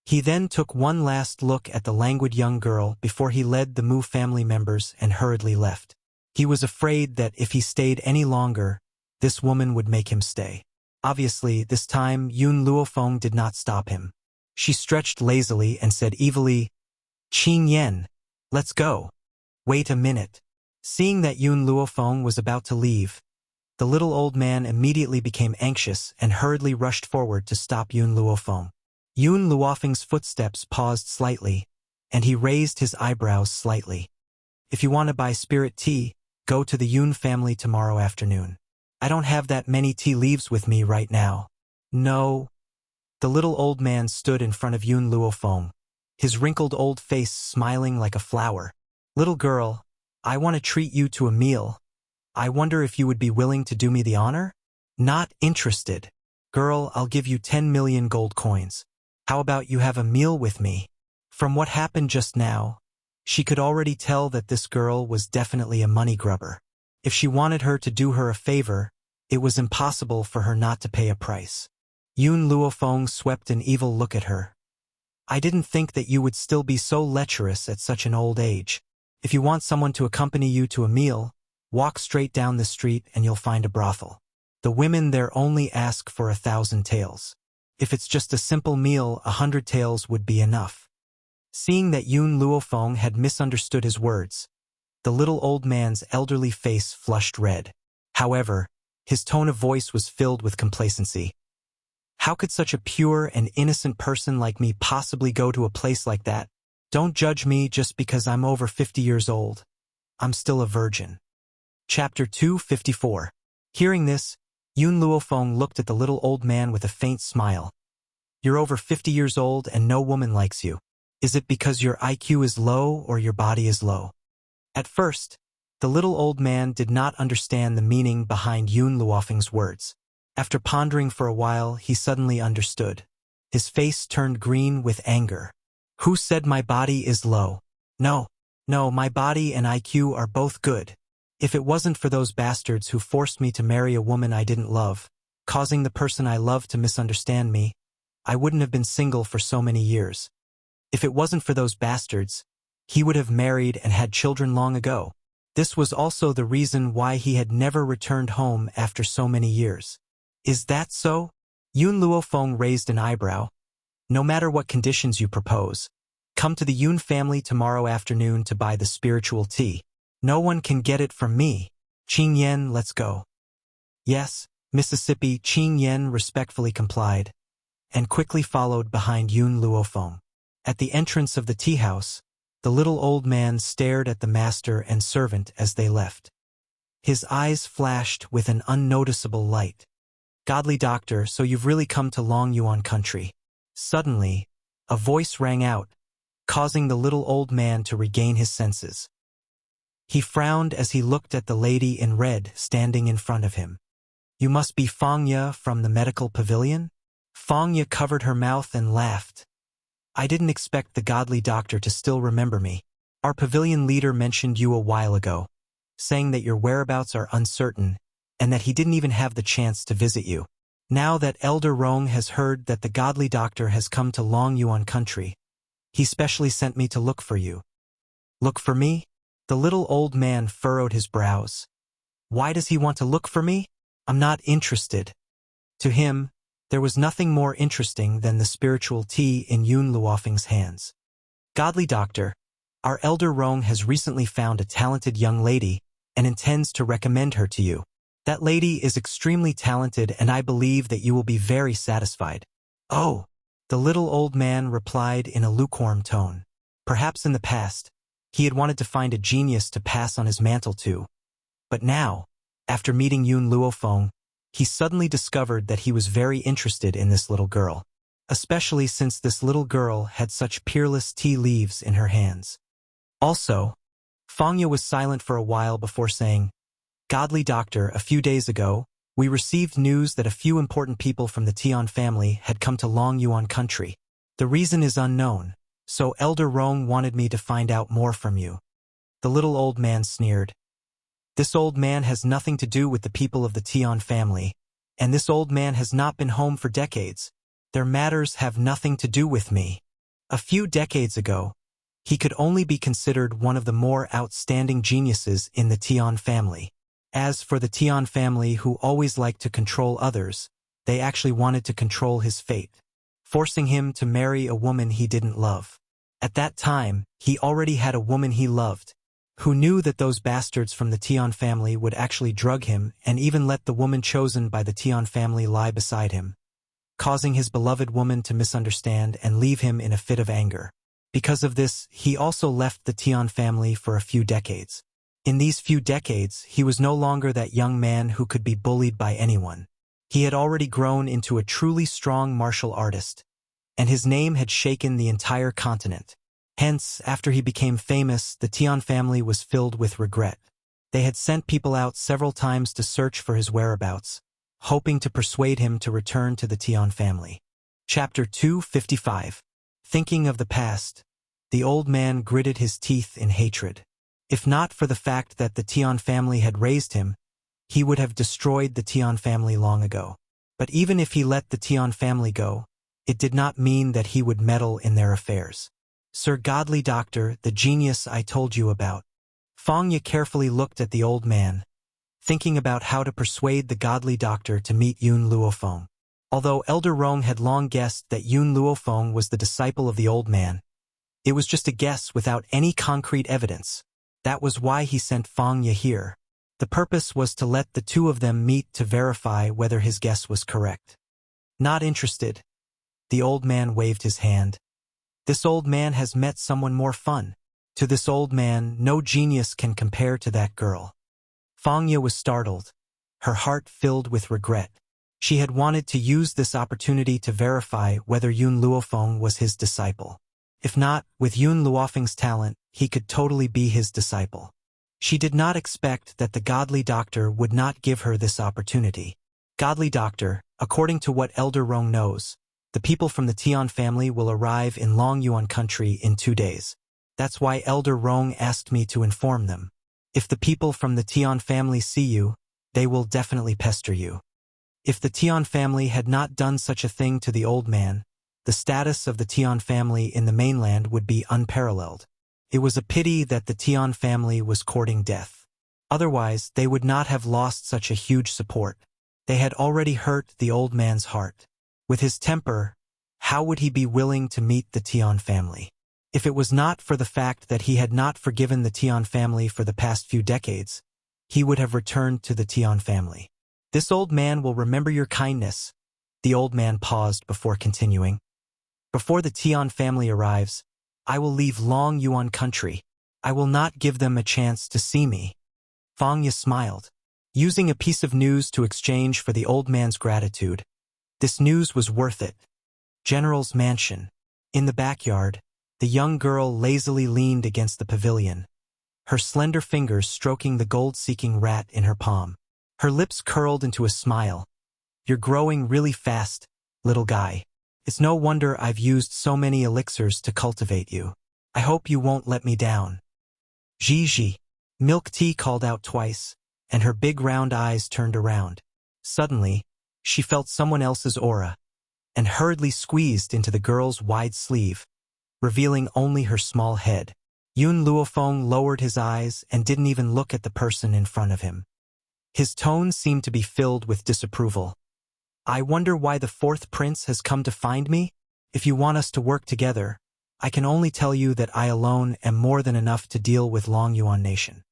He then took one last look at the languid young girl before he led the Mu family members and hurriedly left. He was afraid that if he stayed any longer, this woman would make him stay. Obviously, this time Yun Luofeng did not stop him. She stretched lazily and said evilly, Qing Yan, let's go. Wait a minute. Seeing that Yun Luofeng was about to leave, the little old man immediately became anxious and hurriedly rushed forward to stop Yun Luofeng. Yun Luofeng's footsteps paused slightly, and he raised his eyebrows slightly. If you want to buy spirit tea, go to the Yun family tomorrow afternoon. I don't have that many tea leaves with me right now. No. The little old man stood in front of Yun Luofeng, his wrinkled old face smiling like a flower. Little girl, I want to treat you to a meal. I wonder if you would be willing to do me the honor? Not interested. Girl, I'll give you 10 million gold coins. How about you have a meal with me? From what happened just now, she could already tell that this girl was definitely a money grubber. If she wanted her to do her a favor, it was impossible for her not to pay a price. Yun Luofeng swept an evil look at her. I didn't think that you would still be so lecherous at such an old age. If you want someone to accompany you to a meal, walk straight down the street and you'll find a brothel. The women there only ask for 1,000 taels. If it's just a simple meal, 100 taels would be enough. Seeing that Yun Luofeng had misunderstood his words, the little old man's elderly face flushed red. However, his tone of voice was filled with complacency. How could such a pure and innocent person like me possibly go to a place like that? Don't judge me just because I'm over 50 years old. I'm still a virgin. Chapter 254. Hearing this, Yun Luofeng looked at the little old man with a faint smile. You're over 50 years old and no woman likes you. Is it because your IQ is low or your body is low? At first, the little old man did not understand the meaning behind Yun Luofeng's words. After pondering for a while, he suddenly understood. His face turned green with anger. Who said my body is low? No, no, my body and IQ are both good. If it wasn't for those bastards who forced me to marry a woman I didn't love, causing the person I loved to misunderstand me, I wouldn't have been single for so many years. If it wasn't for those bastards, he would have married and had children long ago. This was also the reason why he had never returned home after so many years. Is that so? Yun Luofeng raised an eyebrow. No matter what conditions you propose, come to the Yun family tomorrow afternoon to buy the spiritual tea. No one can get it from me. Qing Yen, let's go. Yes, Mississippi. Qing Yen respectfully complied, and quickly followed behind Yun Luofeng. At the entrance of the tea house, the little old man stared at the master and servant as they left. His eyes flashed with an unnoticeable light. Godly doctor, so you've really come to Long Yuan country. Suddenly, a voice rang out, causing the little old man to regain his senses. He frowned as he looked at the lady in red standing in front of him. You must be Fangya from the medical pavilion? Fangya covered her mouth and laughed. I didn't expect the godly doctor to still remember me. Our pavilion leader mentioned you a while ago, saying that your whereabouts are uncertain and that he didn't even have the chance to visit you. Now that Elder Rong has heard that the godly doctor has come to Long Yuan country, he specially sent me to look for you. Look for me? The little old man furrowed his brows. Why does he want to look for me? I'm not interested. To him, there was nothing more interesting than the spiritual tea in Yun Luofeng's hands. Godly doctor, our Elder Rong has recently found a talented young lady and intends to recommend her to you. That lady is extremely talented and I believe that you will be very satisfied. Oh, the little old man replied in a lukewarm tone. Perhaps in the past, he had wanted to find a genius to pass on his mantle to. But now, after meeting Yun Luofeng, he suddenly discovered that he was very interested in this little girl, especially since this little girl had such peerless tea leaves in her hands. Also, Fangya was silent for a while before saying, Godly doctor, a few days ago, we received news that a few important people from the Tian family had come to Long Yuan country. The reason is unknown, so Elder Rong wanted me to find out more from you. The little old man sneered. This old man has nothing to do with the people of the Tian family, and this old man has not been home for decades. Their matters have nothing to do with me. A few decades ago, he could only be considered one of the more outstanding geniuses in the Tian family. As for the Tian family who always liked to control others, they actually wanted to control his fate, forcing him to marry a woman he didn't love. At that time, he already had a woman he loved, who knew that those bastards from the Tian family would actually drug him and even let the woman chosen by the Tian family lie beside him, causing his beloved woman to misunderstand and leave him in a fit of anger. Because of this, he also left the Tian family for a few decades. In these few decades, he was no longer that young man who could be bullied by anyone. He had already grown into a truly strong martial artist, and his name had shaken the entire continent. Hence, after he became famous, the Tian family was filled with regret. They had sent people out several times to search for his whereabouts, hoping to persuade him to return to the Tian family. Chapter 255. Thinking of the past, the old man gritted his teeth in hatred. If not for the fact that the Tian family had raised him, he would have destroyed the Tian family long ago. But even if he let the Tian family go, it did not mean that he would meddle in their affairs. Sir Godly Doctor, the genius I told you about. Fangya carefully looked at the old man, thinking about how to persuade the Godly Doctor to meet Yun Luofeng. Although Elder Rong had long guessed that Yun Luofeng was the disciple of the old man, it was just a guess without any concrete evidence. That was why he sent Fangya here. The purpose was to let the two of them meet to verify whether his guess was correct. Not interested. The old man waved his hand. This old man has met someone more fun. To this old man, no genius can compare to that girl. Fangya was startled, her heart filled with regret. She had wanted to use this opportunity to verify whether Yun Luofeng was his disciple. If not, with Yun Luofeng's talent, he could totally be his disciple. She did not expect that the Godly Doctor would not give her this opportunity. Godly Doctor, according to what Elder Rong knows, the The people from the Tian family will arrive in Longyuan country in 2 days. That's why Elder Rong asked me to inform them. If the people from the Tian family see you, they will definitely pester you. If the Tian family had not done such a thing to the old man, the status of the Tian family in the mainland would be unparalleled. It was a pity that the Tian family was courting death. Otherwise, they would not have lost such a huge support. They had already hurt the old man's heart. With his temper, how would he be willing to meet the Tian family? If it was not for the fact that he had not forgiven the Tian family for the past few decades, he would have returned to the Tian family. This old man will remember your kindness. The old man paused before continuing. Before the Tian family arrives, I will leave Longyuan country. I will not give them a chance to see me. Fang Ye smiled, using a piece of news to exchange for the old man's gratitude. This news was worth it. General's mansion. In the backyard, the young girl lazily leaned against the pavilion, her slender fingers stroking the gold-seeking rat in her palm. Her lips curled into a smile. You're growing really fast, little guy. It's no wonder I've used so many elixirs to cultivate you. I hope you won't let me down. Gigi. Milk Tea called out twice, and her big round eyes turned around. Suddenly, she felt someone else's aura, and hurriedly squeezed into the girl's wide sleeve, revealing only her small head. Yun Luofeng lowered his eyes and didn't even look at the person in front of him. His tone seemed to be filled with disapproval. I wonder why the fourth prince has come to find me? If you want us to work together, I can only tell you that I alone am more than enough to deal with Longyuan nation.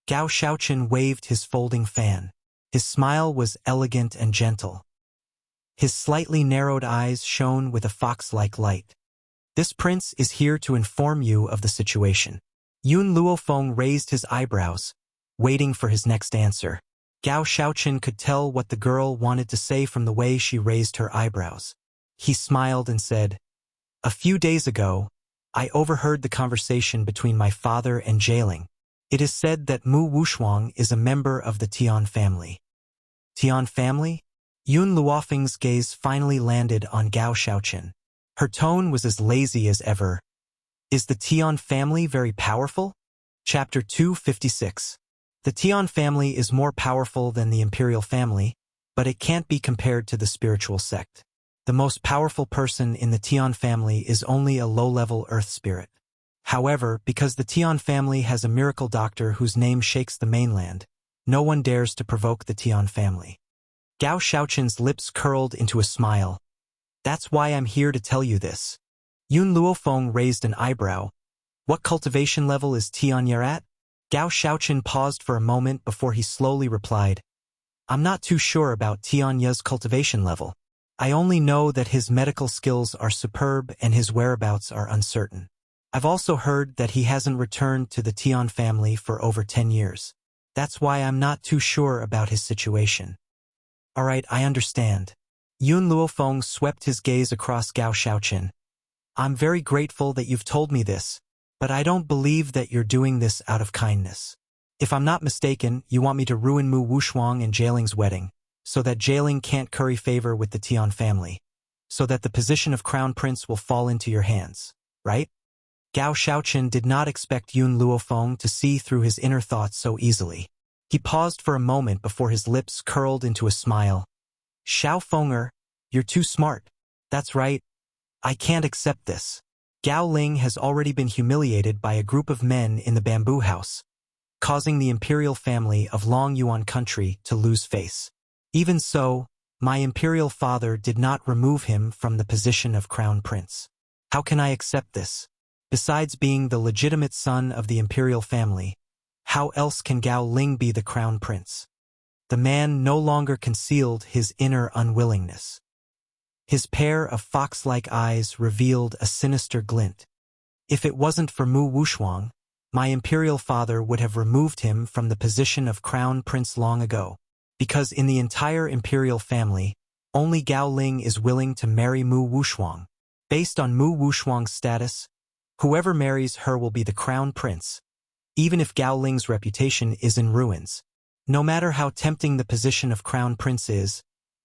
Gao Shaoqin waved his folding fan. His smile was elegant and gentle. His slightly narrowed eyes shone with a fox-like light. This prince is here to inform you of the situation. Yun Luofeng raised his eyebrows, waiting for his next answer. Gao Shaoqin could tell what the girl wanted to say from the way she raised her eyebrows. He smiled and said, A few days ago, I overheard the conversation between my father and Jailing. It is said that Mu Wushuang is a member of the Tian family. Tian family? Yun Luofeng's gaze finally landed on Gao Shaoqin. Her tone was as lazy as ever. Is the Tian family very powerful? Chapter 256. The Tian family is more powerful than the imperial family, but it can't be compared to the spiritual sect. The most powerful person in the Tian family is only a low-level earth spirit. However, because the Tian family has a miracle doctor whose name shakes the mainland, no one dares to provoke the Tian family. Gao Shaoqin's lips curled into a smile. That's why I'm here to tell you this. Yun Luofeng raised an eyebrow. What cultivation level is Tian Ye at? Gao Shaoqin paused for a moment before he slowly replied. I'm not too sure about Tian Ye's cultivation level. I only know that his medical skills are superb and his whereabouts are uncertain. I've also heard that he hasn't returned to the Tian family for over 10 years. That's why I'm not too sure about his situation. Alright, I understand. Yun Luofeng swept his gaze across Gao Shaoqin. I'm very grateful that you've told me this, but I don't believe that you're doing this out of kindness. If I'm not mistaken, you want me to ruin Mu Wushuang and Jailing's wedding, so that Jailing can't curry favor with the Tian family, so that the position of crown prince will fall into your hands, right? Gao Shaoqin did not expect Yun Luofeng to see through his inner thoughts so easily. He paused for a moment before his lips curled into a smile. Xiao Fenger, you're too smart. That's right. I can't accept this. Gao Ling has already been humiliated by a group of men in the bamboo house, causing the imperial family of Longyuan country to lose face. Even so, my imperial father did not remove him from the position of crown prince. How can I accept this? Besides being the legitimate son of the imperial family, how else can Gao Ling be the crown prince? The man no longer concealed his inner unwillingness. His pair of fox-like eyes revealed a sinister glint. If it wasn't for Mu Wushuang, my imperial father would have removed him from the position of crown prince long ago, because in the entire imperial family, only Gao Ling is willing to marry Mu Wushuang. Based on Mu Wushuang's status, whoever marries her will be the crown prince, even if Gao Ling's reputation is in ruins. No matter how tempting the position of crown prince is,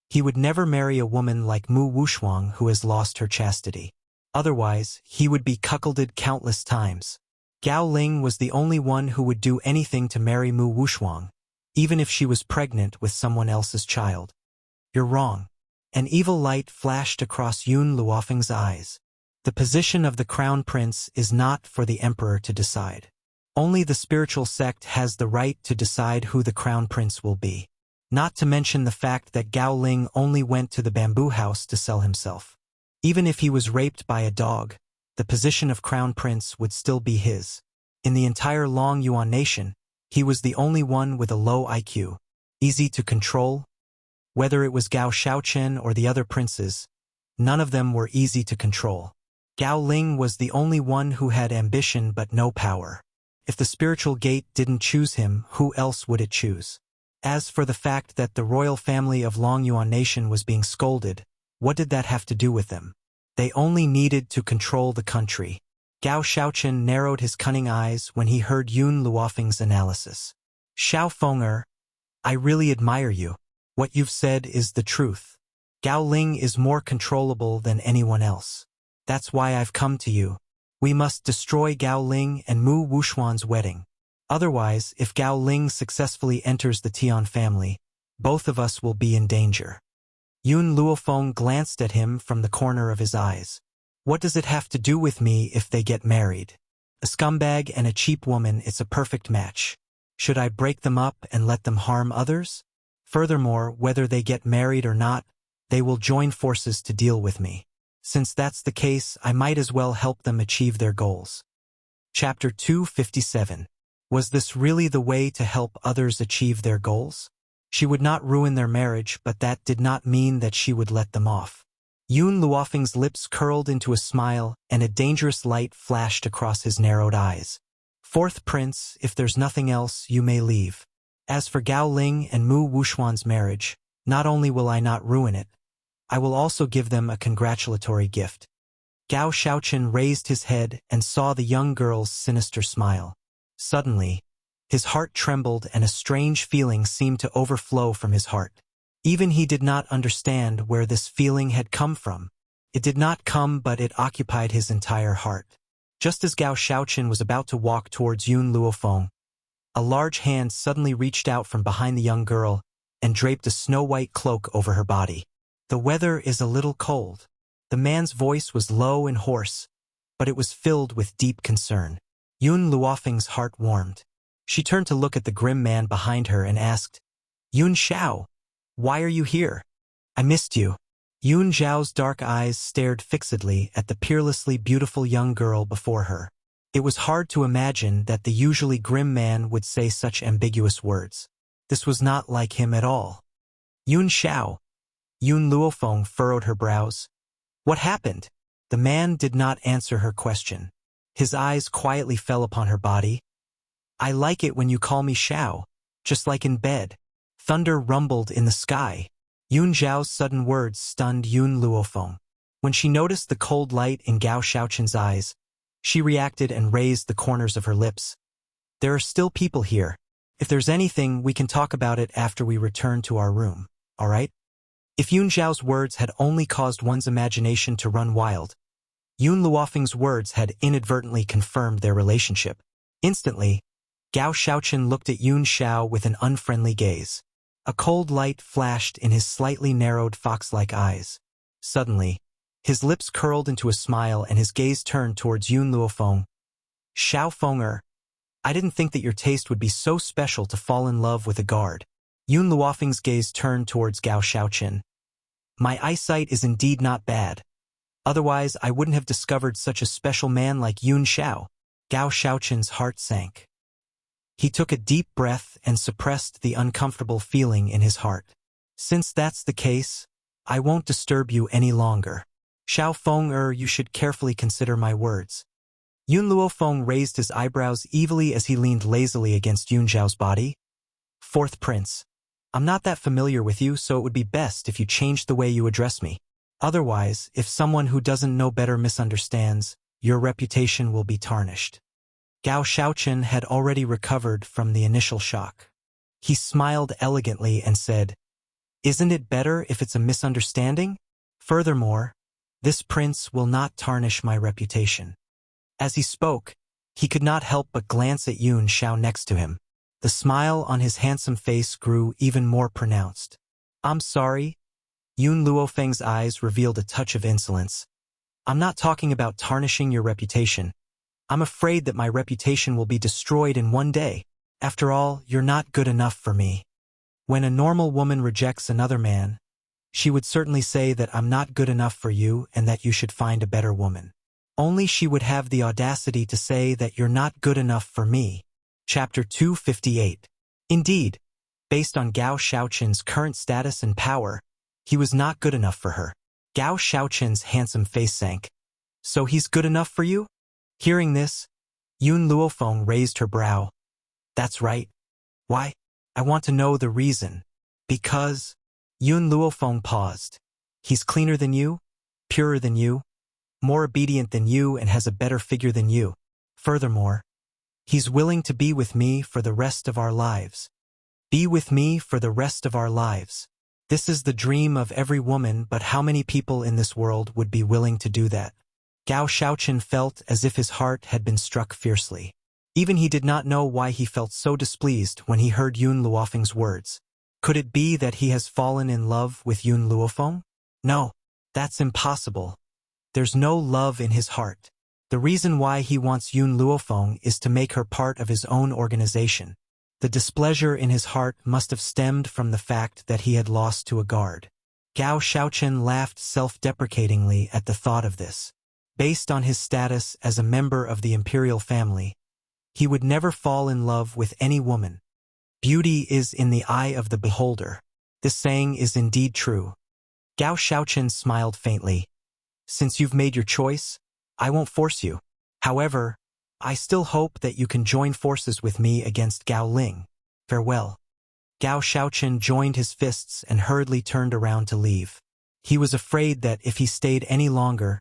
He would never marry a woman like Mu Wushuang who has lost her chastity. Otherwise, he would be cuckolded countless times. Gao Ling was the only one who would do anything to marry Mu Wushuang, even if she was pregnant with someone else's child. You're wrong. An evil light flashed across Yun Luofeng's eyes. The position of the crown prince is not for the emperor to decide. Only the spiritual sect has the right to decide who the crown prince will be. Not to mention the fact that Gao Ling only went to the bamboo house to sell himself. Even if he was raped by a dog, the position of crown prince would still be his. In the entire Long Yuan nation, he was the only one with a low IQ, easy to control. Whether it was Gao Shaochen or the other princes, none of them were easy to control. Gao Ling was the only one who had ambition but no power. If the spiritual gate didn't choose him, who else would it choose? As for the fact that the royal family of Long Yuan nation was being scolded, what did that have to do with them? They only needed to control the country. Gao Shaochen narrowed his cunning eyes when he heard Yun Luofeng's analysis. Xiao Feng'er, I really admire you. What you've said is the truth. Gao Ling is more controllable than anyone else. That's why I've come to you. We must destroy Gao Ling and Mu Wushuan's wedding. Otherwise, if Gao Ling successfully enters the Tian family, both of us will be in danger. Yun Luofeng glanced at him from the corner of his eyes. What does it have to do with me if they get married? A scumbag and a cheap woman, it's a perfect match. Should I break them up and let them harm others? Furthermore, whether they get married or not, they will join forces to deal with me. Since that's the case, I might as well help them achieve their goals. Chapter 257. Was this really the way to help others achieve their goals? She would not ruin their marriage, but that did not mean that she would let them off. Yun Luofeng's lips curled into a smile, and a dangerous light flashed across his narrowed eyes. Fourth prince, if there's nothing else, you may leave. As for Gao Ling and Mu Wushuan's marriage, not only will I not ruin it, I will also give them a congratulatory gift. Gao Shaochen raised his head and saw the young girl's sinister smile. Suddenly, his heart trembled and a strange feeling seemed to overflow from his heart. Even he did not understand where this feeling had come from. It did not come, but it occupied his entire heart. Just as Gao Shaochen was about to walk towards Yun Luofeng, a large hand suddenly reached out from behind the young girl and draped a snow-white cloak over her body. The weather is a little cold. The man's voice was low and hoarse, but it was filled with deep concern. Yun Luofeng's heart warmed. She turned to look at the grim man behind her and asked, Yun Xiao, why are you here? I missed you. Yun Xiao's dark eyes stared fixedly at the peerlessly beautiful young girl before her. It was hard to imagine that the usually grim man would say such ambiguous words. This was not like him at all. Yun Xiao. Yun Luofeng furrowed her brows. What happened? The man did not answer her question. His eyes quietly fell upon her body. I like it when you call me Xiao, just like in bed. Thunder rumbled in the sky. Yun Xiao's sudden words stunned Yun Luofeng. When she noticed the cold light in Gao Shaochen's eyes, she reacted and raised the corners of her lips. There are still people here. If there's anything, we can talk about it after we return to our room, all right? If Yun Xiao's words had only caused one's imagination to run wild, Yun Luofeng's words had inadvertently confirmed their relationship. Instantly, Gao Shaochen looked at Yun Xiao with an unfriendly gaze. A cold light flashed in his slightly narrowed fox-like eyes. Suddenly, his lips curled into a smile and his gaze turned towards Yun Luofeng. Xiao Feng'er, I didn't think that your taste would be so special to fall in love with a guard. Yun Luofeng's gaze turned towards Gao Shaochen. My eyesight is indeed not bad. Otherwise, I wouldn't have discovered such a special man like Yun Xiao. Gao Shaochen's heart sank. He took a deep breath and suppressed the uncomfortable feeling in his heart. Since that's the case, I won't disturb you any longer. Xiao Feng'er, you should carefully consider my words. Yun Luofeng raised his eyebrows evilly as he leaned lazily against Yun Xiao's body. Fourth prince, I'm not that familiar with you, so it would be best if you changed the way you address me. Otherwise, if someone who doesn't know better misunderstands, your reputation will be tarnished. Gao Shaochen had already recovered from the initial shock. He smiled elegantly and said, Isn't it better if it's a misunderstanding? Furthermore, this prince will not tarnish my reputation. As he spoke, he could not help but glance at Yun Xiao next to him. The smile on his handsome face grew even more pronounced. I'm sorry. Yun Luofeng's eyes revealed a touch of insolence. I'm not talking about tarnishing your reputation. I'm afraid that my reputation will be destroyed in one day. After all, you're not good enough for me. When a normal woman rejects another man, she would certainly say that I'm not good enough for you and that you should find a better woman. Only she would have the audacity to say that you're not good enough for me. Chapter 258. Indeed, based on Gao Xiaoqin's current status and power, he was not good enough for her. Gao Xiaoqin's handsome face sank. So he's good enough for you? Hearing this, Yun Luofeng raised her brow. That's right. Why? I want to know the reason. Because... Yun Luofeng paused. He's cleaner than you, purer than you, more obedient than you, and has a better figure than you. Furthermore, he's willing to be with me for the rest of our lives. Be with me for the rest of our lives. This is the dream of every woman, but how many people in this world would be willing to do that? Gao Xiaoqin felt as if his heart had been struck fiercely. Even he did not know why he felt so displeased when he heard Yun Luofeng's words. Could it be that he has fallen in love with Yun Luofeng? No, that's impossible. There's no love in his heart. The reason why he wants Yun Luofeng is to make her part of his own organization. The displeasure in his heart must have stemmed from the fact that he had lost to a guard. Gao Xiaoqin laughed self-deprecatingly at the thought of this. Based on his status as a member of the imperial family, he would never fall in love with any woman. Beauty is in the eye of the beholder. This saying is indeed true. Gao Xiaoqin smiled faintly. Since you've made your choice, I won't force you. However, I still hope that you can join forces with me against Gao Ling. Farewell. Gao Xiaoqin joined his fists and hurriedly turned around to leave. He was afraid that if he stayed any longer,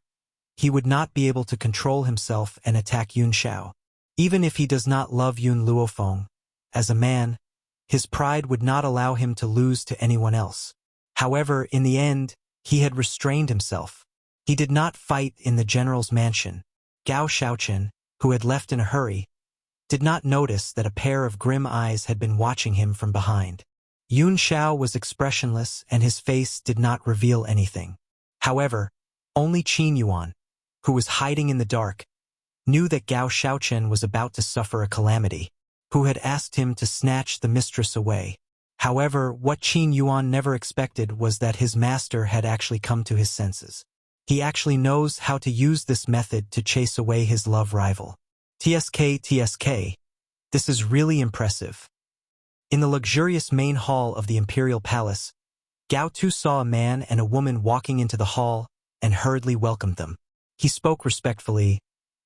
he would not be able to control himself and attack Yun Xiao. Even if he does not love Yun Luofeng, as a man, his pride would not allow him to lose to anyone else. However, in the end, he had restrained himself. He did not fight in the general's mansion. Gao Xiaoqin, who had left in a hurry, did not notice that a pair of grim eyes had been watching him from behind. Yun Xiao was expressionless and his face did not reveal anything. However, only Qin Yuan, who was hiding in the dark, knew that Gao Xiaoqin was about to suffer a calamity, who had asked him to snatch the mistress away. However, what Qin Yuan never expected was that his master had actually come to his senses. He actually knows how to use this method to chase away his love rival. TSK. This is really impressive. In the luxurious main hall of the imperial palace, Gao Tu saw a man and a woman walking into the hall and hurriedly welcomed them. He spoke respectfully.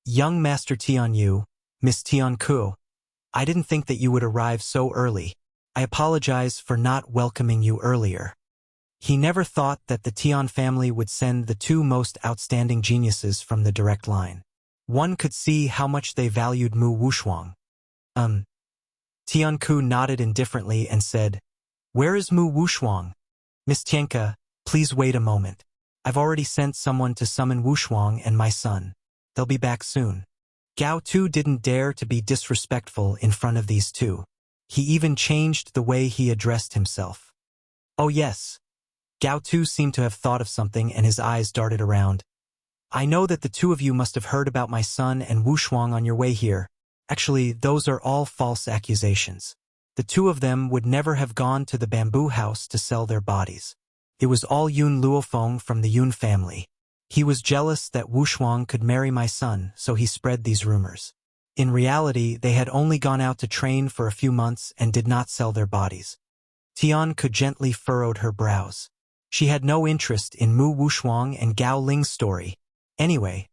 Young Master Tian Yu, Miss Tian Ku, I didn't think that you would arrive so early. I apologize for not welcoming you earlier. He never thought that the Tian family would send the two most outstanding geniuses from the direct line. One could see how much they valued Mu Wushuang. Tian Ku nodded indifferently and said, Where is Mu Wushuang? Miss Tianka, please wait a moment. I've already sent someone to summon Wushuang and my son. They'll be back soon. Gao Tu didn't dare to be disrespectful in front of these two. He even changed the way he addressed himself. Oh yes. Gao Tu seemed to have thought of something and his eyes darted around. I know that the two of you must have heard about my son and Wushuang on your way here. Actually, those are all false accusations. The two of them would never have gone to the bamboo house to sell their bodies. It was all Yun Luofeng from the Yun family. He was jealous that Wushuang could marry my son, so he spread these rumors. In reality, they had only gone out to train for a few months and did not sell their bodies. Tian Ku gently furrowed her brows. She had no interest in Mu Wushuang and Gao Ling's story. Anyway,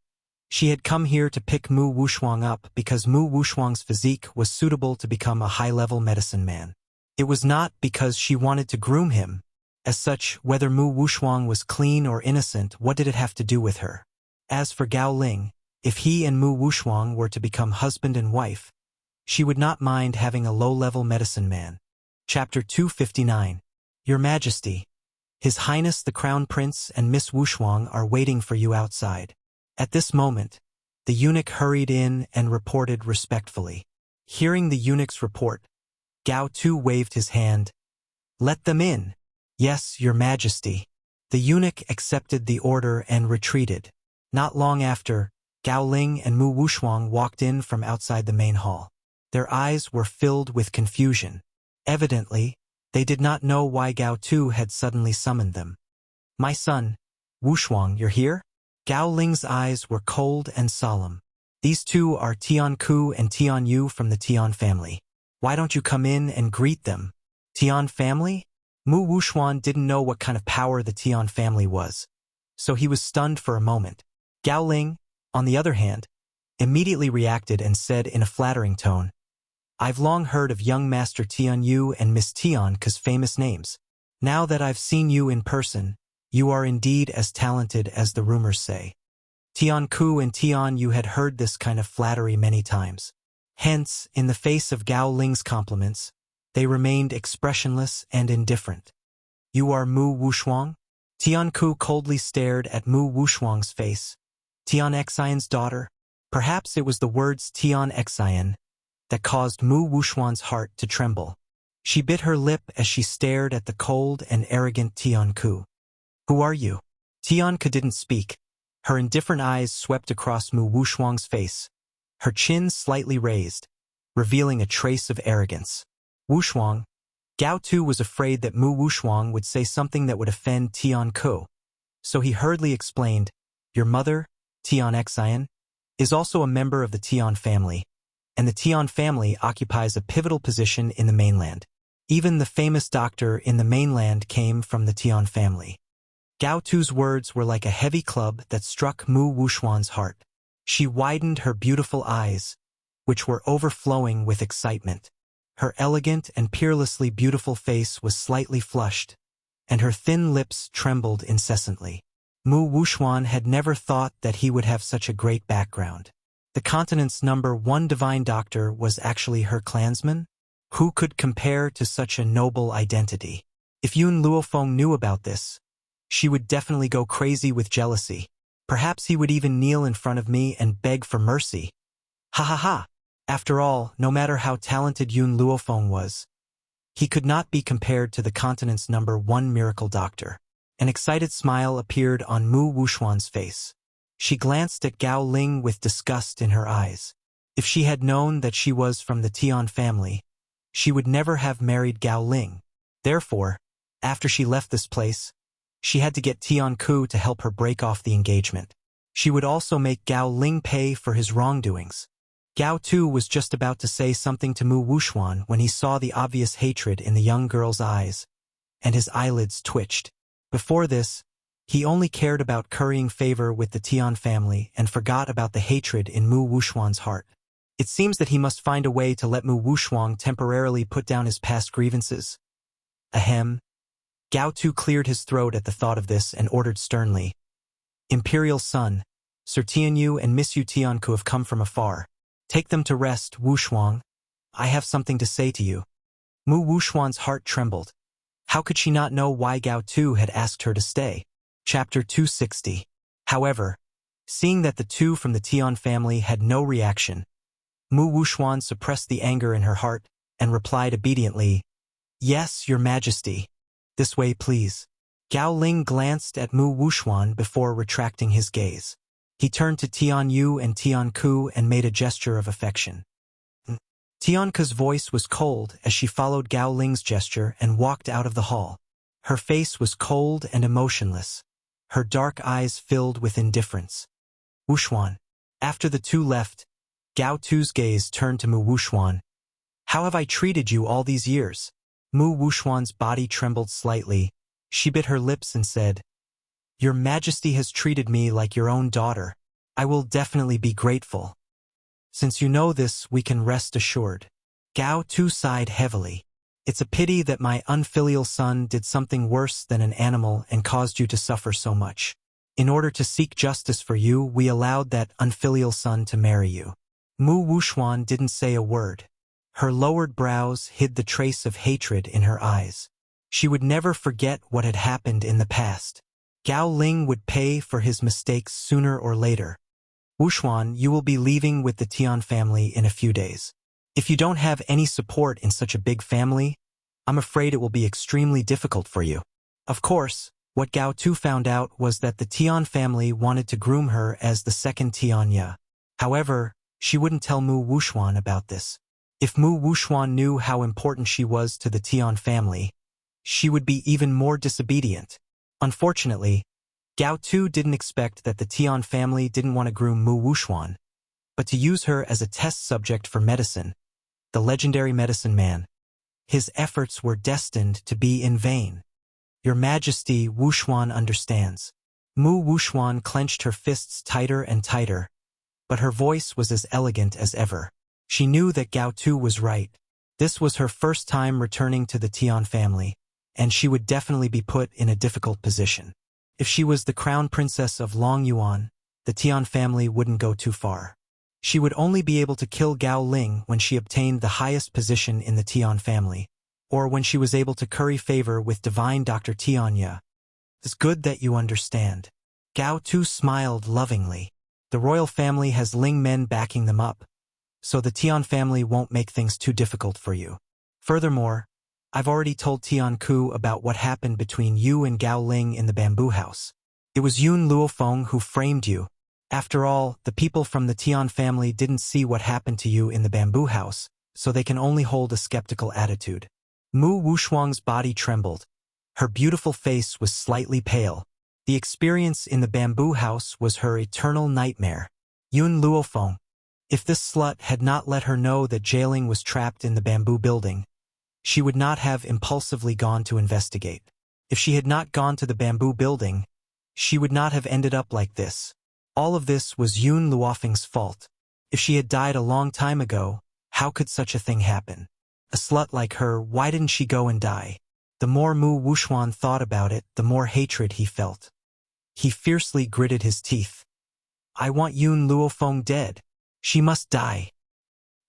she had come here to pick Mu Wushuang up because Mu Wushuang's physique was suitable to become a high-level medicine man. It was not because she wanted to groom him. As such, whether Mu Wushuang was clean or innocent, what did it have to do with her? As for Gao Ling, if he and Mu Wushuang were to become husband and wife, she would not mind having a low-level medicine man. Chapter 259. Your Majesty, His Highness the Crown Prince and Miss Wuxia are waiting for you outside. At this moment, the eunuch hurried in and reported respectfully. Hearing the eunuch's report, Gao Tu waved his hand. Let them in. Yes, your majesty. The eunuch accepted the order and retreated. Not long after, Gao Ling and Mu Wuxia walked in from outside the main hall. Their eyes were filled with confusion. Evidently, they did not know why Gao Tu had suddenly summoned them. My son, Wuxia, you're here? Gao Ling's eyes were cold and solemn. These two are Tian Ku and Tian Yu from the Tian family. Why don't you come in and greet them? Tian family? Mu Wuxia didn't know what kind of power the Tian family was, so he was stunned for a moment. Gao Ling, on the other hand, immediately reacted and said in a flattering tone, I've long heard of young Master Tian Yu and Miss Tian's famous names. Now that I've seen you in person, you are indeed as talented as the rumors say. Tian Ku and Tian Yu had heard this kind of flattery many times. Hence, in the face of Gao Ling's compliments, they remained expressionless and indifferent. You are Mu Wuxia? Tian Ku coldly stared at Mu Wuxia's face. Tian Xian's daughter? Perhaps it was the words Tian Xian that caused Mu Wuxia's heart to tremble. She bit her lip as she stared at the cold and arrogant Tian Ku. Who are you? Tian Ku didn't speak. Her indifferent eyes swept across Mu Wuxia's face, her chin slightly raised, revealing a trace of arrogance. Wuxia, Gao Tu was afraid that Mu Wuxia would say something that would offend Tian Ku, so he hurriedly explained, Your mother, Tian Xian, is also a member of the Tian family, and the Tian family occupies a pivotal position in the mainland. Even the famous doctor in the mainland came from the Tian family. Gao Tu's words were like a heavy club that struck Mu Wuxia's heart. She widened her beautiful eyes, which were overflowing with excitement. Her elegant and peerlessly beautiful face was slightly flushed, and her thin lips trembled incessantly. Mu Wuxia had never thought that he would have such a great background. The continent's #1 divine doctor was actually her clansman? Who could compare to such a noble identity? If Yun Luofeng knew about this, she would definitely go crazy with jealousy. Perhaps he would even kneel in front of me and beg for mercy. Ha ha ha! After all, no matter how talented Yun Luofeng was, he could not be compared to the continent's #1 miracle doctor. An excited smile appeared on Mu Wuxia's face. She glanced at Gao Ling with disgust in her eyes. If she had known that she was from the Tian family, she would never have married Gao Ling. Therefore, after she left this place, she had to get Tian Ku to help her break off the engagement. She would also make Gao Ling pay for his wrongdoings. Gao Tu was just about to say something to Mu Wuxia when he saw the obvious hatred in the young girl's eyes, and his eyelids twitched. Before this, he only cared about currying favor with the Tian family and forgot about the hatred in Mu Wuxia's heart. It seems that he must find a way to let Mu Wuxia temporarily put down his past grievances. Ahem. Gao Tu cleared his throat at the thought of this and ordered sternly, Imperial son, Sir Tian Yu and Miss Yu Tian Ku have come from afar. Take them to rest, Wuxia. I have something to say to you. Mu Wuxia's heart trembled. How could she not know why Gao Tu had asked her to stay? Chapter 260. However, seeing that the two from the Tian family had no reaction, Mu Wuxia suppressed the anger in her heart and replied obediently, Yes, your majesty. This way, please. Gao Ling glanced at Mu Wuxia before retracting his gaze. He turned to Tian Yu and Tian Ku and made a gesture of affection. Tian Ku's voice was cold as she followed Gao Ling's gesture and walked out of the hall. Her face was cold and emotionless, her dark eyes filled with indifference. Wuxia. After the two left, Gao Tu's gaze turned to Mu Wuxia. How have I treated you all these years? Mu Wuxia's body trembled slightly. She bit her lips and said, Your Majesty has treated me like your own daughter. I will definitely be grateful. Since you know this, we can rest assured. Gao Tu sighed heavily. It's a pity that my unfilial son did something worse than an animal and caused you to suffer so much. In order to seek justice for you, we allowed that unfilial son to marry you. Mu Wuxia didn't say a word. Her lowered brows hid the trace of hatred in her eyes. She would never forget what had happened in the past. Gao Ling would pay for his mistakes sooner or later. Wuxuan, you will be leaving with the Tian family in a few days. If you don't have any support in such a big family, I'm afraid it will be extremely difficult for you. Of course, what Gao Tu found out was that the Tian family wanted to groom her as the second Tianya. However, she wouldn't tell Mu Wuxuan about this. If Mu Wuxuan knew how important she was to the Tian family, she would be even more disobedient. Unfortunately, Gao Tu didn't expect that the Tian family didn't want to groom Mu Wuxuan, but to use her as a test subject for medicine, the legendary medicine man. His efforts were destined to be in vain. Your Majesty, Wuxuan understands. Mu Wuxuan clenched her fists tighter and tighter, but her voice was as elegant as ever. She knew that Gao Tu was right. This was her first time returning to the Tian family, and she would definitely be put in a difficult position. If she was the crown princess of Long Yuan, the Tian family wouldn't go too far. She would only be able to kill Gao Ling when she obtained the highest position in the Tian family, or when she was able to curry favor with divine Dr. Tianya. It's good that you understand. Gao Tu smiled lovingly. The royal family has Ling men backing them up, so the Tian family won't make things too difficult for you. Furthermore, I've already told Tian Ku about what happened between you and Gao Ling in the bamboo house. It was Yun Luofeng who framed you. After all, the people from the Tian family didn't see what happened to you in the bamboo house, so they can only hold a skeptical attitude. Mu Wuxuang's body trembled. Her beautiful face was slightly pale. The experience in the bamboo house was her eternal nightmare. Yun Luofeng. If this slut had not let her know that Jailing was trapped in the bamboo building, she would not have impulsively gone to investigate. If she had not gone to the bamboo building, she would not have ended up like this. All of this was Yun Luofeng's fault. If she had died a long time ago, how could such a thing happen? A slut like her, why didn't she go and die? The more Mu Wuxuan thought about it, the more hatred he felt. He fiercely gritted his teeth. I want Yun Luofeng dead. She must die.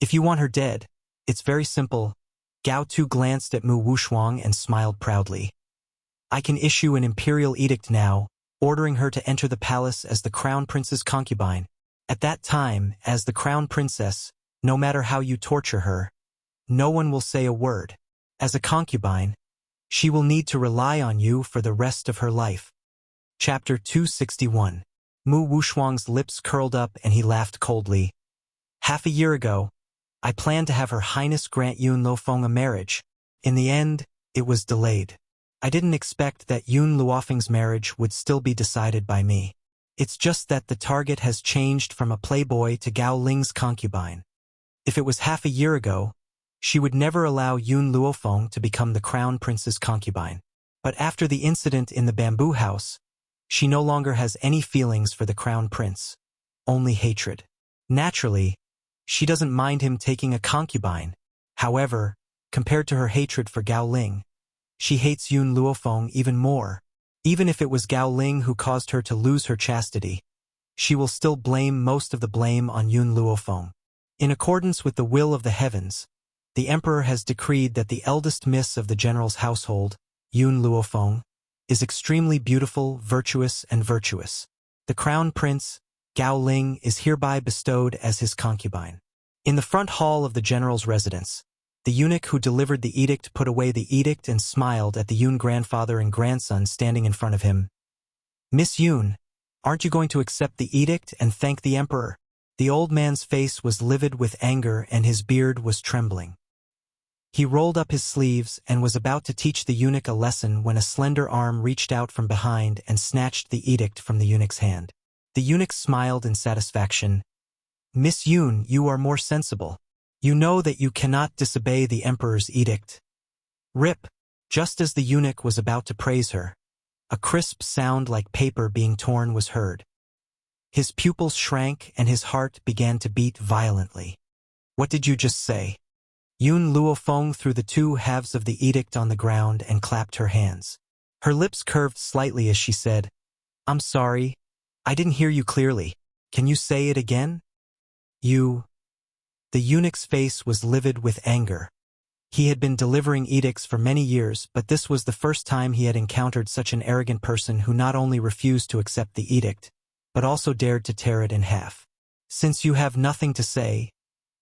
If you want her dead, it's very simple. Gao Tu glanced at Mu Wuxuang and smiled proudly. I can issue an imperial edict now, ordering her to enter the palace as the crown prince's concubine. At that time, as the crown princess, no matter how you torture her, no one will say a word. As a concubine, she will need to rely on you for the rest of her life. Chapter 261. Mu Wuxuang's lips curled up and he laughed coldly. Half a year ago, I planned to have Her Highness grant Yun Luofeng a marriage. In the end, it was delayed. I didn't expect that Yun Luofeng's marriage would still be decided by me. It's just that the target has changed from a playboy to Gao Ling's concubine. If it was half a year ago, she would never allow Yun Luofeng to become the crown prince's concubine. But after the incident in the bamboo house, she no longer has any feelings for the crown prince, only hatred. Naturally, she doesn't mind him taking a concubine. However, compared to her hatred for Gao Ling, she hates Yun Luofeng even more. Even if it was Gao Ling who caused her to lose her chastity, she will still blame most of the blame on Yun Luofeng. In accordance with the will of the heavens, the emperor has decreed that the eldest miss of the general's household, Yun Luofeng, is extremely beautiful, virtuous, and virtuous. The crown prince, Gao Ling, is hereby bestowed as his concubine. In the front hall of the general's residence, the eunuch who delivered the edict put away the edict and smiled at the Yun grandfather and grandson standing in front of him. Miss Yun, aren't you going to accept the edict and thank the emperor? The old man's face was livid with anger and his beard was trembling. He rolled up his sleeves and was about to teach the eunuch a lesson when a slender arm reached out from behind and snatched the edict from the eunuch's hand. The eunuch smiled in satisfaction. Miss Yun, you are more sensible. You know that you cannot disobey the emperor's edict. Rip, just as the eunuch was about to praise her, a crisp sound like paper being torn was heard. His pupils shrank and his heart began to beat violently. What did you just say? Yun Luofeng threw the two halves of the edict on the ground and clapped her hands. Her lips curved slightly as she said, I'm sorry, I didn't hear you clearly. Can you say it again? You. The eunuch's face was livid with anger. He had been delivering edicts for many years, but this was the first time he had encountered such an arrogant person who not only refused to accept the edict, but also dared to tear it in half. Since you have nothing to say,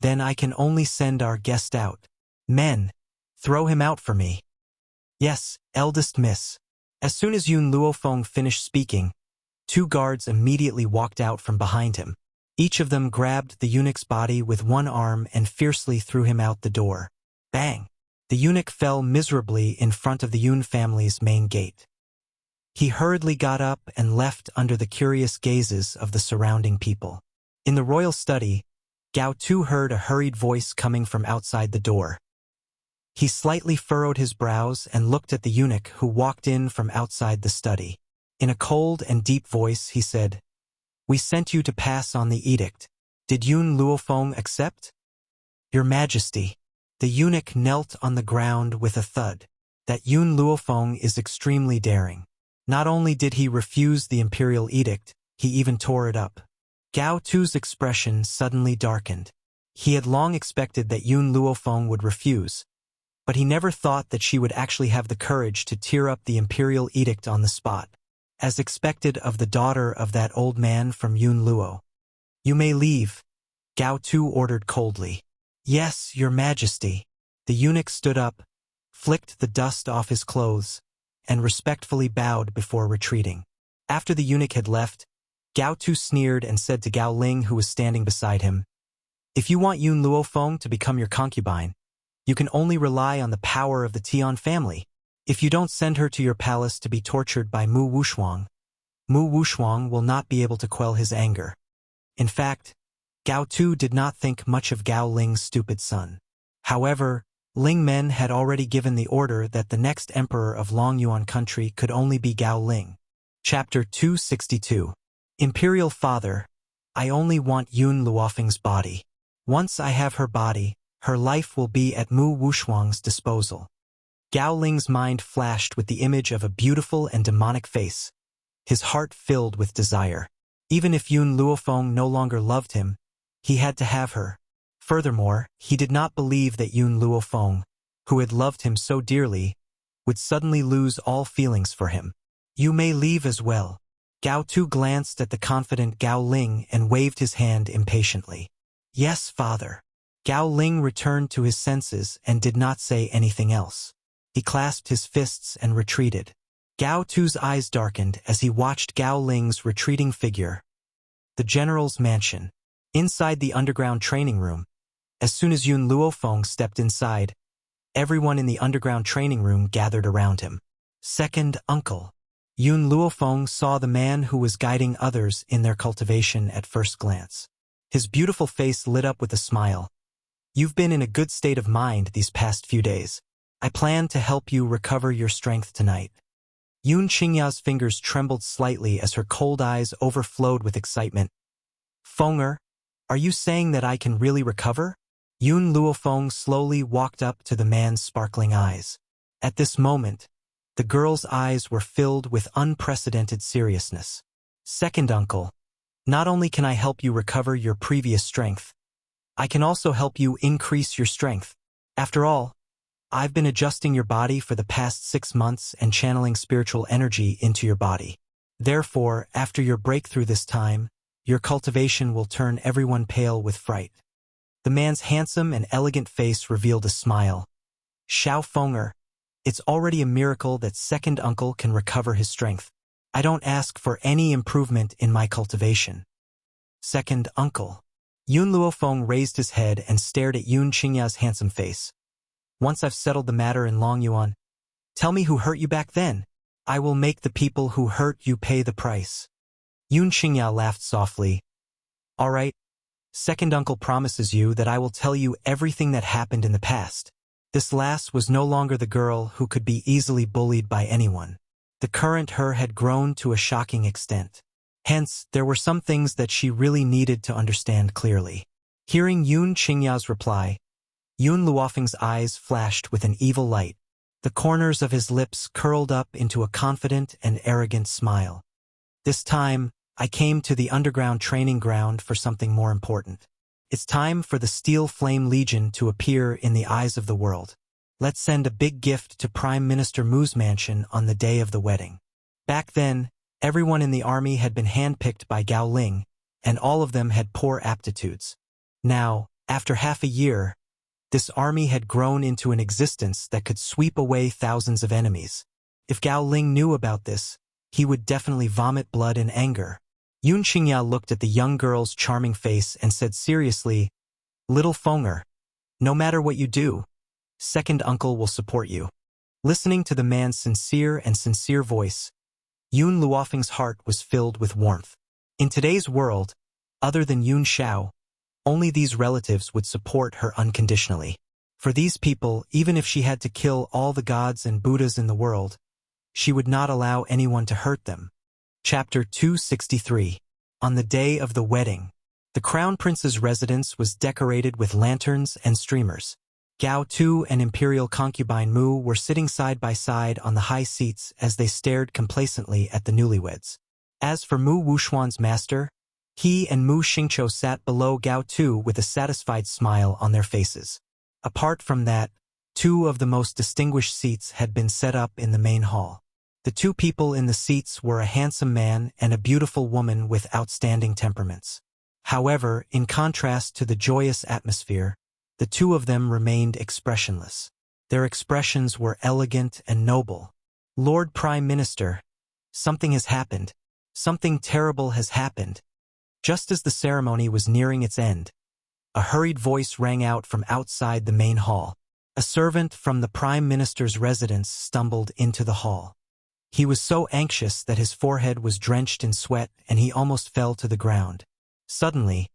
then I can only send our guest out. Men, throw him out for me. Yes, eldest miss. As soon as Yun Luofeng finished speaking, 2 guards immediately walked out from behind him. Each of them grabbed the eunuch's body with one arm and fiercely threw him out the door. Bang! The eunuch fell miserably in front of the Yun family's main gate. He hurriedly got up and left under the curious gazes of the surrounding people. In the royal study, Gao Tu heard a hurried voice coming from outside the door. He slightly furrowed his brows and looked at the eunuch who walked in from outside the study. In a cold and deep voice, he said, "We sent you to pass on the edict. Did Yun Luofeng accept?" "Your Majesty." The eunuch knelt on the ground with a thud. That Yun Luofeng is extremely daring. Not only did he refuse the imperial edict, he even tore it up. Gao Tu's expression suddenly darkened. He had long expected that Yun Luofeng would refuse, but he never thought that she would actually have the courage to tear up the imperial edict on the spot, as expected of the daughter of that old man from Yun Luo. "You may leave," Gao Tu ordered coldly. "Yes, Your Majesty." The eunuch stood up, flicked the dust off his clothes, and respectfully bowed before retreating. After the eunuch had left, Gao Tu sneered and said to Gao Ling, who was standing beside him, "If you want Yun Luofeng to become your concubine, you can only rely on the power of the Tian family. If you don't send her to your palace to be tortured by Mu Wushuang will not be able to quell his anger." In fact, Gao Tu did not think much of Gao Ling's stupid son. However, Ling Men had already given the order that the next emperor of Long Yuan country could only be Gao Ling. Chapter 262. Imperial Father, I only want Yun Luofeng's body. Once I have her body, her life will be at Mu Wushuang's disposal. Gao Ling's mind flashed with the image of a beautiful and demonic face. His heart filled with desire. Even if Yun Luofeng no longer loved him, he had to have her. Furthermore, he did not believe that Yun Luofeng, who had loved him so dearly, would suddenly lose all feelings for him. "You may leave as well." Gao Tu glanced at the confident Gao Ling and waved his hand impatiently. "Yes, father." Gao Ling returned to his senses and did not say anything else. He clasped his fists and retreated. Gao Tu's eyes darkened as he watched Gao Ling's retreating figure. The general's mansion. Inside the underground training room, as soon as Yun Luofeng stepped inside, everyone in the underground training room gathered around him. Second uncle. Yun Luofeng saw the man who was guiding others in their cultivation at first glance. His beautiful face lit up with a smile. "You've been in a good state of mind these past few days. I plan to help you recover your strength tonight." Yun Qingya's fingers trembled slightly as her cold eyes overflowed with excitement. "Fenger, are you saying that I can really recover?" Yun Luofeng slowly walked up to the man's sparkling eyes. At this moment, the girl's eyes were filled with unprecedented seriousness. "Second uncle, not only can I help you recover your previous strength, I can also help you increase your strength. After all, I've been adjusting your body for the past 6 months and channeling spiritual energy into your body. Therefore, after your breakthrough this time, your cultivation will turn everyone pale with fright." The man's handsome and elegant face revealed a smile. "Xiao Fenger, it's already a miracle that second uncle can recover his strength. I don't ask for any improvement in my cultivation." "Second uncle." Yun Luofeng raised his head and stared at Yun Qingya's handsome face. "Once I've settled the matter in Long Yuan, tell me who hurt you back then. I will make the people who hurt you pay the price." Yun Qingya laughed softly. "All right. Second uncle promises you that I will tell you everything that happened in the past." This lass was no longer the girl who could be easily bullied by anyone. The current her had grown to a shocking extent. Hence, there were some things that she really needed to understand clearly. Hearing Yun Qingya's reply, Yun Luofeng's eyes flashed with an evil light. The corners of his lips curled up into a confident and arrogant smile. "This time, I came to the underground training ground for something more important. It's time for the Steel Flame Legion to appear in the eyes of the world. Let's send a big gift to Prime Minister Mu's mansion on the day of the wedding. Back then, everyone in the army had been handpicked by Gao Ling, and all of them had poor aptitudes. Now, after half a year, this army had grown into an existence that could sweep away thousands of enemies. If Gao Ling knew about this, he would definitely vomit blood in anger. Yun Qingya looked at the young girl's charming face and said seriously, "Little Fenger, no matter what you do, second uncle will support you." Listening to the man's sincere voice, Yun Luofeng's heart was filled with warmth. In today's world, other than Yun Xiao, only these relatives would support her unconditionally. For these people, even if she had to kill all the gods and Buddhas in the world, she would not allow anyone to hurt them. Chapter 263. On the day of the wedding, the Crown Prince's residence was decorated with lanterns and streamers. Gao Tu and Imperial Concubine Mu were sitting side by side on the high seats as they stared complacently at the newlyweds. As for Mu Wuxuan's master, he and Mu Xingqiu sat below Gao Tu with a satisfied smile on their faces. Apart from that, two of the most distinguished seats had been set up in the main hall. The two people in the seats were a handsome man and a beautiful woman with outstanding temperaments. However, in contrast to the joyous atmosphere, the two of them remained expressionless. Their expressions were elegant and noble. "Lord Prime Minister, something has happened. Something terrible has happened." Just as the ceremony was nearing its end, a hurried voice rang out from outside the main hall. A servant from the Prime Minister's residence stumbled into the hall. He was so anxious that his forehead was drenched in sweat and he almost fell to the ground. Suddenly,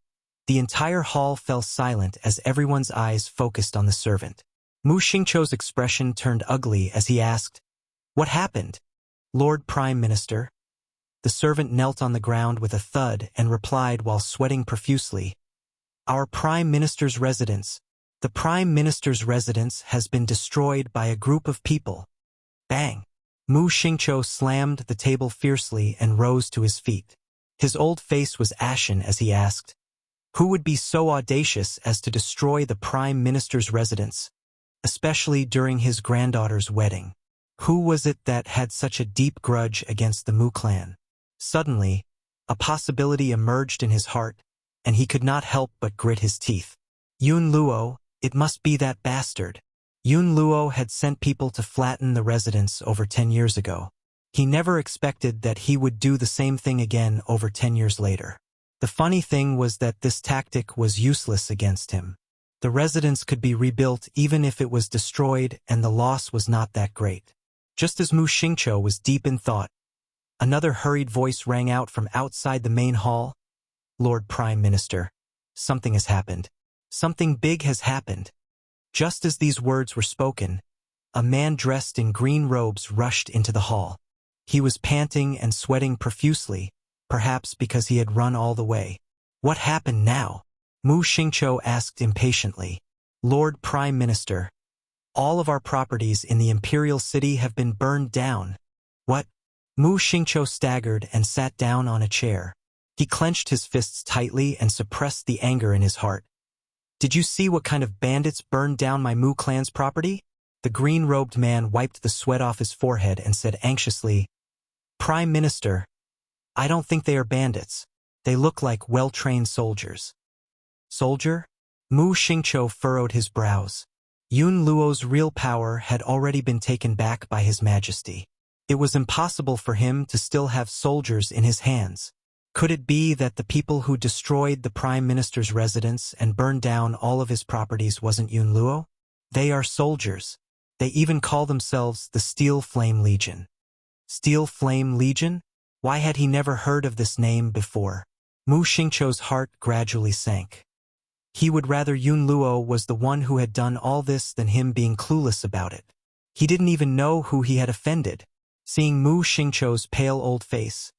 the entire hall fell silent as everyone's eyes focused on the servant. Mu Xingqiu's expression turned ugly as he asked, "What happened, Lord Prime Minister?" The servant knelt on the ground with a thud and replied while sweating profusely, "Our Prime Minister's residence. The Prime Minister's residence has been destroyed by a group of people." Bang! Mu Xingqiu slammed the table fiercely and rose to his feet. His old face was ashen as he asked, "Who would be so audacious as to destroy the Prime Minister's residence, especially during his granddaughter's wedding? Who was it that had such a deep grudge against the Mu clan?" Suddenly, a possibility emerged in his heart, and he could not help but grit his teeth. Yun Luo, it must be that bastard. Yun Luo had sent people to flatten the residence over 10 years ago. He never expected that he would do the same thing again over 10 years later. The funny thing was that this tactic was useless against him. The residence could be rebuilt even if it was destroyed, and the loss was not that great. Just as Mu Xingqiu was deep in thought, another hurried voice rang out from outside the main hall. "Lord Prime Minister, something has happened. Something big has happened." Just as these words were spoken, a man dressed in green robes rushed into the hall. He was panting and sweating profusely, perhaps because he had run all the way. "What happened now?" Mu Xingqiu asked impatiently. "Lord Prime Minister, all of our properties in the imperial city have been burned down." "What?" Mu Xingqiu staggered and sat down on a chair. He clenched his fists tightly and suppressed the anger in his heart. "Did you see what kind of bandits burned down my Mu clan's property?" The green-robed man wiped the sweat off his forehead and said anxiously, "Prime Minister, I don't think they are bandits. They look like well-trained soldiers." "Soldier?" Mu Xingqiu furrowed his brows. Yun Luo's real power had already been taken back by His Majesty. It was impossible for him to still have soldiers in his hands. Could it be that the people who destroyed the Prime Minister's residence and burned down all of his properties wasn't Yun Luo? They are soldiers. They even call themselves the Steel Flame Legion. Steel Flame Legion? Why had he never heard of this name before? Mu Xingqiu's heart gradually sank. He would rather Yun Luo was the one who had done all this than him being clueless about it. He didn't even know who he had offended. Seeing Mu Xingqiu's pale old face,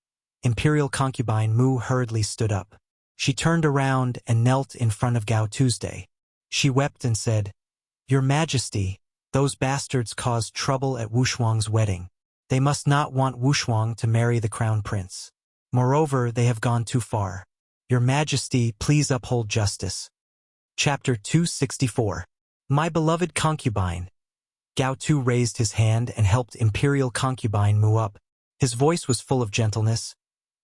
Imperial Concubine Mu hurriedly stood up. She turned around and knelt in front of Gao Tuesday. She wept and said, "Your Majesty, those bastards caused trouble at Wuxuang's wedding. They must not want Wuxuang to marry the Crown Prince. Moreover, they have gone too far. Your Majesty, please uphold justice." Chapter 264. My beloved concubine, Gao Tu raised his hand and helped Imperial concubine Mu up. His voice was full of gentleness.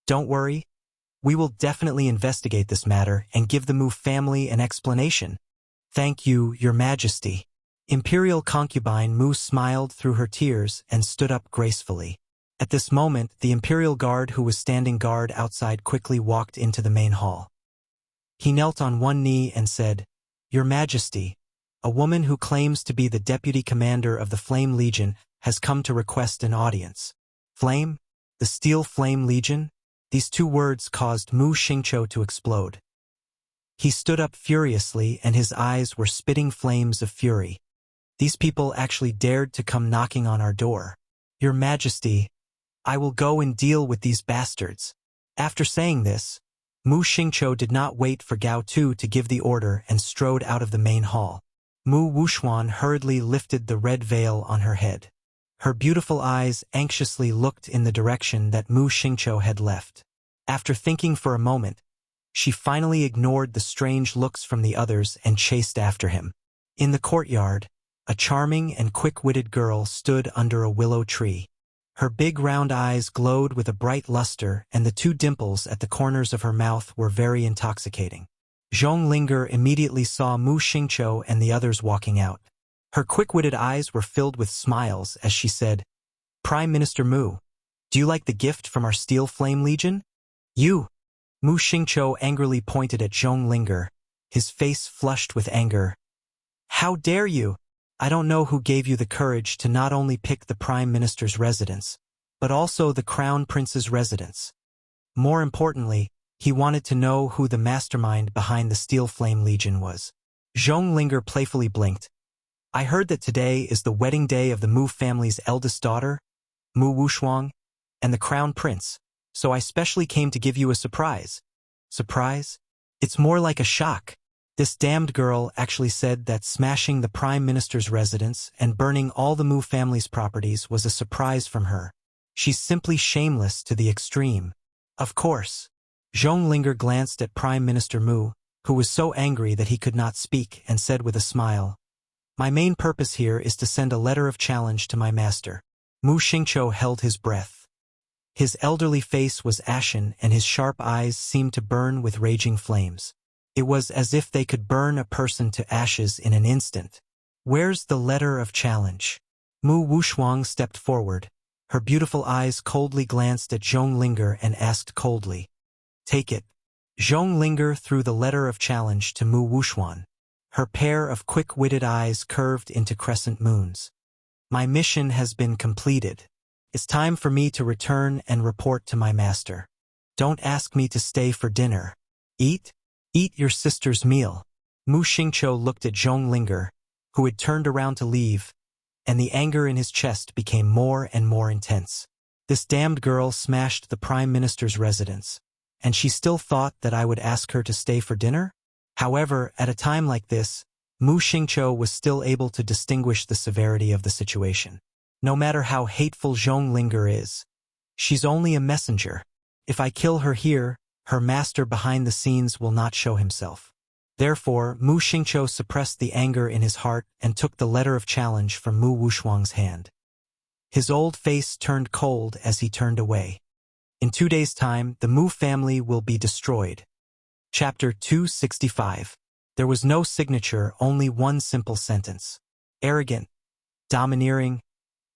Don't worry. We will definitely investigate this matter and give the Mu family an explanation. Thank you, Your Majesty. Imperial concubine Mu smiled through her tears and stood up gracefully. At this moment, the Imperial guard who was standing guard outside quickly walked into the main hall. He knelt on one knee and said, Your Majesty, a woman who claims to be the deputy commander of the Flame Legion has come to request an audience. Flame? The Steel Flame Legion? These two words caused Mu Xingqiu to explode. He stood up furiously and his eyes were spitting flames of fury. These people actually dared to come knocking on our door. Your Majesty, I will go and deal with these bastards. After saying this, Mu Xingqiu did not wait for Gao Tu to give the order and strode out of the main hall. Mu Wuxuan hurriedly lifted the red veil on her head. Her beautiful eyes anxiously looked in the direction that Mu Xingqiu had left. After thinking for a moment, she finally ignored the strange looks from the others and chased after him. In the courtyard, a charming and quick-witted girl stood under a willow tree. Her big round eyes glowed with a bright luster and the two dimples at the corners of her mouth were very intoxicating. Zhonglinger immediately saw Mu Xingqiu and the others walking out. Her quick-witted eyes were filled with smiles as she said, Prime Minister Mu, do you like the gift from our Steel Flame Legion? You! Mu Xingqiu angrily pointed at Zhonglinger, his face flushed with anger. How dare you! I don't know who gave you the courage to not only pick the Prime Minister's residence, but also the Crown Prince's residence. More importantly, he wanted to know who the mastermind behind the Steel Flame Legion was. Zhonglinger playfully blinked. I heard that today is the wedding day of the Mu family's eldest daughter, Mu Wuxuang, and the Crown Prince, so I specially came to give you a surprise. Surprise? It's more like a shock. This damned girl actually said that smashing the Prime Minister's residence and burning all the Mu family's properties was a surprise from her. She's simply shameless to the extreme. Of course. Zhonglinger glanced at Prime Minister Mu, who was so angry that he could not speak, and said with a smile, My main purpose here is to send a letter of challenge to my master. Mu Xingqiu held his breath. His elderly face was ashen and his sharp eyes seemed to burn with raging flames. It was as if they could burn a person to ashes in an instant. Where's the letter of challenge? Mu Wuxuang stepped forward. Her beautiful eyes coldly glanced at Zhonglinger and asked coldly, Take it. Zhonglinger threw the letter of challenge to Mu Wuxuan. Her pair of quick-witted eyes curved into crescent moons. My mission has been completed. It's time for me to return and report to my master. Don't ask me to stay for dinner. Eat your sister's meal. Mu Xingqiu looked at Zhonglinger, who had turned around to leave, and the anger in his chest became more and more intense. This damned girl smashed the Prime Minister's residence, and she still thought that I would ask her to stay for dinner? However, at a time like this, Mu Xingqiu was still able to distinguish the severity of the situation. No matter how hateful Zhonglinger is, she's only a messenger. If I kill her here, her master behind the scenes will not show himself. Therefore, Mu Xingqiu suppressed the anger in his heart and took the letter of challenge from Mu Wuxuang's hand. His old face turned cold as he turned away. In 2 days' time, the Mu family will be destroyed. Chapter 265. There was no signature, only one simple sentence. Arrogant, domineering,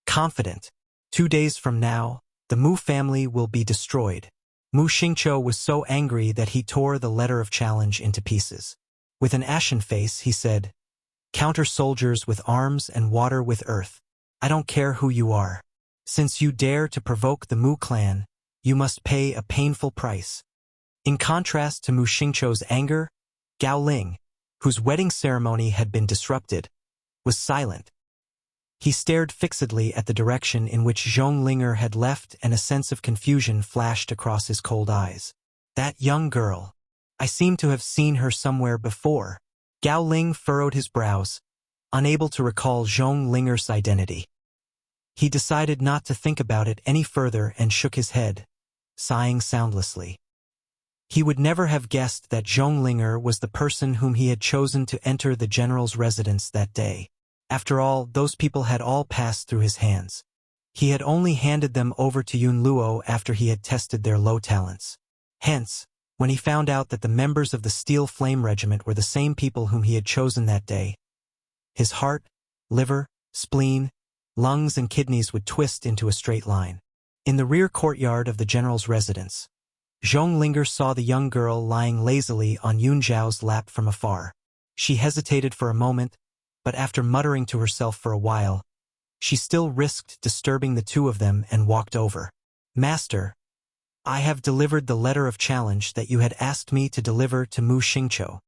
confident. 2 days from now, the Mu family will be destroyed. Mu Xingqiu was so angry that he tore the letter of challenge into pieces. With an ashen face, he said, Counter soldiers with arms and water with earth. I don't care who you are. Since you dare to provoke the Mu clan, you must pay a painful price. In contrast to Mu Xingqiu's anger, Gao Ling, whose wedding ceremony had been disrupted, was silent. He stared fixedly at the direction in which Zhonglinger had left and a sense of confusion flashed across his cold eyes. That young girl. I seem to have seen her somewhere before. Gao Ling furrowed his brows, unable to recall Zhonglinger's identity. He decided not to think about it any further and shook his head, sighing soundlessly. He would never have guessed that Zhonglinger was the person whom he had chosen to enter the general's residence that day. After all, those people had all passed through his hands. He had only handed them over to Yun Luo after he had tested their low talents. Hence, when he found out that the members of the Steel Flame Regiment were the same people whom he had chosen that day, his heart, liver, spleen, lungs and kidneys would twist into a straight line. In the rear courtyard of the general's residence, Zhong Linger saw the young girl lying lazily on Yun Zhao's lap from afar. She hesitated for a moment, but after muttering to herself for a while, she still risked disturbing the two of them and walked over. "Master, I have delivered the letter of challenge that you had asked me to deliver to Mu Xingqiu."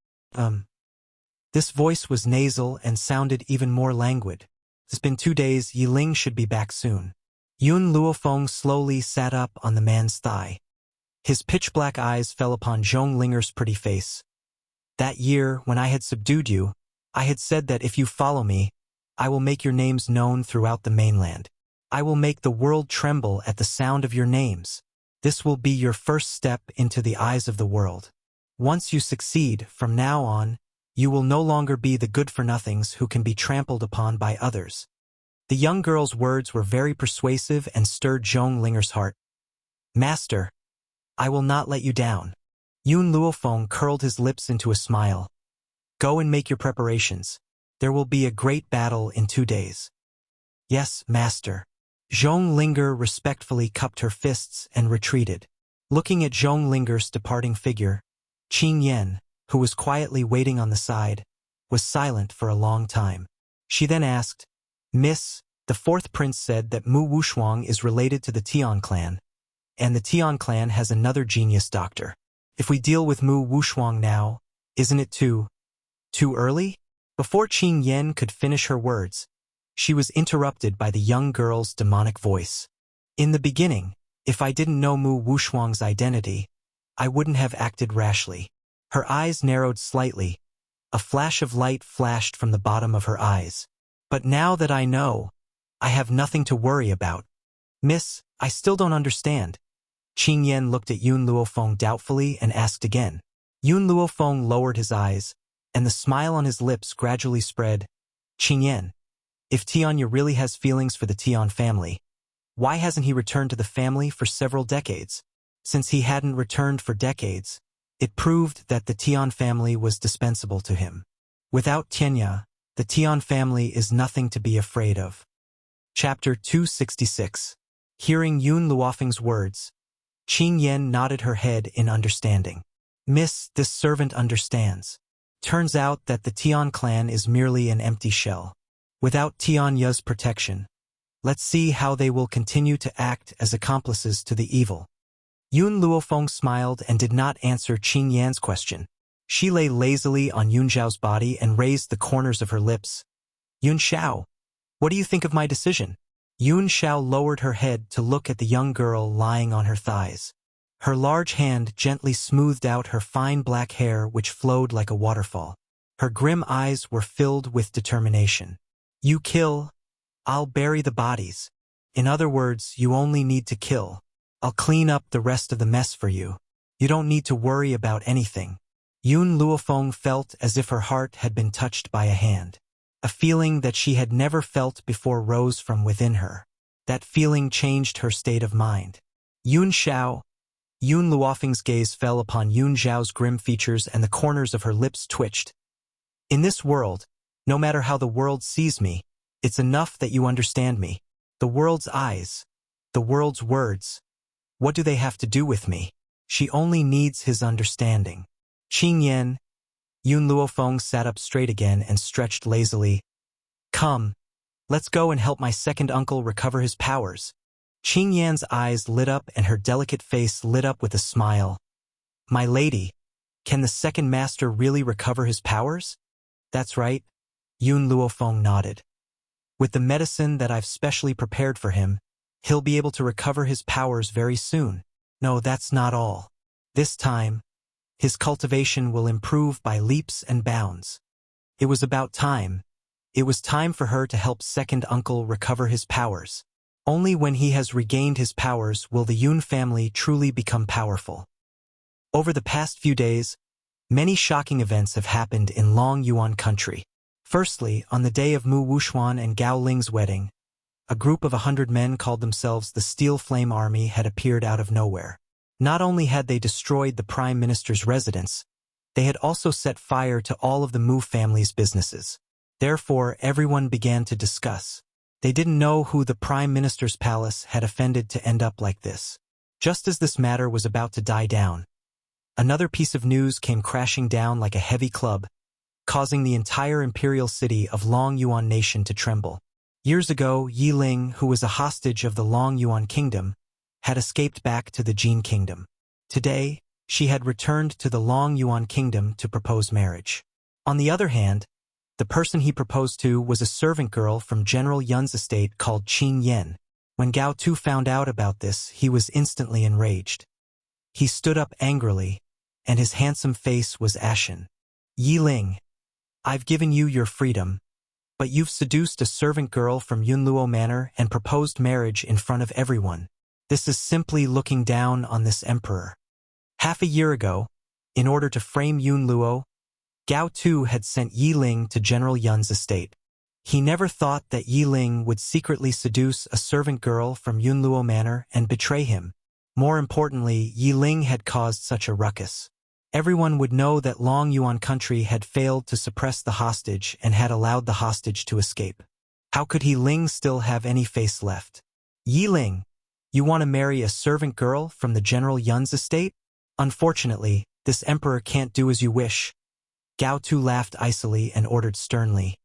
This voice was nasal and sounded even more languid. "It's been 2 days, Yi Ling should be back soon." Yun Luofeng slowly sat up on the man's thigh. His pitch-black eyes fell upon Zhong Linger's pretty face. "That year, when I had subdued you, I had said that if you follow me, I will make your names known throughout the mainland. I will make the world tremble at the sound of your names. This will be your first step into the eyes of the world. Once you succeed, from now on, you will no longer be the good-for-nothings who can be trampled upon by others." The young girl's words were very persuasive and stirred Zhong Linger's heart. "Master, I will not let you down." Yun Luofeng curled his lips into a smile. "Go and make your preparations. There will be a great battle in 2 days." "Yes, master." Zhong Linger respectfully cupped her fists and retreated. Looking at Zhong Linger's departing figure, Qing Yan, who was quietly waiting on the side, was silent for a long time. She then asked, "Miss, the 4th prince said that Mu Wushuang is related to the Tian clan, and the Tian clan has another genius doctor. If we deal with Mu Wushuang now, isn't it too early?" Before Qing Yan could finish her words, she was interrupted by the young girl's demonic voice. "In the beginning, if I didn't know Mu Wushuang's identity, I wouldn't have acted rashly." Her eyes narrowed slightly. A flash of light flashed from the bottom of her eyes. "But now that I know, I have nothing to worry about." "Miss, I still don't understand." Qing Yan looked at Yun Luofeng doubtfully and asked again. Yun Luofeng lowered his eyes, and the smile on his lips gradually spread. "Qing Yan, if Tianya really has feelings for the Tian family, why hasn't he returned to the family for several decades?" Since he hadn't returned for decades, it proved that the Tian family was dispensable to him. Without Tianya, the Tian family is nothing to be afraid of. Chapter 266. Hearing Yun Luofeng's words, Qing Yan nodded her head in understanding. "Miss, this servant understands. Turns out that the Tian clan is merely an empty shell. Without Tianya's protection, let's see how they will continue to act as accomplices to the evil." Yun Luofeng smiled and did not answer Qing Yan's question. She lay lazily on Yun Zhao's body and raised the corners of her lips. "Yun Xiao, what do you think of my decision?" Yun Xiao lowered her head to look at the young girl lying on her thighs. Her large hand gently smoothed out her fine black hair which flowed like a waterfall. Her grim eyes were filled with determination. "You kill, I'll bury the bodies. In other words, you only need to kill. I'll clean up the rest of the mess for you. You don't need to worry about anything." Yun Luofeng felt as if her heart had been touched by a hand. A feeling that she had never felt before rose from within her. That feeling changed her state of mind. "Yun Xiao." Yun Luofeng's gaze fell upon Yun Zhao's grim features and the corners of her lips twitched. "In this world, no matter how the world sees me, it's enough that you understand me. The world's eyes, the world's words, what do they have to do with me? She only needs his understanding." "Qing Yan." Yun Luofeng sat up straight again and stretched lazily. "Come, let's go and help my second uncle recover his powers." Qing Yan's eyes lit up and her delicate face lit up with a smile. "My lady, can the second master really recover his powers?" "That's right." Yun Luofeng nodded. "With the medicine that I've specially prepared for him, he'll be able to recover his powers very soon. No, that's not all. This time, his cultivation will improve by leaps and bounds." It was about time. It was time for her to help second uncle recover his powers. Only when he has regained his powers will the Yun family truly become powerful. Over the past few days, many shocking events have happened in Long Yuan country. Firstly, on the day of Mu Wuxuan and Gao Ling's wedding, a group of 100 men called themselves the Steel Flame Army had appeared out of nowhere. Not only had they destroyed the Prime Minister's residence, they had also set fire to all of the Mu family's businesses. Therefore, everyone began to discuss. They didn't know who the Prime Minister's palace had offended to end up like this. Just as this matter was about to die down, another piece of news came crashing down like a heavy club, causing the entire imperial city of Long Yuan Nation to tremble. Years ago, Yi Ling, who was a hostage of the Long Yuan Kingdom, had escaped back to the Jin Kingdom. Today, she had returned to the Long Yuan Kingdom to propose marriage. On the other hand, the person he proposed to was a servant girl from General Yun's estate called Qin Yan. When Gao Tu found out about this, he was instantly enraged. He stood up angrily, and his handsome face was ashen. Yi Ling, I've given you your freedom, but you've seduced a servant girl from Yunluo Manor and proposed marriage in front of everyone. This is simply looking down on this emperor. Half a year ago, in order to frame Yunluo, Gao Tu had sent Yi Ling to General Yun's estate. He never thought that Yi Ling would secretly seduce a servant girl from Yunluo Manor and betray him. More importantly, Yi Ling had caused such a ruckus. Everyone would know that Long Yuan country had failed to suppress the hostage and had allowed the hostage to escape. How could Yi Ling still have any face left? Yi Ling, you want to marry a servant girl from the General Yun's estate? Unfortunately, this emperor can't do as you wish. Gao Tu laughed icily and ordered sternly.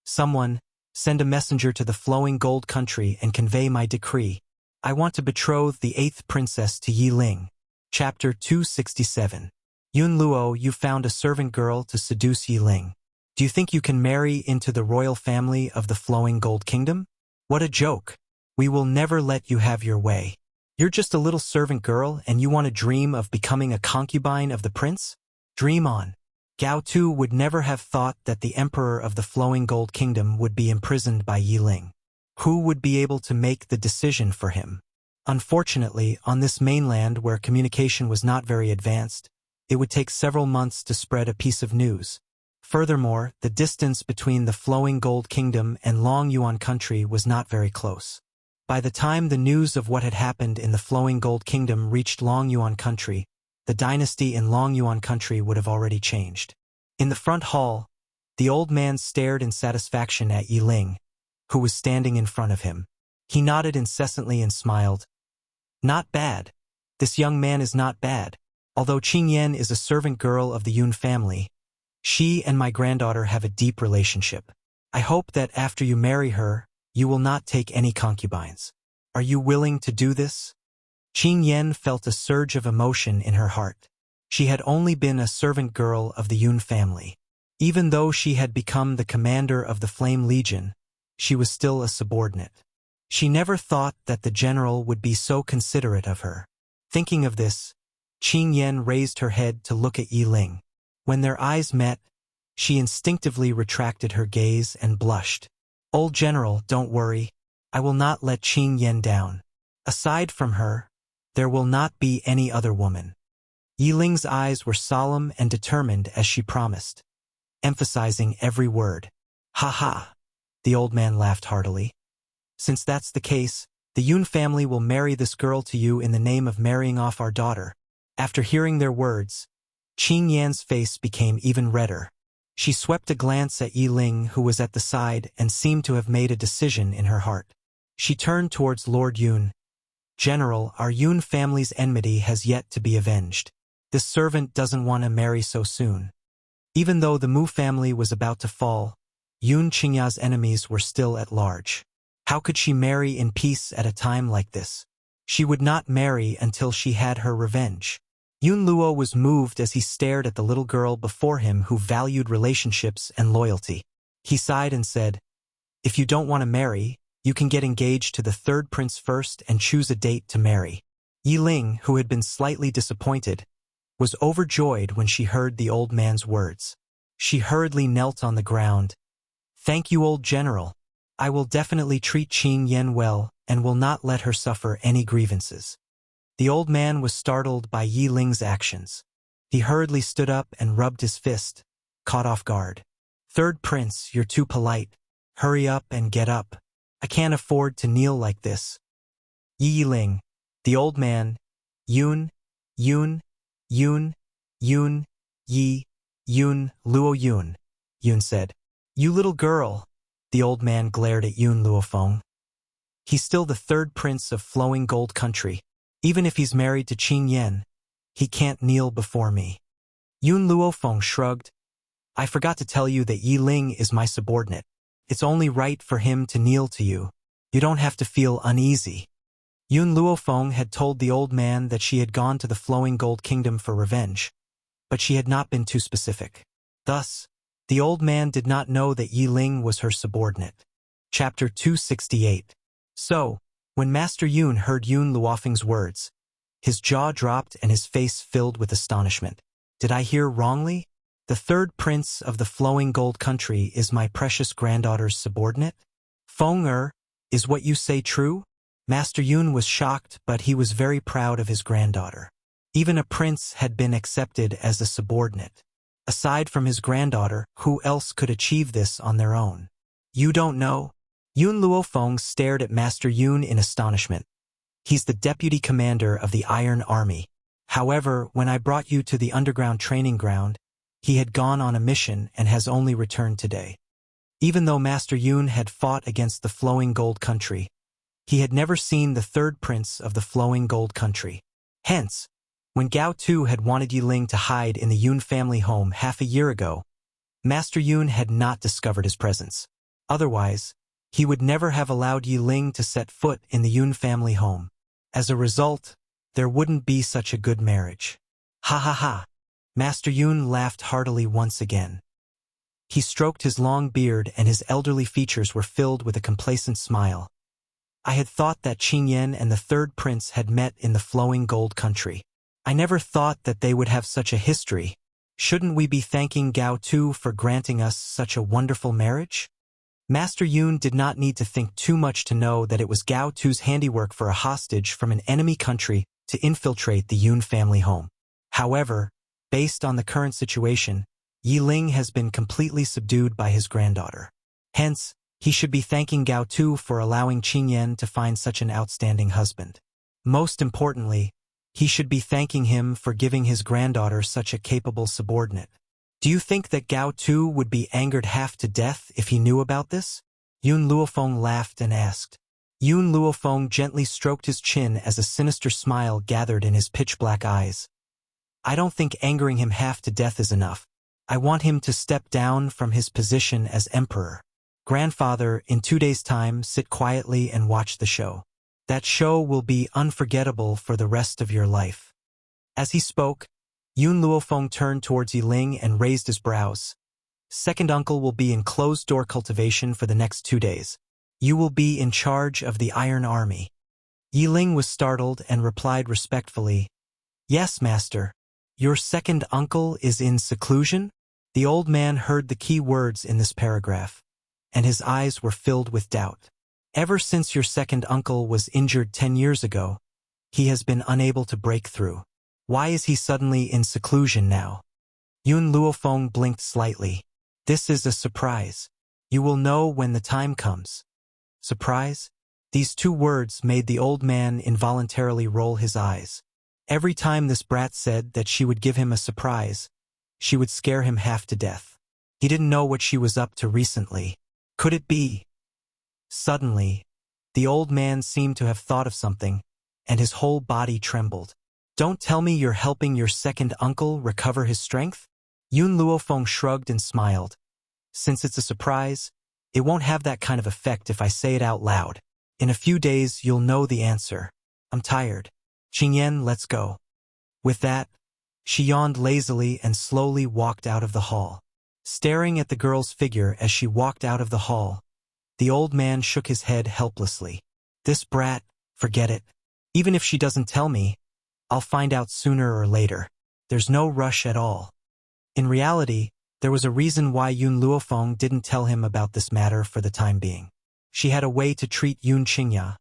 Someone, send a messenger to the flowing gold country and convey my decree. I want to betroth the 8th princess to Yi Ling. Chapter 267. Yun Luo, you found a servant girl to seduce Yi Ling. Do you think you can marry into the royal family of the flowing gold kingdom? What a joke. We will never let you have your way. You're just a little servant girl and you want to dream of becoming a concubine of the prince? Dream on. Gao Tu would never have thought that the emperor of the flowing gold kingdom would be imprisoned by Yi Ling. Who would be able to make the decision for him? Unfortunately, on this mainland where communication was not very advanced, it would take several months to spread a piece of news. Furthermore, the distance between the flowing gold kingdom and Long Yuan country was not very close. By the time the news of what had happened in the flowing gold kingdom reached Long Yuan country, the dynasty in Long Yuan country would have already changed. In the front hall, the old man stared in satisfaction at Yi Ling, who was standing in front of him. He nodded incessantly and smiled. Not bad. This young man is not bad. Although Qin Yan is a servant girl of the Yun family, she and my granddaughter have a deep relationship. I hope that after you marry her, you will not take any concubines. Are you willing to do this? Qin Yan felt a surge of emotion in her heart. She had only been a servant girl of the Yun family. Even though she had become the commander of the Flame Legion, she was still a subordinate. She never thought that the general would be so considerate of her. Thinking of this, Qin Yan raised her head to look at Yi Ling. When their eyes met, she instinctively retracted her gaze and blushed. Old general, don't worry. I will not let Qin Yan down. Aside from her, there will not be any other woman. Yi Ling's eyes were solemn and determined as she promised, emphasizing every word. Ha ha! The old man laughed heartily. Since that's the case, the Yun family will marry this girl to you in the name of marrying off our daughter. After hearing their words, Qin Yan's face became even redder. She swept a glance at Yi Ling, who was at the side, and seemed to have made a decision in her heart. She turned towards Lord Yun. General, our Yun family's enmity has yet to be avenged. This servant doesn't want to marry so soon. Even though the Mu family was about to fall, Yun Qingya's enemies were still at large. How could she marry in peace at a time like this? She would not marry until she had her revenge. Yun Luo was moved as he stared at the little girl before him who valued relationships and loyalty. He sighed and said, "If you don't want to marry, you can get engaged to the 3rd prince first and choose a date to marry." Yi Ling, who had been slightly disappointed, was overjoyed when she heard the old man's words. She hurriedly knelt on the ground. "Thank you, old general. I will definitely treat Qin Yan well and will not let her suffer any grievances." The old man was startled by Yi Ling's actions. He hurriedly stood up and rubbed his fist, caught off guard. Third prince, you're too polite. Hurry up and get up. I can't afford to kneel like this. Yi Ling, the old man, Yun, Yun, Yun, Yun, Yi, Yun, Luo Yun, Yun said. You little girl. The old man glared at Yun Luofeng. He's still the third prince of flowing gold country. Even if he's married to Qin Yan, he can't kneel before me. Yun Luofeng shrugged. I forgot to tell you that Yi Ling is my subordinate. It's only right for him to kneel to you. You don't have to feel uneasy. Yun Luofeng had told the old man that she had gone to the flowing gold kingdom for revenge, but she had not been too specific. Thus, the old man did not know that Yi Ling was her subordinate. Chapter 268. So, when Master Yun heard Yun Luofeng's words, his jaw dropped and his face filled with astonishment. Did I hear wrongly? The third prince of the flowing gold country is my precious granddaughter's subordinate? Feng is what you say true? Master Yun was shocked, but he was very proud of his granddaughter. Even a prince had been accepted as a subordinate. Aside from his granddaughter, who else could achieve this on their own? You don't know? Yun Luofeng stared at Master Yun in astonishment. He's the deputy commander of the Iron Army. However, when I brought you to the underground training ground, he had gone on a mission and has only returned today. Even though Master Yun had fought against the flowing gold country, he had never seen the third prince of the flowing gold country. Hence, when Gao Tu had wanted Yi Ling to hide in the Yun family home half a year ago, Master Yun had not discovered his presence. Otherwise, he would never have allowed Yi Ling to set foot in the Yun family home. As a result, there wouldn't be such a good marriage. Ha ha ha! Master Yun laughed heartily once again. He stroked his long beard and his elderly features were filled with a complacent smile. I had thought that Qin Yan and the third prince had met in the flowing gold country. I never thought that they would have such a history. Shouldn't we be thanking Gao Tu for granting us such a wonderful marriage? Master Yun did not need to think too much to know that it was Gao Tu's handiwork for a hostage from an enemy country to infiltrate the Yun family home. However, based on the current situation, Yi Ling has been completely subdued by his granddaughter. Hence, he should be thanking Gao Tu for allowing Qin Yan to find such an outstanding husband. Most importantly, he should be thanking him for giving his granddaughter such a capable subordinate. Do you think that Gao Tu would be angered half to death if he knew about this? Yun Luofeng laughed and asked. Yun Luofeng gently stroked his chin as a sinister smile gathered in his pitch-black eyes. I don't think angering him half to death is enough. I want him to step down from his position as emperor. Grandfather, in 2 days' time, sit quietly and watch the show. That show will be unforgettable for the rest of your life. As he spoke, Yun Luofeng turned towards Yi Ling and raised his brows. Second uncle will be in closed-door cultivation for the next 2 days. You will be in charge of the Iron Army. Yi Ling was startled and replied respectfully, Yes, master. Your second uncle is in seclusion? The old man heard the key words in this paragraph, and his eyes were filled with doubt. Ever since your second uncle was injured 10 years ago, he has been unable to break through. Why is he suddenly in seclusion now? Yun Luofeng blinked slightly. This is a surprise. You will know when the time comes. Surprise? These 2 words made the old man involuntarily roll his eyes. Every time this brat said that she would give him a surprise, she would scare him half to death. He didn't know what she was up to recently. Could it be? Suddenly, the old man seemed to have thought of something, and his whole body trembled. Don't tell me you're helping your second uncle recover his strength? Yun Luofeng shrugged and smiled. Since it's a surprise, it won't have that kind of effect if I say it out loud. In a few days, you'll know the answer. I'm tired. Qin Yan, let's go. With that, she yawned lazily and slowly walked out of the hall. Staring at the girl's figure as she walked out of the hall, the old man shook his head helplessly. This brat, forget it. Even if she doesn't tell me, I'll find out sooner or later. There's no rush at all. In reality, there was a reason why Yun Luofeng didn't tell him about this matter for the time being. She had a way to treat Yun Qingya,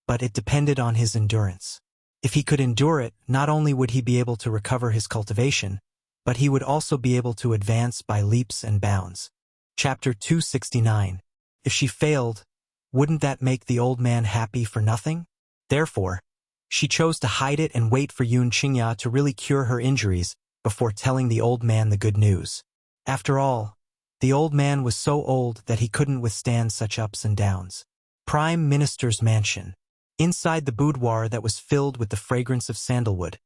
but it depended on his endurance. If he could endure it, not only would he be able to recover his cultivation, but he would also be able to advance by leaps and bounds. Chapter 269. If she failed, wouldn't that make the old man happy for nothing? Therefore, she chose to hide it and wait for Yun Qingya to really cure her injuries before telling the old man the good news. After all, the old man was so old that he couldn't withstand such ups and downs. Prime Minister's mansion. Inside the boudoir that was filled with the fragrance of sandalwood,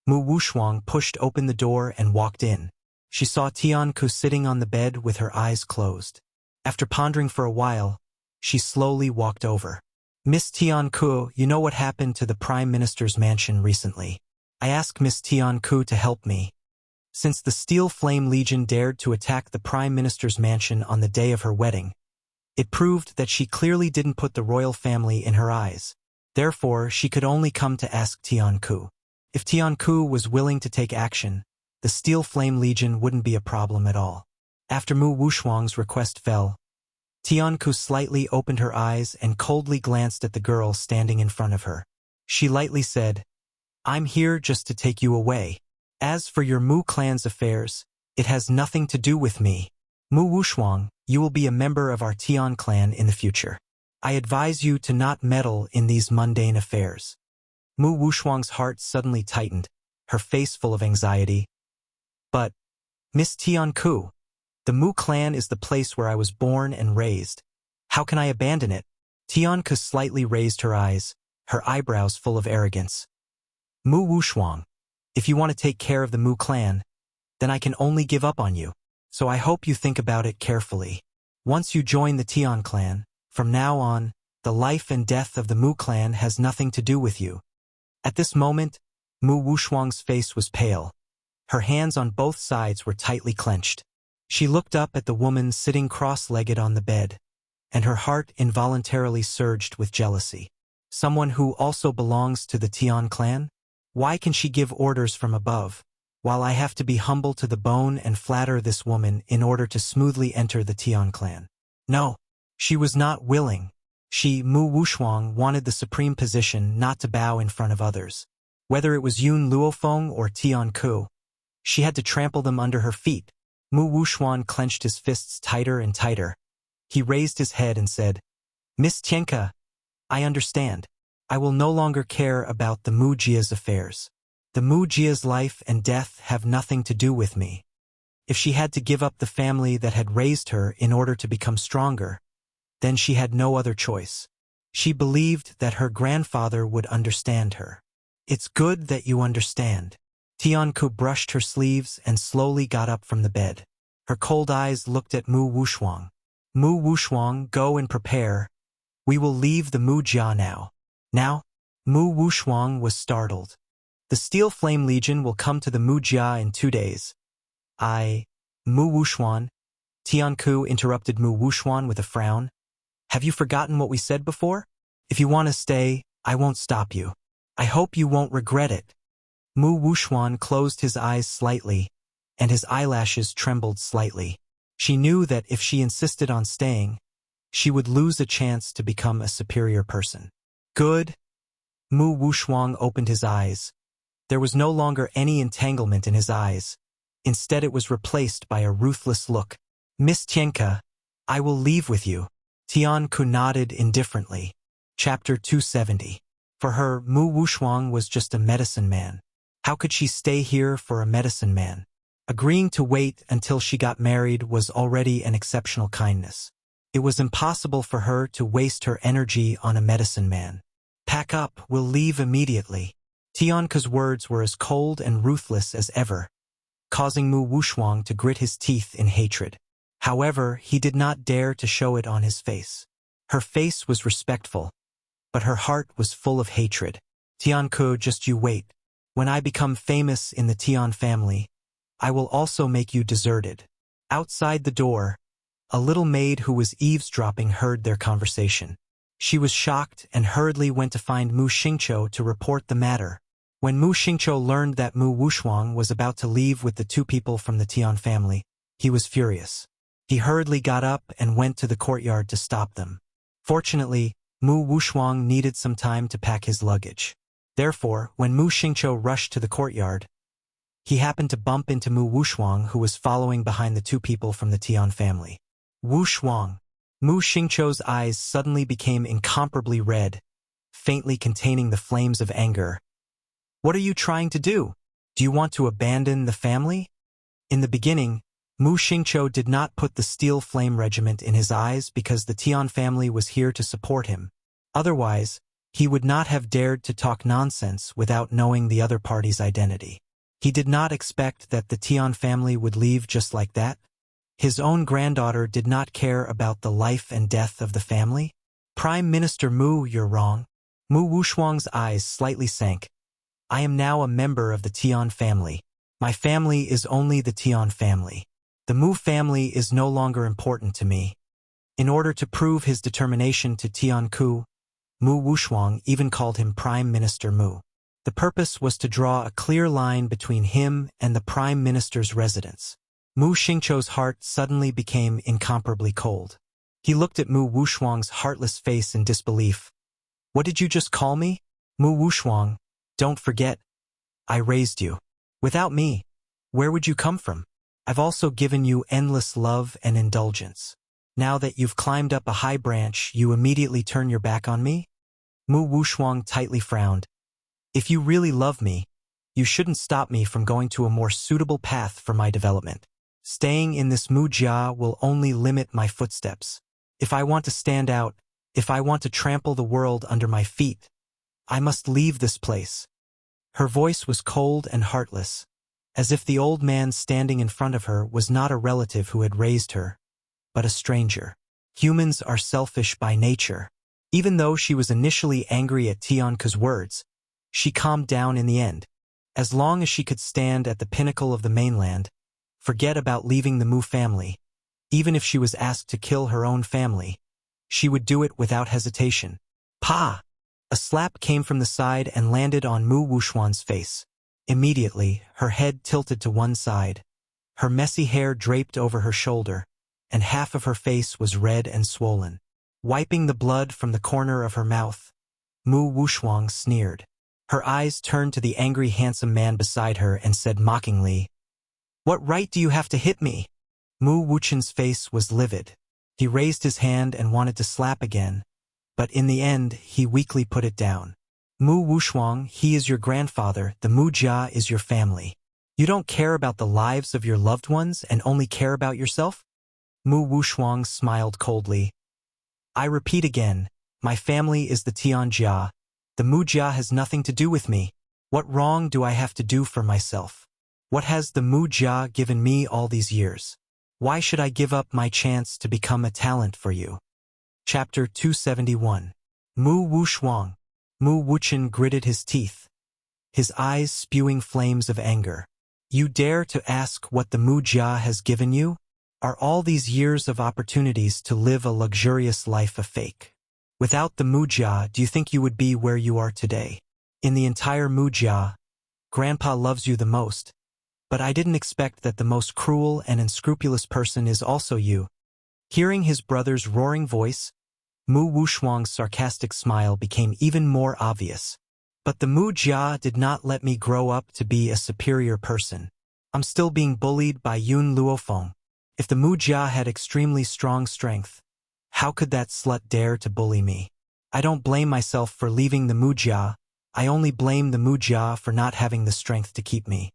Mu Wushuang pushed open the door and walked in. She saw Tianku sitting on the bed with her eyes closed. After pondering for a while, she slowly walked over. Miss Tianku, you know what happened to the Prime Minister's mansion recently. I asked Miss Tianku to help me. Since the Steel Flame Legion dared to attack the Prime Minister's mansion on the day of her wedding, it proved that she clearly didn't put the royal family in her eyes. Therefore, she could only come to ask Tianku. If Tianku was willing to take action, the Steel Flame Legion wouldn't be a problem at all. After Mu Wushuang's request fell, Tianku slightly opened her eyes and coldly glanced at the girl standing in front of her. She lightly said, I'm here just to take you away. As for your Mu clan's affairs, it has nothing to do with me. Mu Wushuang, you will be a member of our Tian clan in the future. I advise you to not meddle in these mundane affairs. Mu Wushuang's heart suddenly tightened, her face full of anxiety. But, Miss Tianku, the Mu clan is the place where I was born and raised. How can I abandon it? Tianku slightly raised her eyes, her eyebrows full of arrogance. Mu Wushuang, if you want to take care of the Mu clan, then I can only give up on you. So I hope you think about it carefully. Once you join the Tian clan, from now on, the life and death of the Mu clan has nothing to do with you. At this moment, Mu Wushuang's face was pale. Her hands on both sides were tightly clenched. She looked up at the woman sitting cross-legged on the bed, and her heart involuntarily surged with jealousy. Someone who also belongs to the Tian clan? Why can she give orders from above, while I have to be humble to the bone and flatter this woman in order to smoothly enter the Tian clan? No, she was not willing. She, Mu Wushuang, wanted the supreme position not to bow in front of others. Whether it was Yun Luofeng or Tianku, she had to trample them under her feet. Mu Wushuang clenched his fists tighter and tighter. He raised his head and said, Miss Tianka, I understand. I will no longer care about the Mu Jia's affairs. The Mu Jia's life and death have nothing to do with me. If she had to give up the family that had raised her in order to become stronger, then she had no other choice. She believed that her grandfather would understand her. It's good that you understand. Tianku brushed her sleeves and slowly got up from the bed. Her cold eyes looked at Mu Wushuang. Mu Wushuang, go and prepare. We will leave the Mu Jia now. Now? Mu Wushuang was startled. The Steel Flame Legion will come to the Mu Jia in 2 days. Mu Wushuang. Tianku interrupted Mu Wushuang with a frown. Have you forgotten what we said before? If you want to stay, I won't stop you. I hope you won't regret it. Mu Wushuang closed his eyes slightly, and his eyelashes trembled slightly. She knew that if she insisted on staying, she would lose a chance to become a superior person. Good. Mu Wushuang opened his eyes. There was no longer any entanglement in his eyes. Instead, it was replaced by a ruthless look. Miss Tianka, I will leave with you. Tianku nodded indifferently. Chapter 270. For her, Mu Wushuang was just a medicine man. How could she stay here for a medicine man? Agreeing to wait until she got married was already an exceptional kindness. It was impossible for her to waste her energy on a medicine man. Pack up, we'll leave immediately. Tianku's words were as cold and ruthless as ever, causing Mu Wushuang to grit his teeth in hatred. However, he did not dare to show it on his face. Her face was respectful, but her heart was full of hatred. Tianku, just you wait. When I become famous in the Tian family, I will also make you deserted. Outside the door, a little maid who was eavesdropping heard their conversation. She was shocked and hurriedly went to find Mu Xingqiu to report the matter. When Mu Xingqiu learned that Mu Wushuang was about to leave with the 2 people from the Tian family, he was furious. He hurriedly got up and went to the courtyard to stop them. Fortunately, Mu Wushuang needed some time to pack his luggage. Therefore, when Mu Xingqiu rushed to the courtyard, he happened to bump into Mu Wushuang, who was following behind the 2 people from the Tian family. Wu Shuang. Mu Xingqiu's eyes suddenly became incomparably red, faintly containing the flames of anger. What are you trying to do? Do you want to abandon the family? In the beginning, Mu Xingqiu did not put the Steel Flame Regiment in his eyes because the Tian family was here to support him. Otherwise, he would not have dared to talk nonsense without knowing the other party's identity. He did not expect that the Tian family would leave just like that. His own granddaughter did not care about the life and death of the family. Prime Minister Mu, you're wrong. Mu Wushuang's eyes slightly sank. I am now a member of the Tian family. My family is only the Tian family. The Mu family is no longer important to me. In order to prove his determination to Tianku, Mu Wushuang even called him Prime Minister Mu. The purpose was to draw a clear line between him and the Prime Minister's residence. Mu Xingqiu's heart suddenly became incomparably cold. He looked at Mu Wushuang's heartless face in disbelief. What did you just call me? Mu Wushuang, don't forget, I raised you. Without me, where would you come from? I've also given you endless love and indulgence. Now that you've climbed up a high branch, you immediately turn your back on me? Mu Wushuang tightly frowned. If you really love me, you shouldn't stop me from going to a more suitable path for my development. Staying in this Mu Jia will only limit my footsteps. If I want to stand out, if I want to trample the world under my feet, I must leave this place. Her voice was cold and heartless, as if the old man standing in front of her was not a relative who had raised her, but a stranger. Humans are selfish by nature. Even though she was initially angry at Tianku's words, she calmed down in the end. As long as she could stand at the pinnacle of the mainland, forget about leaving the Mu family, even if she was asked to kill her own family, she would do it without hesitation. Pa! A slap came from the side and landed on Mu Wushuang's face. Immediately, her head tilted to one side. Her messy hair draped over her shoulder, and half of her face was red and swollen. Wiping the blood from the corner of her mouth, Mu Wushuang sneered. Her eyes turned to the angry handsome man beside her and said mockingly, What right do you have to hit me? Mu Wuchen's face was livid. He raised his hand and wanted to slap again, but in the end, he weakly put it down. Mu Wushuang, he is your grandfather, the Mu Jia is your family. You don't care about the lives of your loved ones and only care about yourself? Mu Wushuang smiled coldly. I repeat again, my family is the Tian Jia. The Mu Jia has nothing to do with me. What wrong do I have to do for myself? What has the Mu Jia given me all these years? Why should I give up my chance to become a talent for you? Chapter 271. Mu Wushuang. Mu Wuchen gritted his teeth, his eyes spewing flames of anger. You dare to ask what the Mu Jia has given you? Are all these years of opportunities to live a luxurious life a fake? Without the Mu Jia, do you think you would be where you are today? In the entire Mu Jia, Grandpa loves you the most, but I didn't expect that the most cruel and unscrupulous person is also you. Hearing his brother's roaring voice, Mu Wushuang's sarcastic smile became even more obvious. But the Mu Jia did not let me grow up to be a superior person. I'm still being bullied by Yun Luofeng. If the Mu Jia had extremely strong strength, how could that slut dare to bully me? I don't blame myself for leaving the Mu Jia, I only blame the Mu Jia for not having the strength to keep me.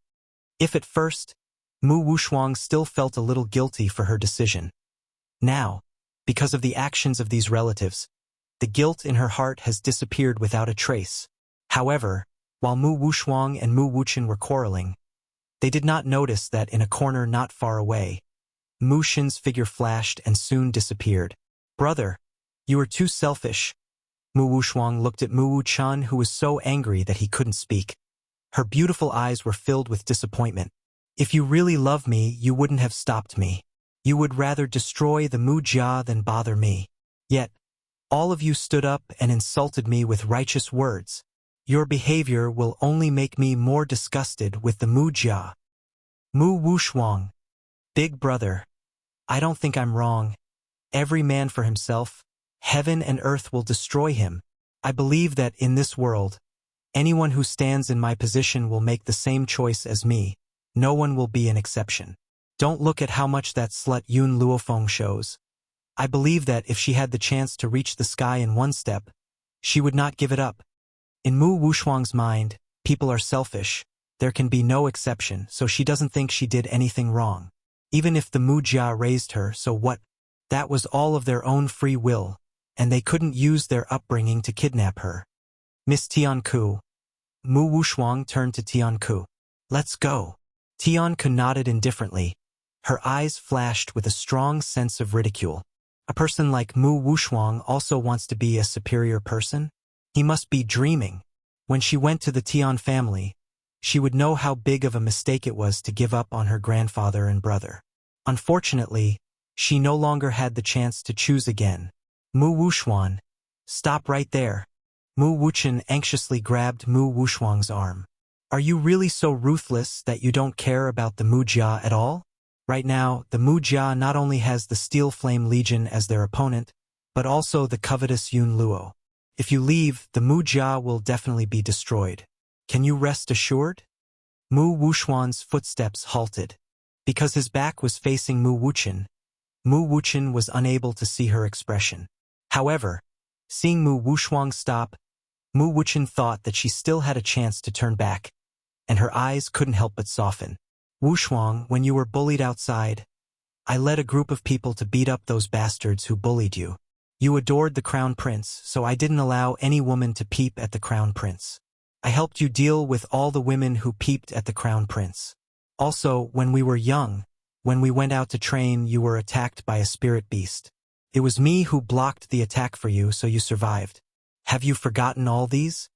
If at first, Mu Wushuang still felt a little guilty for her decision. Now, because of the actions of these relatives, the guilt in her heart has disappeared without a trace. However, while Mu Wushuang and Mu Wuchen were quarreling, they did not notice that in a corner not far away, Mu Xin's figure flashed and soon disappeared. Brother, you are too selfish. Mu Wushuang looked at Mu Wuchen, who was so angry that he couldn't speak. Her beautiful eyes were filled with disappointment. If you really love me, you wouldn't have stopped me. You would rather destroy the Mu Jia than bother me. Yet, all of you stood up and insulted me with righteous words. Your behavior will only make me more disgusted with the Mu Jia. Mu Wushuang. Big brother. I don't think I'm wrong. Every man for himself. Heaven and earth will destroy him. I believe that in this world, anyone who stands in my position will make the same choice as me. No one will be an exception. Don't look at how much that slut Yun Luofeng shows. I believe that if she had the chance to reach the sky in one step, she would not give it up. In Mu Wushuang's mind, people are selfish. There can be no exception, so she doesn't think she did anything wrong. Even if the Mu Jia raised her, so what? That was all of their own free will, and they couldn't use their upbringing to kidnap her. Miss Tianku. Mu Wushuang turned to Tianku. Let's go. Tianku nodded indifferently. Her eyes flashed with a strong sense of ridicule. A person like Mu Wushuang also wants to be a superior person? He must be dreaming. When she went to the Tian family, she would know how big of a mistake it was to give up on her grandfather and brother. Unfortunately, she no longer had the chance to choose again. Mu Wushuang, stop right there. Mu Wuchen anxiously grabbed Mu Wushuang's arm. Are you really so ruthless that you don't care about the Mu Jia at all? Right now, the Mu Jia not only has the Steel Flame Legion as their opponent, but also the covetous Yun Luo. If you leave, the Mu Jia will definitely be destroyed. Can you rest assured? Mu Wushuang's footsteps halted. Because his back was facing Mu Wuchen was unable to see her expression. However, seeing Mu Wushuang stop, Mu Wuchen thought that she still had a chance to turn back, and her eyes couldn't help but soften. Wushuang, when you were bullied outside, I led a group of people to beat up those bastards who bullied you. You adored the Crown Prince, so I didn't allow any woman to peep at the Crown Prince. I helped you deal with all the women who peeped at the Crown Prince. Also, when we were young, when we went out to train, you were attacked by a spirit beast. It was me who blocked the attack for you, so you survived. Have you forgotten all these?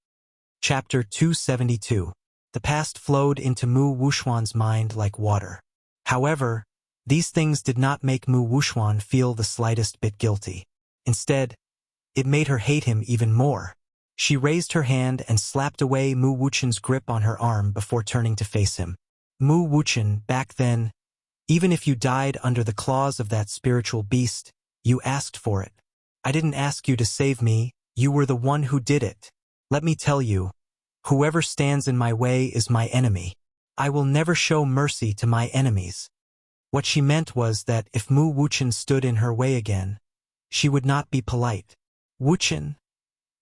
Chapter 272. The past flowed into Mu Wushuang's mind like water. However, these things did not make Mu Wushuang feel the slightest bit guilty. Instead, it made her hate him even more. She raised her hand and slapped away Mu Wuchen's grip on her arm before turning to face him. Mu Wuchen, back then, even if you died under the claws of that spiritual beast, you asked for it. I didn't ask you to save me, you were the one who did it. Let me tell you, whoever stands in my way is my enemy. I will never show mercy to my enemies. What she meant was that if Mu Wuchen stood in her way again, she would not be polite. Wuchen.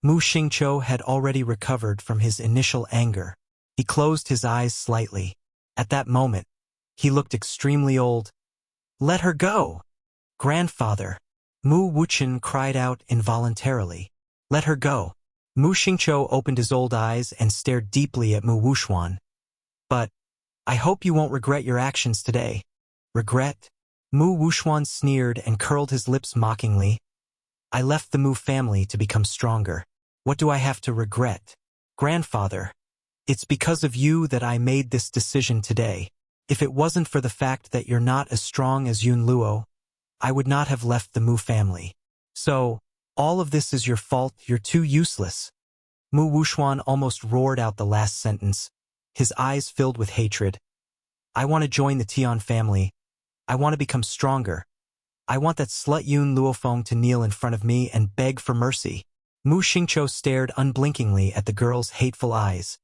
Mu Xingqiu had already recovered from his initial anger. He closed his eyes slightly. At that moment, he looked extremely old. Let her go! Grandfather! Mu Wuchen cried out involuntarily. Let her go! Mu Xingqiu opened his old eyes and stared deeply at Mu Wushuang. But, I hope you won't regret your actions today. Regret? Mu Wushuang sneered and curled his lips mockingly. I left the Mu family to become stronger. What do I have to regret? Grandfather, it's because of you that I made this decision today. If it wasn't for the fact that you're not as strong as Yun Luo, I would not have left the Mu family. So, all of this is your fault, you're too useless. Mu Wushuang almost roared out the last sentence, his eyes filled with hatred. I want to join the Tian family. I want to become stronger. I want that slut Yun Luofeng to kneel in front of me and beg for mercy. Mu Xingqiu stared unblinkingly at the girl's hateful eyes,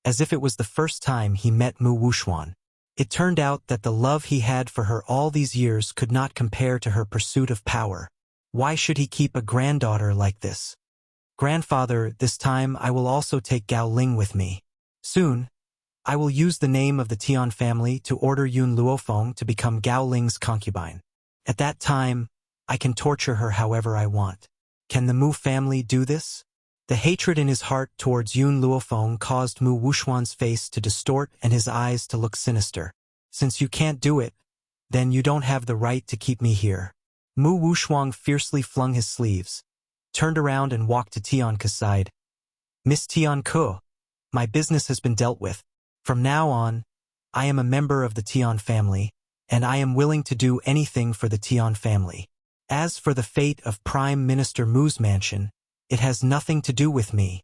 as if it was the first time he met Mu Wushuang. It turned out that the love he had for her all these years could not compare to her pursuit of power. Why should he keep a granddaughter like this? Grandfather, this time I will also take Gao Ling with me. Soon, I will use the name of the Tian family to order Yun Luofeng to become Gao Ling's concubine. At that time, I can torture her however I want. Can the Mu family do this? The hatred in his heart towards Yun Luofeng caused Mu Wushuang's face to distort and his eyes to look sinister. Since you can't do it, then you don't have the right to keep me here. Mu Wushuang fiercely flung his sleeves, turned around and walked to Tianke's side. Miss Tianke, my business has been dealt with. From now on, I am a member of the Tian family, and I am willing to do anything for the Tian family. As for the fate of Prime Minister Mu's mansion, it has nothing to do with me.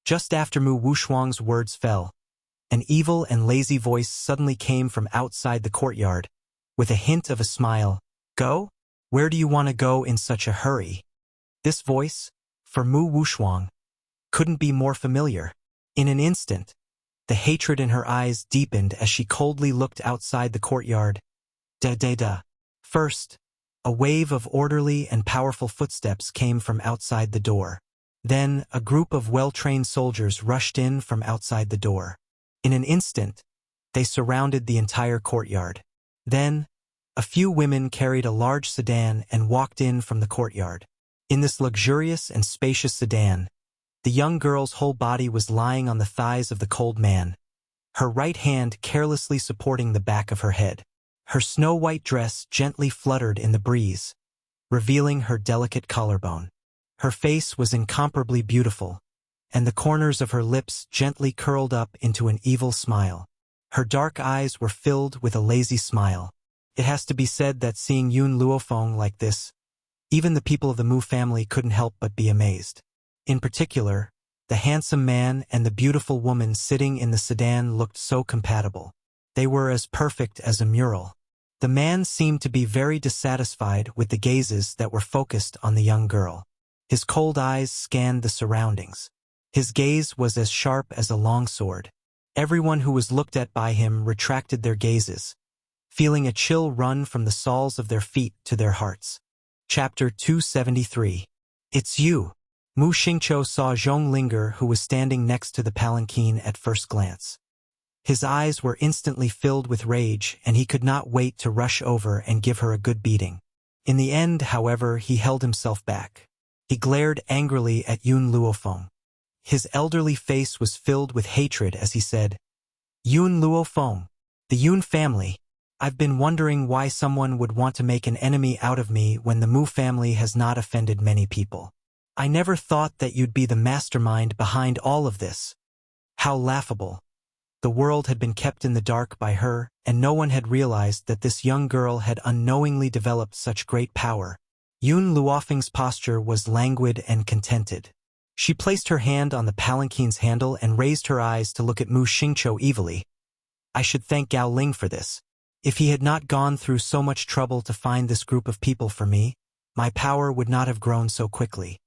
Just after Mu Wushuang's words fell, an evil and lazy voice suddenly came from outside the courtyard, with a hint of a smile. Go? Where do you want to go in such a hurry? This voice, for Mu Wushuang, couldn't be more familiar. In an instant, the hatred in her eyes deepened as she coldly looked outside the courtyard. Da. First, A wave of orderly and powerful footsteps came from outside the door. Then, a group of well-trained soldiers rushed in from outside the door. In an instant, they surrounded the entire courtyard. Then, a few women carried a large sedan and walked in from the courtyard. In this luxurious and spacious sedan, the young girl's whole body was lying on the thighs of the cold man, her right hand carelessly supporting the back of her head. Her snow-white dress gently fluttered in the breeze, revealing her delicate collarbone. Her face was incomparably beautiful, and the corners of her lips gently curled up into an evil smile. Her dark eyes were filled with a lazy smile. It has to be said that seeing Yun Luofeng like this, even the people of the Mu family couldn't help but be amazed. In particular, the handsome man and the beautiful woman sitting in the sedan looked so compatible. They were as perfect as a mural. The man seemed to be very dissatisfied with the gazes that were focused on the young girl. His cold eyes scanned the surroundings. His gaze was as sharp as a long sword. Everyone who was looked at by him retracted their gazes, feeling a chill run from the soles of their feet to their hearts. Chapter 273. It's you. Mu Xingqiu saw Zhong Linger, who was standing next to the palanquin at first glance. His eyes were instantly filled with rage, and he could not wait to rush over and give her a good beating. In the end, however, he held himself back. He glared angrily at Yun Luofeng. His elderly face was filled with hatred as he said, "Yun Luofeng, the Yun family. I've been wondering why someone would want to make an enemy out of me when the Mu family has not offended many people. I never thought that you'd be the mastermind behind all of this. How laughable." The world had been kept in the dark by her, and no one had realized that this young girl had unknowingly developed such great power. Yun Luofeng's posture was languid and contented. She placed her hand on the palanquin's handle and raised her eyes to look at Mu Xingqiu evilly. "I should thank Gao Ling for this. If he had not gone through so much trouble to find this group of people for me, my power would not have grown so quickly."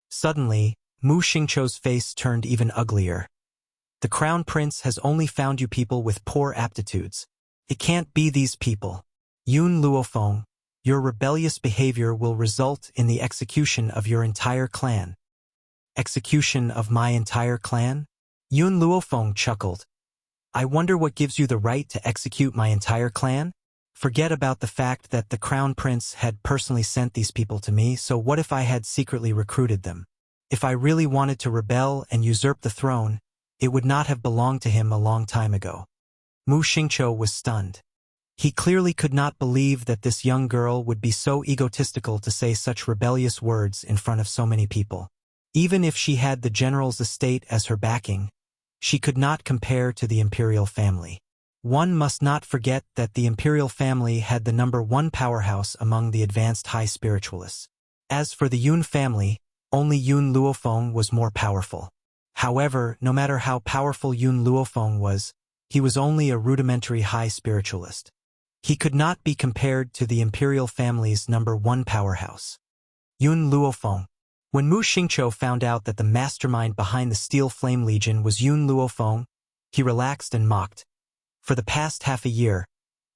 Suddenly, Mu Xingqiu's face turned even uglier. "The Crown Prince has only found you people with poor aptitudes. It can't be these people. Yun Luofeng, your rebellious behavior will result in the execution of your entire clan." "Execution of my entire clan?" Yun Luofeng chuckled. "I wonder what gives you the right to execute my entire clan? Forget about the fact that the Crown Prince had personally sent these people to me, so what if I had secretly recruited them? If I really wanted to rebel and usurp the throne, it would not have belonged to him a long time ago." Mu Xingqiu was stunned. He clearly could not believe that this young girl would be so egotistical to say such rebellious words in front of so many people. Even if she had the general's estate as her backing, she could not compare to the imperial family. One must not forget that the imperial family had the #1 powerhouse among the advanced high spiritualists. As for the Yun family, only Yun Luofeng was more powerful. However, no matter how powerful Yun Luofeng was, he was only a rudimentary high spiritualist. He could not be compared to the imperial family's #1 powerhouse. Yun Luofeng. When Mu Xingqiu found out that the mastermind behind the Steel Flame Legion was Yun Luofeng, he relaxed and mocked. "For the past half a year,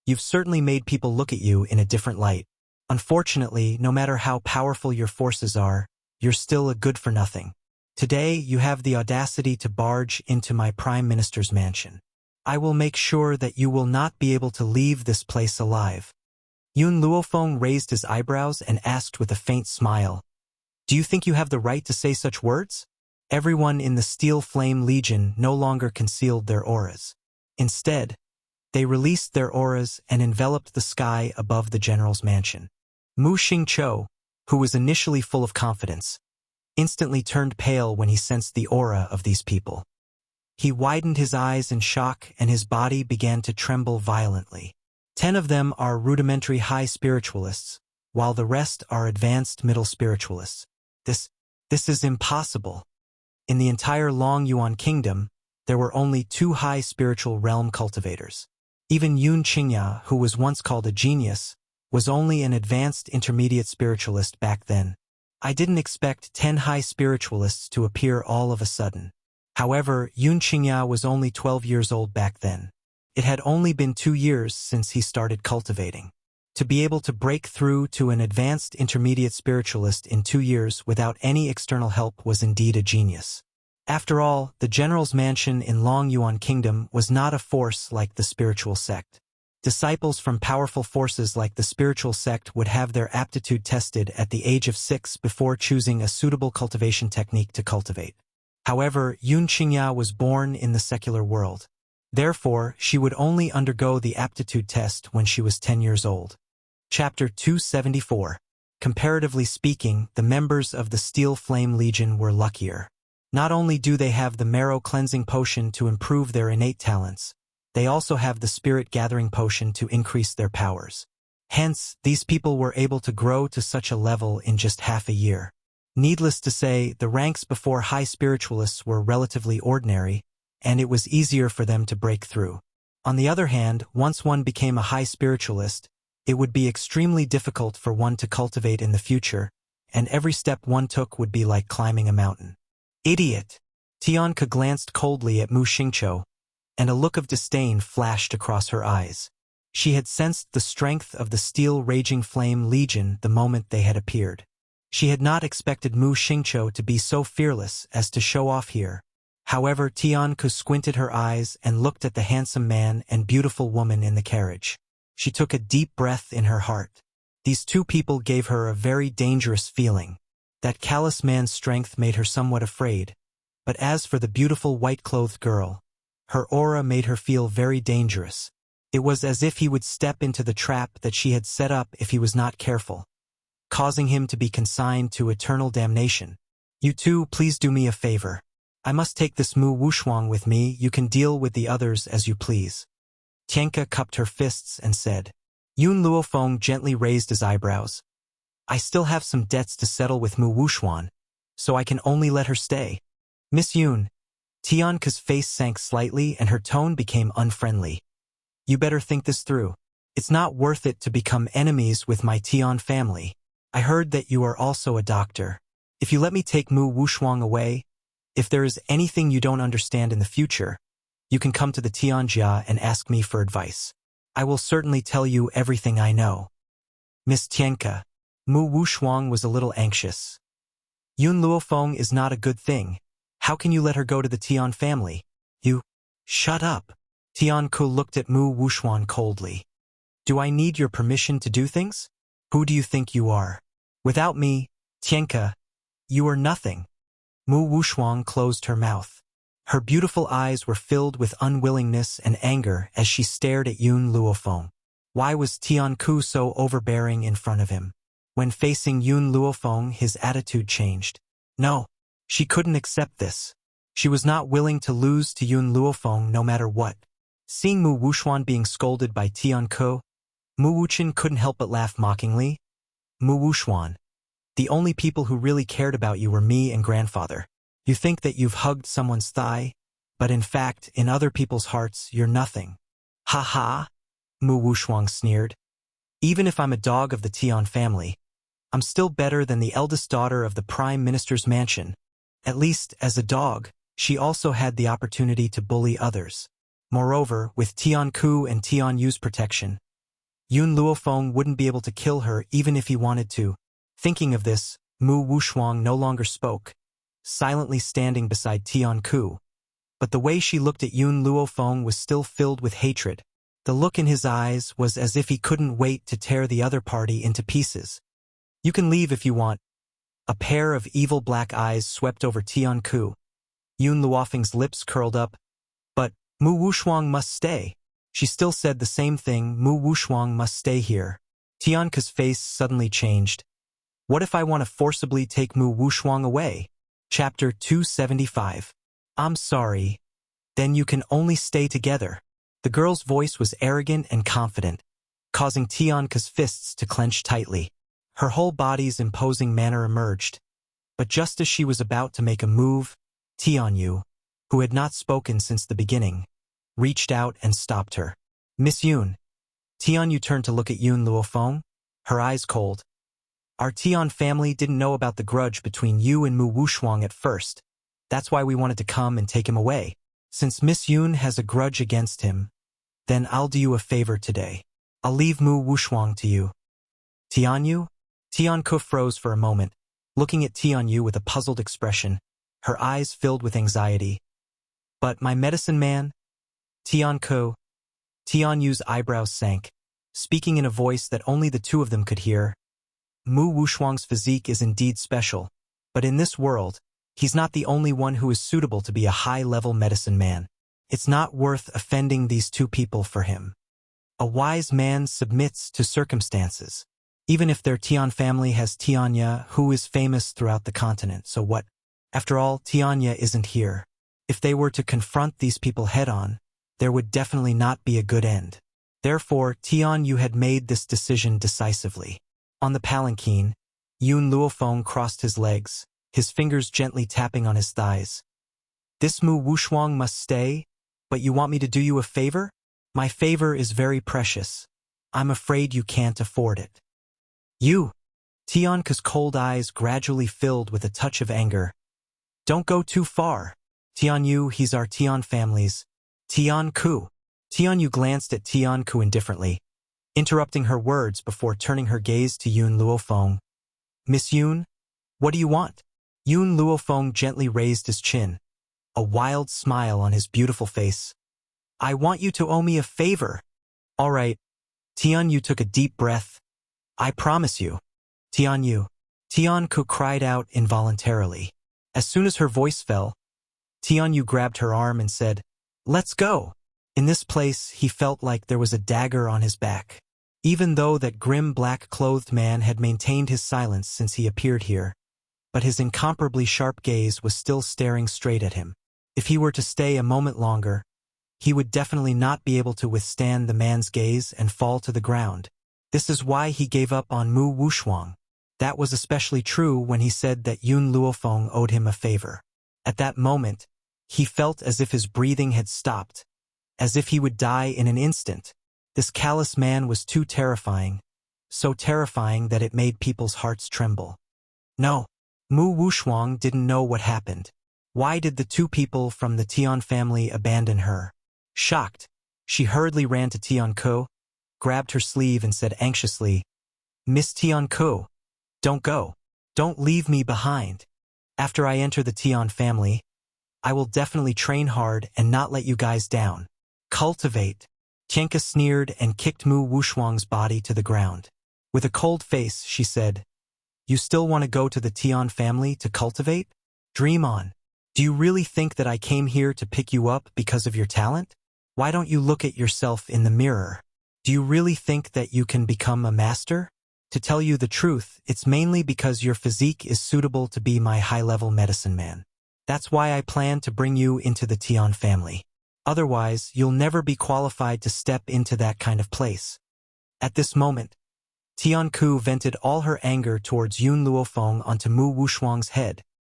you've certainly made people look at you in a different light. Unfortunately, no matter how powerful your forces are, you're still a good-for-nothing. Today, you have the audacity to barge into my Prime Minister's mansion. I will make sure that you will not be able to leave this place alive." Yun Luofeng raised his eyebrows and asked with a faint smile, "Do you think you have the right to say such words?" Everyone in the Steel Flame Legion no longer concealed their auras. Instead, they released their auras and enveloped the sky above the general's mansion. Mu Xingqiu, who was initially full of confidence, instantly turned pale when he sensed the aura of these people. He widened his eyes in shock and his body began to tremble violently. 10 of them are rudimentary high spiritualists, while the rest are advanced middle spiritualists. This is impossible. In the entire Long Yuan kingdom, there were only 2 high spiritual realm cultivators. Even Yun Qingya, who was once called a genius, was only an advanced intermediate spiritualist back then. I didn't expect 10 high spiritualists to appear all of a sudden. However, Yun Qingya was only 12 years old back then. It had only been 2 years since he started cultivating. To be able to break through to an advanced intermediate spiritualist in 2 years without any external help was indeed a genius. After all, the general's mansion in Long Yuan Kingdom was not a force like the spiritual sect. Disciples from powerful forces like the spiritual sect would have their aptitude tested at the age of 6 before choosing a suitable cultivation technique to cultivate. However, Yun Qingya was born in the secular world. Therefore, she would only undergo the aptitude test when she was 10 years old. Chapter 274. Comparatively speaking, the members of the Steel Flame Legion were luckier. Not only do they have the marrow cleansing potion to improve their innate talents, they also have the spirit gathering potion to increase their powers. Hence, these people were able to grow to such a level in just half a year. Needless to say, the ranks before high spiritualists were relatively ordinary, and it was easier for them to break through. On the other hand, once one became a high spiritualist, it would be extremely difficult for one to cultivate in the future, and every step one took would be like climbing a mountain. Idiot! Tianke glanced coldly at Mu Xingqiu, and a look of disdain flashed across her eyes. She had sensed the strength of the Steel Raging Flame Legion the moment they had appeared. She had not expected Mu Xingqiu to be so fearless as to show off here. However, Tianke squinted her eyes and looked at the handsome man and beautiful woman in the carriage. She took a deep breath in her heart. These two people gave her a very dangerous feeling. That callous man's strength made her somewhat afraid, but as for the beautiful white-clothed girl, her aura made her feel very dangerous. It was as if he would step into the trap that she had set up if he was not careful, causing him to be consigned to eternal damnation. You two, please do me a favor. I must take this Mu Wushuang with me. You can deal with the others as you please. Tianke cupped her fists and said. Yun Luofeng gently raised his eyebrows. I still have some debts to settle with Mu Wushuan, so I can only let her stay. Miss Yun. Tianke's face sank slightly and her tone became unfriendly. You better think this through. It's not worth it to become enemies with my Tian family. I heard that you are also a doctor. If you let me take Mu Wushuang away, if there is anything you don't understand in the future, you can come to the Tianjia and ask me for advice. I will certainly tell you everything I know. Miss Tianke. Mu Wushuang was a little anxious. Yun Luofeng is not a good thing. How can you let her go to the Tian family? You... Shut up. Tianke looked at Mu Wushuang coldly. Do I need your permission to do things? Who do you think you are? Without me, Tianke, you are nothing. Mu Wushuang closed her mouth. Her beautiful eyes were filled with unwillingness and anger as she stared at Yun Luofeng. Why was Tianke so overbearing in front of him? When facing Yun Luofeng, his attitude changed. No, she couldn't accept this. She was not willing to lose to Yun Luofeng no matter what. Seeing Mu Wushuan being scolded by Tianke, Mu Wuchen couldn't help but laugh mockingly. Mu Wushuan, the only people who really cared about you were me and grandfather. You think that you've hugged someone's thigh, but in fact, in other people's hearts, you're nothing. Ha ha, Mu Wushuang sneered. Even if I'm a dog of the Tian family, I'm still better than the eldest daughter of the Prime Minister's mansion. At least, as a dog, she also had the opportunity to bully others. Moreover, with Tianke and Tianyu's protection, Yun Luofeng wouldn't be able to kill her even if he wanted to. Thinking of this, Mu Wushuang no longer spoke, silently standing beside Tianke. But the way she looked at Yun Luofeng was still filled with hatred. The look in his eyes was as if he couldn't wait to tear the other party into pieces. You can leave if you want. A pair of evil black eyes swept over Tianke. Yun Luofeng's lips curled up. But Mu Wushuang must stay. She still said the same thing. Mu Wushuang must stay here. Tianke's face suddenly changed. What if I want to forcibly take Mu Wushuang away? Chapter 275. I'm sorry. Then you can only stay together. The girl's voice was arrogant and confident, causing Tianke's fists to clench tightly. Her whole body's imposing manner emerged. But just as she was about to make a move, Tianyu, who had not spoken since the beginning, reached out and stopped her. Miss Yun. Tianyu turned to look at Yun Luofeng, her eyes cold. Our Tian family didn't know about the grudge between you and Mu Wushuang at first. That's why we wanted to come and take him away. Since Miss Yun has a grudge against him, then I'll do you a favor today. I'll leave Mu Wushuang to you. Tianyu? Tianku froze for a moment, looking at Tianyu with a puzzled expression, her eyes filled with anxiety. But my medicine man? Tianku. Tianyu's eyebrows sank, speaking in a voice that only the two of them could hear. Mu Wushuang's physique is indeed special, but in this world, he's not the only one who is suitable to be a high-level medicine man. It's not worth offending these two people for him. A wise man submits to circumstances. Even if their Tian family has Tianya, who is famous throughout the continent, so what? After all, Tianya isn't here. If they were to confront these people head-on, there would definitely not be a good end. Therefore, Tianyu had made this decision decisively. On the palanquin, Yun Luofeng crossed his legs, his fingers gently tapping on his thighs. This Mu Wushuang must stay, but you want me to do you a favor? My favor is very precious. I'm afraid you can't afford it. You! Tianku's cold eyes gradually filled with a touch of anger. Don't go too far. Tianyu, he's our Tian family's. Tianku. Tianyu glanced at Tianku indifferently, interrupting her words before turning her gaze to Yun Luofeng. Miss Yun, what do you want? Yun Luofeng gently raised his chin, a wild smile on his beautiful face. I want you to owe me a favor. All right. Tianyu took a deep breath. I promise you. Tianyu. Tianku cried out involuntarily. As soon as her voice fell, Tianyu grabbed her arm and said, Let's go. In this place, he felt like there was a dagger on his back. Even though that grim black-clothed man had maintained his silence since he appeared here, but his incomparably sharp gaze was still staring straight at him. If he were to stay a moment longer, he would definitely not be able to withstand the man's gaze and fall to the ground. This is why he gave up on Mu Wushuang. That was especially true when he said that Yun Luofeng owed him a favor. At that moment, he felt as if his breathing had stopped, as if he would die in an instant. This callous man was too terrifying, so terrifying that it made people's hearts tremble. No, Mu Wushuang didn't know what happened. Why did the two people from the Tian family abandon her? Shocked, she hurriedly ran to Tianku, grabbed her sleeve and said anxiously, Miss Tianku, don't go. Don't leave me behind. After I enter the Tian family, I will definitely train hard and not let you guys down. Cultivate. Tianka sneered and kicked Mu Wushuang's body to the ground. With a cold face, she said, You still want to go to the Tian family to cultivate? Dream on. Do you really think that I came here to pick you up because of your talent? Why don't you look at yourself in the mirror? Do you really think that you can become a master? To tell you the truth, it's mainly because your physique is suitable to be my high-level medicine man. That's why I plan to bring you into the Tian family. Otherwise, you'll never be qualified to step into that kind of place. At this moment, Tianku vented all her anger towards Yun Luofeng onto Mu Wushuang's head,